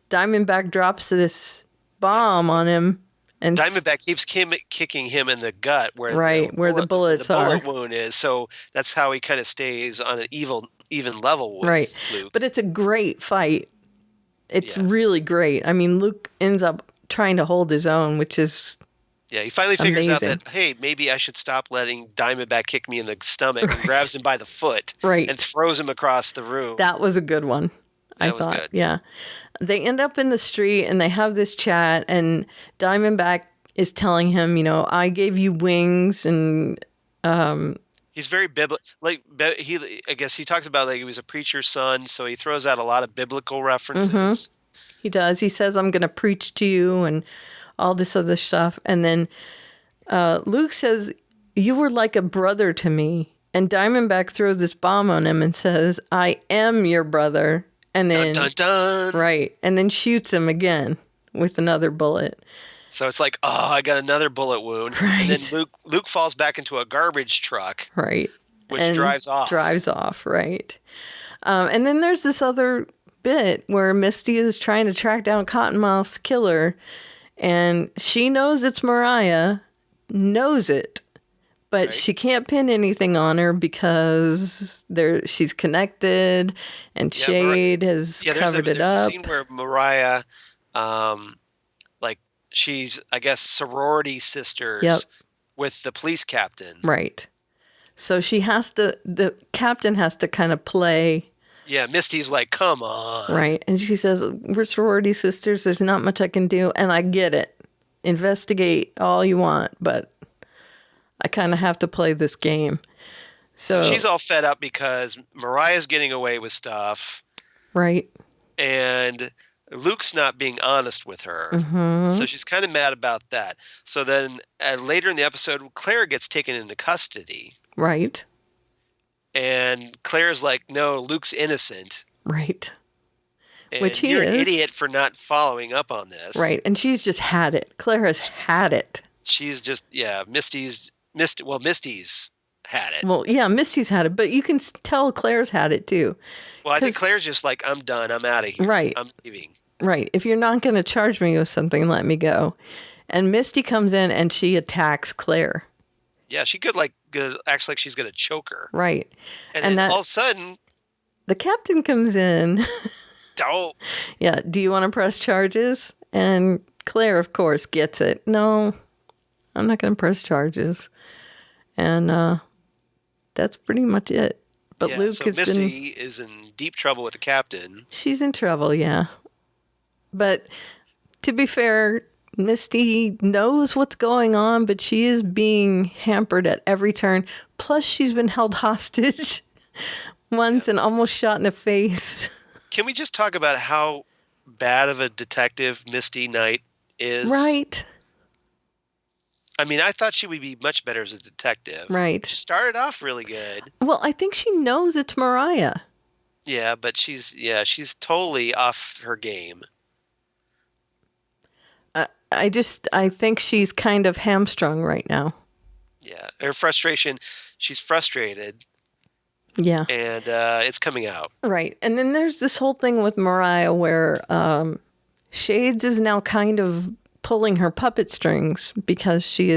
F: Diamondback drops this bomb on him. And
G: Diamondback keeps kicking him in the gut where
F: the bullets are.
G: The bullet wound is. So that's how he kind of stays on an even level with Luke.
F: But it's a great fight. It's really great. I mean, Luke ends up trying to hold his own, which is
G: he finally figures out that, hey, maybe I should stop letting Diamondback kick me in the stomach and grabs him by the foot and throws him across the room.
F: That was a good one, I thought. Good. Yeah. They end up in the street and they have this chat, and Diamondback is telling him, I gave you wings, and
G: he's very biblical. Like I guess he talks about he was a preacher's son, so he throws out a lot of biblical references.
F: Mm-hmm. He does. He says, I'm going to preach to you and all this other stuff. And then Luke says, you were like a brother to me. And Diamondback throws this bomb on him and says, I am your brother. And then,
G: dun, dun, dun.
F: Right. And then shoots him again with another bullet.
G: So it's like, oh, I got another bullet wound.
F: Right.
G: And then Luke falls back into a garbage truck.
F: Right.
G: Which drives off.
F: Right. And then there's this other bit where Misty is trying to track down Cottonmouth's killer. And she knows it's Mariah, knows it. But she can't pin anything on her because she's connected, and Shade has covered it up.
G: There's a scene where Mariah, she's, I guess, sorority sisters with the police captain.
F: Right. So the captain has to kind of play
G: Yeah, Misty's like, come on.
F: Right. And she says, we're sorority sisters. There's not much I can do. And I get it. Investigate all you want, but I kind of have to play this game. So
G: she's all fed up because Mariah's getting away with stuff.
F: Right.
G: And Luke's not being honest with her.
F: Mm-hmm.
G: So she's kind of mad about that. So then later in the episode, Claire gets taken into custody.
F: Right.
G: And Claire's like, no, Luke's innocent.
F: Right.
G: And
F: which he
G: you're
F: is.
G: an idiot for not following up on this.
F: Right. And she's just had it. Claire has had it.
G: She's just, Misty's had it.
F: Well, yeah, Misty's had it, but you can tell Claire's had it too.
G: Well, I think Claire's just like, I'm done. I'm out of here.
F: Right.
G: I'm leaving.
F: Right. If you're not going to charge me with something, let me go. And Misty comes in and she attacks Claire.
G: Yeah, she could acts like she's going to choke her.
F: Right.
G: And then
F: that,
G: all of a sudden,
F: the captain comes in.
G: don't.
F: Yeah. Do you want to press charges? And Claire, of course, gets it. No, I'm not going to press charges. And that's pretty much it. But
G: yeah,
F: Luke
G: so
F: has
G: Misty is in deep trouble with the captain.
F: She's in trouble, yeah. But to be fair, Misty knows what's going on, but she is being hampered at every turn. Plus, she's been held hostage once and almost shot in the face.
G: Can we just talk about how bad of a detective Misty Knight is?
F: Right.
G: I mean, I thought she would be much better as a detective.
F: Right.
G: She started off really good.
F: Well, I think she knows it's Mariah.
G: Yeah, but she's totally off her game.
F: I think she's kind of hamstrung right now.
G: Yeah. Her frustration, she's frustrated.
F: Yeah.
G: And it's coming out.
F: Right. And then there's this whole thing with Mariah where Shades is now kind of pulling her puppet strings because she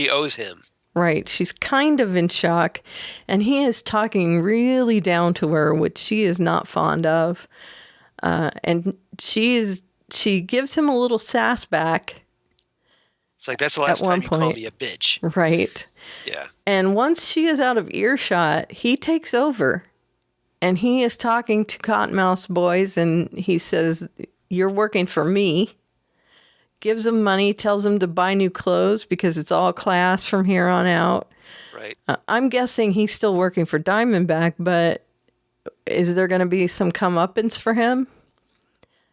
G: owes him.
F: Right. She's kind of in shock, and he is talking really down to her, which she is not fond of. And she gives him a little sass back.
G: It's like, that's the last time you called me a bitch.
F: Right.
G: Yeah.
F: And once she is out of earshot, he takes over, and he is talking to Cottonmouth's boys, and he says, "You're working for me." Gives them money, tells them to buy new clothes because it's all class from here on out.
G: Right.
F: I'm guessing he's still working for Diamondback, but is there going to be some comeuppance for him?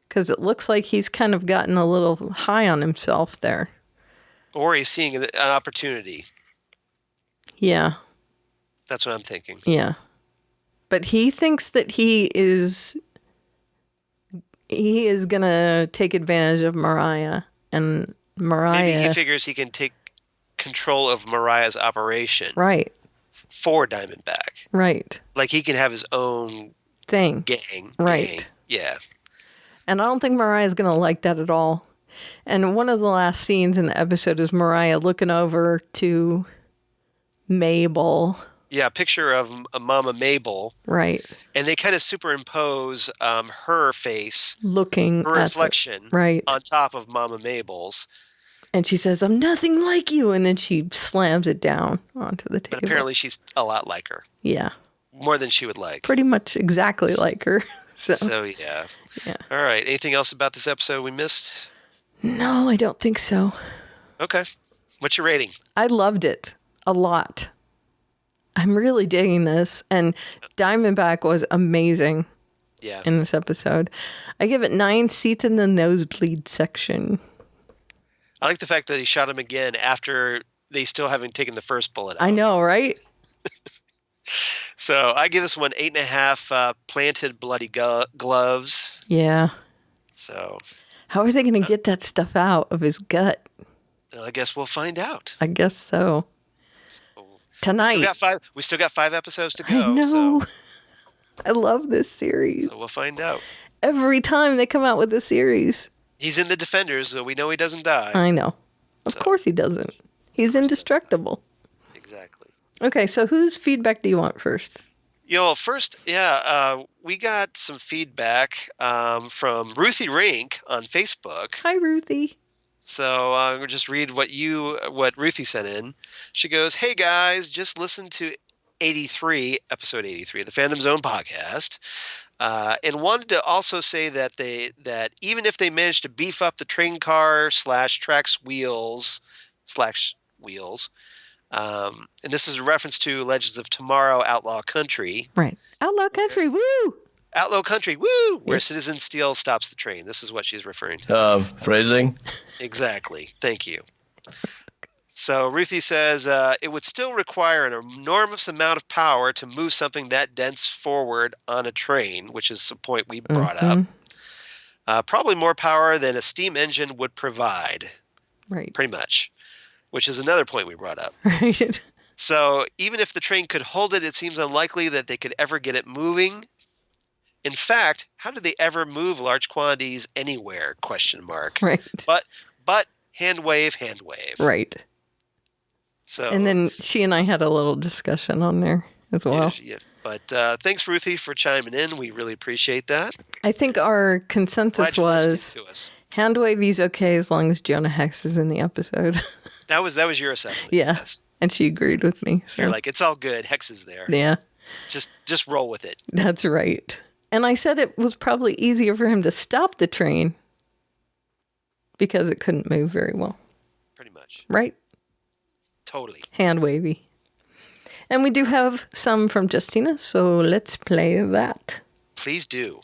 F: Because it looks like he's kind of gotten a little high on himself there.
G: Or he's seeing an opportunity.
F: Yeah.
G: That's what I'm thinking.
F: Yeah. But he thinks that he is going to take advantage of Mariah. And Mariah...
G: Maybe he figures he can take control of Mariah's operation.
F: Right.
G: For Diamondback.
F: Right.
G: Like he can have his own...
F: thing.
G: Gang.
F: Right.
G: Gang. Yeah.
F: And I don't think Mariah's going to like that at all. And one of the last scenes in the episode is Mariah looking over to Mabel.
G: Yeah, a picture of Mama Mabel.
F: Right.
G: And they kind of superimpose her face,
F: looking
G: her reflection,
F: right,
G: on top of Mama Mabel's.
F: And she says, "I'm nothing like you," and then she slams it down onto the table.
G: But apparently, she's a lot like her.
F: Yeah.
G: More than she would like.
F: Pretty much exactly like her.
G: So yeah.
F: Yeah.
G: All right. Anything else about this episode we missed?
F: No, I don't think so.
G: Okay. What's your rating?
F: I loved it a lot. I'm really digging this. And Diamondback was amazing in this episode. I give it 9 seats in the nosebleed section.
G: I like the fact that he shot him again after they still haven't taken the first bullet out.
F: I know, right?
G: So I give this one 8.5 planted bloody gloves.
F: Yeah.
G: So.
F: How are they going to get that stuff out of his gut?
G: I guess we'll find out.
F: I guess so. Tonight.
G: We still got 5 episodes to go.
F: I know.
G: So.
F: I love this series.
G: So we'll find out.
F: Every time they come out with a series.
G: He's in the Defenders, so we know he doesn't die.
F: I know. Of course he doesn't. He's indestructible.
G: Exactly.
F: Okay, so whose feedback do you want first?
G: First, we got some feedback from Ruthie Rink on Facebook.
F: Hi, Ruthie.
G: So I'll just read what Ruthie sent in. She goes, "Hey guys, just listened to 83, episode 83 of the Fandom Zone podcast, and wanted to also say that even if they managed to beef up the train car / tracks wheels, and this is a reference to Legends of Tomorrow Outlaw Country.
F: Right. Outlaw Country, woo!
G: Outlaw Country, woo! Where Citizen Steel stops the train. This is what she's referring to.
H: Phrasing?
G: Exactly. Thank you. So Ruthie says, it would still require an enormous amount of power to move something that dense forward on a train, which is a point we brought up. Probably more power than a steam engine would provide.
F: Right.
G: Pretty much. Which is another point we brought up.
F: Right.
G: So even if the train could hold it, it seems unlikely that they could ever get it moving. In fact, how did they ever move large quantities anywhere? ?
F: Right.
G: But hand wave.
F: Right.
G: So,
F: and then she and I had a little discussion on there as well.
G: Yeah. But thanks, Ruthie, for chiming in. We really appreciate that.
F: I think our consensus was hand wavy's okay as long as Jonah Hex is in the episode.
G: That was your assessment.
F: Yeah.
G: Yes.
F: And she agreed with me. So.
G: You're like, it's all good. Hex is there.
F: Yeah.
G: Just roll with it.
F: That's right. And I said it was probably easier for him to stop the train because it couldn't move very well.
G: Pretty much.
F: Right?
G: Totally.
F: Hand wavy. And we do have some from Justina, so let's play that.
G: Please do.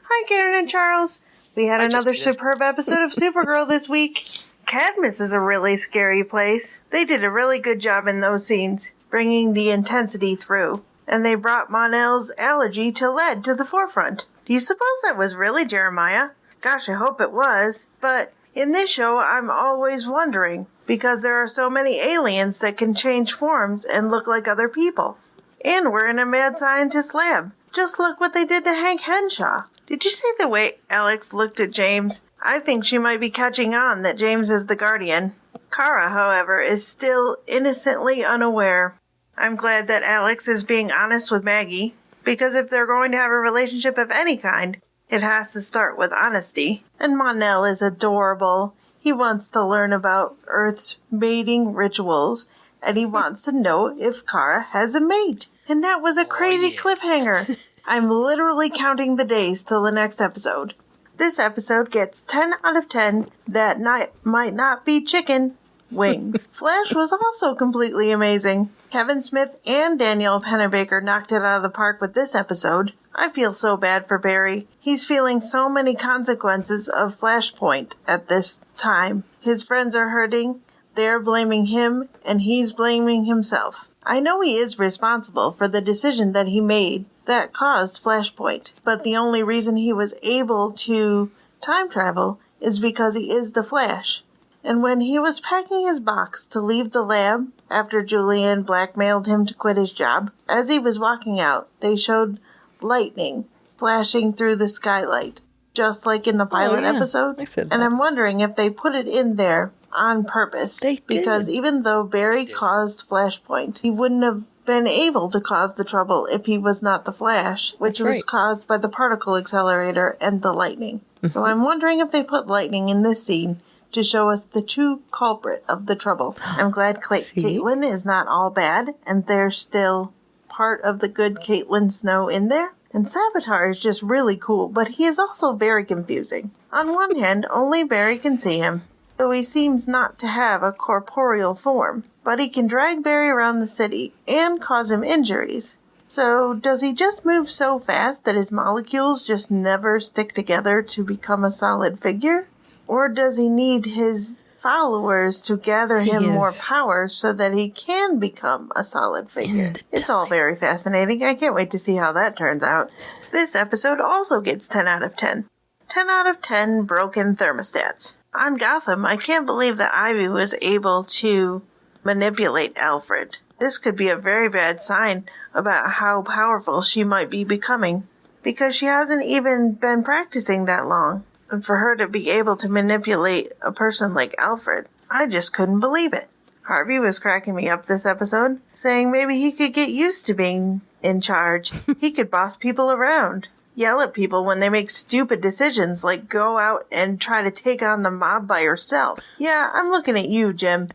K: Hi, Karen and Charles. We had another superb episode of Supergirl this week. Cadmus is a really scary place. They did a really good job in those scenes, bringing the intensity through. And they brought Mon-El's allergy to lead to the forefront. Do you suppose that was really Jeremiah? Gosh, I hope it was. But in this show, I'm always wondering, because there are so many aliens that can change forms and look like other people. And we're in a mad scientist lab. Just look what they did to Hank Henshaw. Did you see the way Alex looked at James? I think she might be catching on that James is the Guardian. Kara, however, is still innocently unaware. I'm glad that Alex is being honest with Maggie, because if they're going to have a relationship of any kind, it has to start with honesty. And Mon-El is adorable. He wants to learn about Earth's mating rituals, and he wants to know if Kara has a mate. And that was a crazy cliffhanger. I'm literally counting the days till the next episode. This episode gets 10 out of 10 that might not be chicken wings. Flash was also completely amazing. Kevin Smith and Danielle Pennebaker knocked it out of the park with this episode. I feel so bad for Barry. He's feeling so many consequences of Flashpoint at this time. His friends are hurting, they're blaming him, and he's blaming himself. I know he is responsible for the decision that he made that caused Flashpoint, but the only reason he was able to time travel is because he is the Flash. And when he was packing his box to leave the lab after Julian blackmailed him to quit his job, as he was walking out, they showed lightning flashing through the skylight, just like in the pilot episode. And I'm wondering if they put it in there on purpose. Because even though Barry caused Flashpoint, he wouldn't have been able to cause the trouble if he was not the Flash, which was caused by the particle accelerator and the lightning. So I'm wondering if they put lightning in this scene to show us the true culprit of the trouble. I'm glad Caitlin is not all bad, and there's still part of the good Caitlin Snow in there. And Savitar is just really cool, but he is also very confusing. On one hand, only Barry can see him, though he seems not to have a corporeal form. But he can drag Barry around the city and cause him injuries. So, does he just move so fast that his molecules just never stick together to become a solid figure? Or does he need his followers to gather him more power so that he can become a solid figure? It's all very fascinating. I can't wait to see how that turns out. This episode also gets 10 out of 10. 10 out of 10 broken thermostats. On Gotham, I can't believe that Ivy was able to manipulate Alfred. This could be a very bad sign about how powerful she might be becoming, because she hasn't even been practicing that long. And for her to be able to manipulate a person like Alfred, I just couldn't believe it. Harvey was cracking me up this episode, saying maybe he could get used to being in charge. He could boss people around, yell at people when they make stupid decisions, like go out and try to take on the mob by herself. Yeah, I'm looking at you, Jim.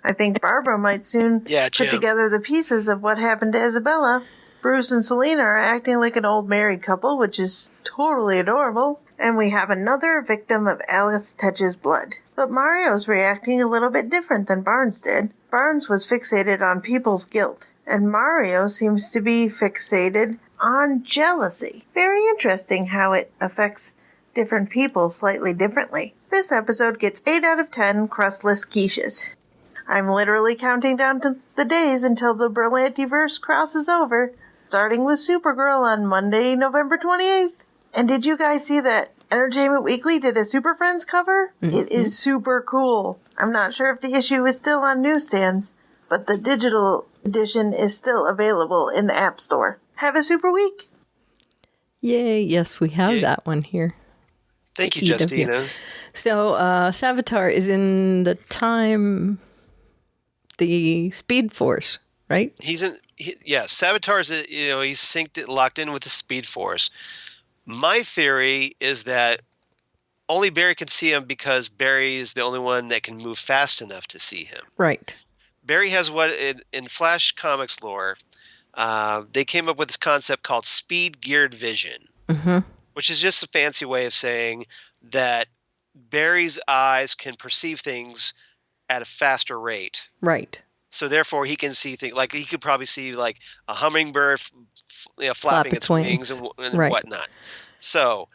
K: I think Barbara might soon
G: Yeah,
K: put
G: Jim.
K: together the pieces of what happened to Isabella. Bruce and Selena are acting like an old married couple, which is totally adorable. And we have another victim of Alice Touches blood. But Mario's reacting a little bit different than Barnes did. Barnes was fixated on people's guilt, and Mario seems to be fixated on jealousy. Very interesting how it affects different people slightly differently. This episode gets 8 out of 10 crustless quiches. I'm literally counting down to the days until the Berlantiverse crosses over, starting with Supergirl on Monday, November 28th. And did you guys see that Entertainment Weekly did a Super Friends cover? Mm-hmm. It is super cool. I'm not sure if the issue is still on newsstands, but the digital edition is still available in the App Store. Have a super week.
F: Yay. Yes, we have that one here.
G: Thank you, Justina.
F: So, Savitar is in the Speed Force, right?
G: Savitar is, he's synced, locked in with the Speed Force. My theory is that only Barry can see him because Barry is the only one that can move fast enough to see him.
F: Right.
G: Barry has what in Flash Comics lore, they came up with this concept called speed geared vision, which is just a fancy way of saying that Barry's eyes can perceive things at a faster rate.
F: Right.
G: So therefore, he can see things like he could probably see like a hummingbird, flapping its wings and whatnot. So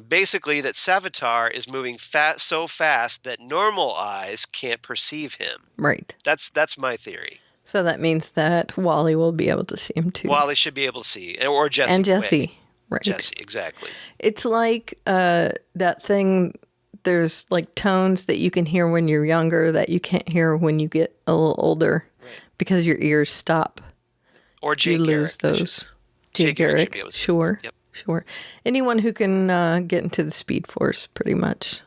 G: basically, that Savitar is moving so fast that normal eyes can't perceive him.
F: Right.
G: That's my theory.
F: So that means that Wally will be able to see him too.
G: Wally should be able to see, or Jesse.
F: And Jesse.
G: Quick.
F: Right.
G: Jesse, exactly.
F: It's like that thing. There's like tones that you can hear when you're younger that you can't hear when you get a little older, because your ears stop.
G: Or Jay
F: you
G: Garrick.
F: lose those.
G: Jay Garrick.
F: Sure.
G: Yep.
F: Sure. Anyone who can get into the Speed Force, pretty much.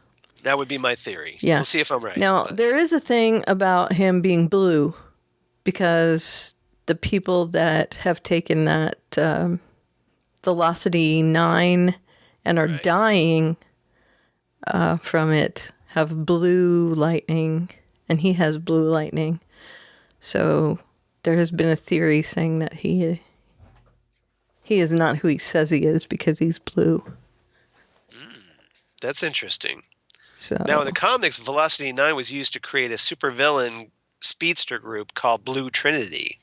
G: That would be my theory.
F: Yeah.
G: We'll see if I'm right.
F: Now, there is a thing about him being blue, because the people that have taken that Velocity 9 and are dying from it have blue lightning, and he has blue lightning. So there has been a theory saying that he is not who he says he is because he's blue.
G: That's interesting.
F: So
G: now in the comics, Velocity 9 was used to create a supervillain speedster group called Blue Trinity.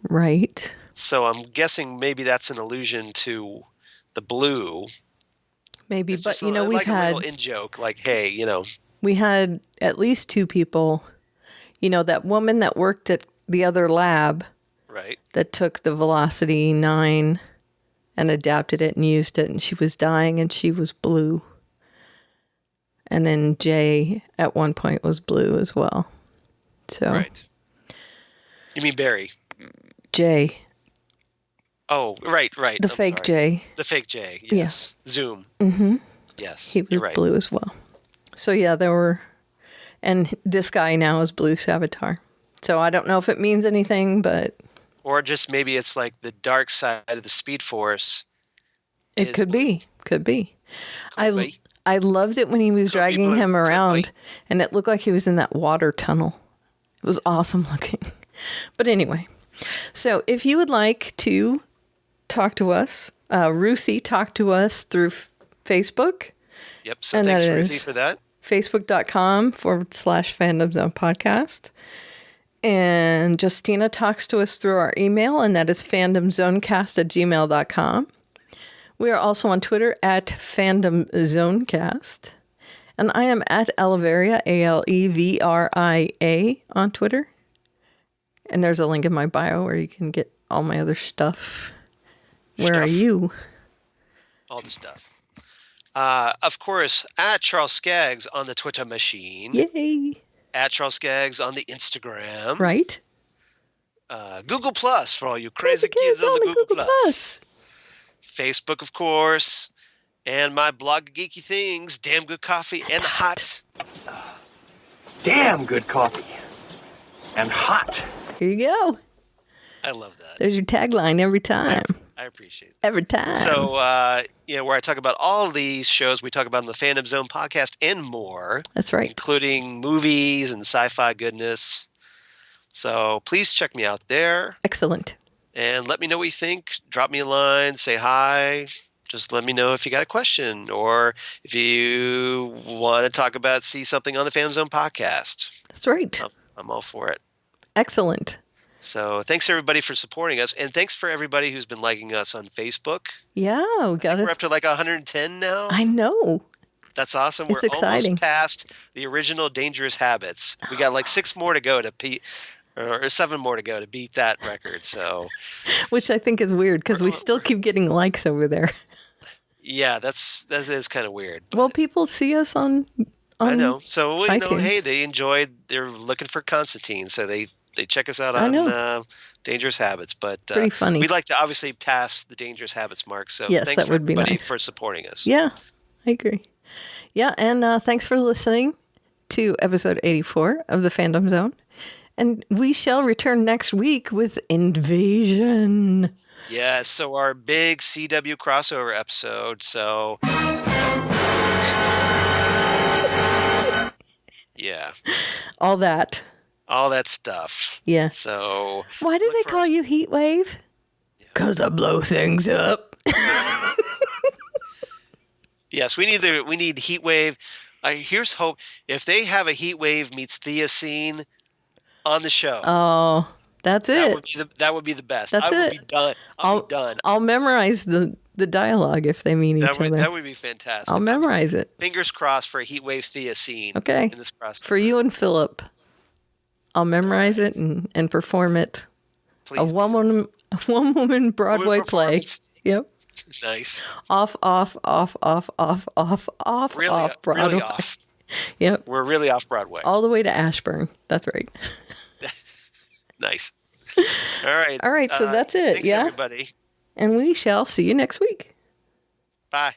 F: Right.
G: So I'm guessing maybe that's an allusion to the blue.
F: Maybe,
G: it's
F: but
G: we've
F: had
G: a little in-joke, like, hey,
F: we had at least two people. That woman that worked at the other lab,
G: right?
F: That took the Velocity 9 and adapted it and used it, and she was dying, and she was blue. And then Jay at one point was blue as well. So,
G: right. You mean Barry?
F: Jay.
G: Oh, right.
F: The fake Jay.
G: The fake Jay, yes. Yeah. Zoom.
F: Mm-hmm.
G: Yes,
F: he was blue as well. So, yeah, there were... And this guy now is Blue Savitar. So I don't know if it means anything, but...
G: Or just maybe it's like the dark side of the Speed Force.
F: It could be. Could be. I loved it when he was dragging him around, and it looked like he was in that water tunnel. It was awesome looking. But anyway, so if you would like to talk to us, Ruthie talked to us through Facebook.
G: Yep, so thanks, Ruthie, for that.
F: Facebook.com/Fandom Zone Podcast. And Justina talks to us through our email, and that is fandomzonecast@gmail.com. We are also on Twitter at fandomzonecast. And I am at Alevaria, ALEVRIA, on Twitter. And there's a link in my bio where you can get all my other stuff. Where are you?
G: All the stuff. Of course, at Charles Skaggs on the Twitter machine.
F: Yay.
G: At Charles Skaggs on the Instagram.
F: Right.
G: Google Plus for all you crazy kids on the Google Plus. Facebook, of course. And my blog Geeky Things, Damn Good Coffee and Hot.
D: Damn good coffee. And hot.
F: Here you go.
G: I love that.
F: There's your tagline every time.
G: I appreciate it.
F: Every time.
G: So, where I talk about all of these shows we talk about in the Fandom Zone podcast and more.
F: That's right.
G: Including movies and sci-fi goodness. So please check me out there.
F: Excellent.
G: And let me know what you think. Drop me a line, say hi. Just let me know if you got a question or if you want to see something on the Fandom Zone podcast.
F: That's right.
G: I'm all for it.
F: Excellent.
G: So thanks everybody for supporting us, and thanks for everybody who's been liking us on Facebook.
F: Yeah, we're
G: up to like 110 now.
F: I know.
G: That's awesome.
F: It's
G: We're
F: exciting.
G: almost past the original Dangerous Habits. We got like 6 more to go or 7 more to go to beat that record. So,
F: which I think is weird because we still keep getting likes over there.
G: Yeah, that is kind of weird.
F: Well, people see us on
G: I know. So
F: iTunes.
G: hey, they're looking for Constantine, so they check us out on Dangerous Habits. But
F: pretty funny.
G: We'd like to obviously pass the Dangerous Habits mark. So
F: yes,
G: thanks
F: that would be
G: everybody
F: nice.
G: for supporting us.
F: Yeah, I agree. Yeah, and thanks for listening to episode 84 of the Fandom Zone. And we shall return next week with Invasion.
G: Yeah, so our big CW crossover episode. So, yeah.
F: All that
G: stuff.
F: Yeah.
G: So,
F: why do they call you Heatwave? Because I blow things up.
G: Yes, we need Heatwave. Here's hope. If they have a Heatwave meets Thea scene on the show.
F: Oh, that's it.
G: That would be the best.
F: That's
G: I would
F: it.
G: be done. I'll be done.
F: I'll memorize the dialogue if they meet each other.
G: That would be fantastic.
F: I'll memorize it.
G: Fingers crossed for a Heatwave Thea scene.
F: Okay.
G: In this process.
F: For you and Philip, I'll memorize it and perform it.
G: Please.
F: A one woman Broadway play. Yep.
G: Nice.
F: Off
G: Really
F: Broadway.
G: Really off.
F: Yep.
G: We're really off Broadway.
F: All the way to Ashburn. That's right.
G: Nice. All right.
F: All right. So that's it.
G: Thanks,
F: yeah.
G: everybody.
F: And we shall see you next week.
G: Bye.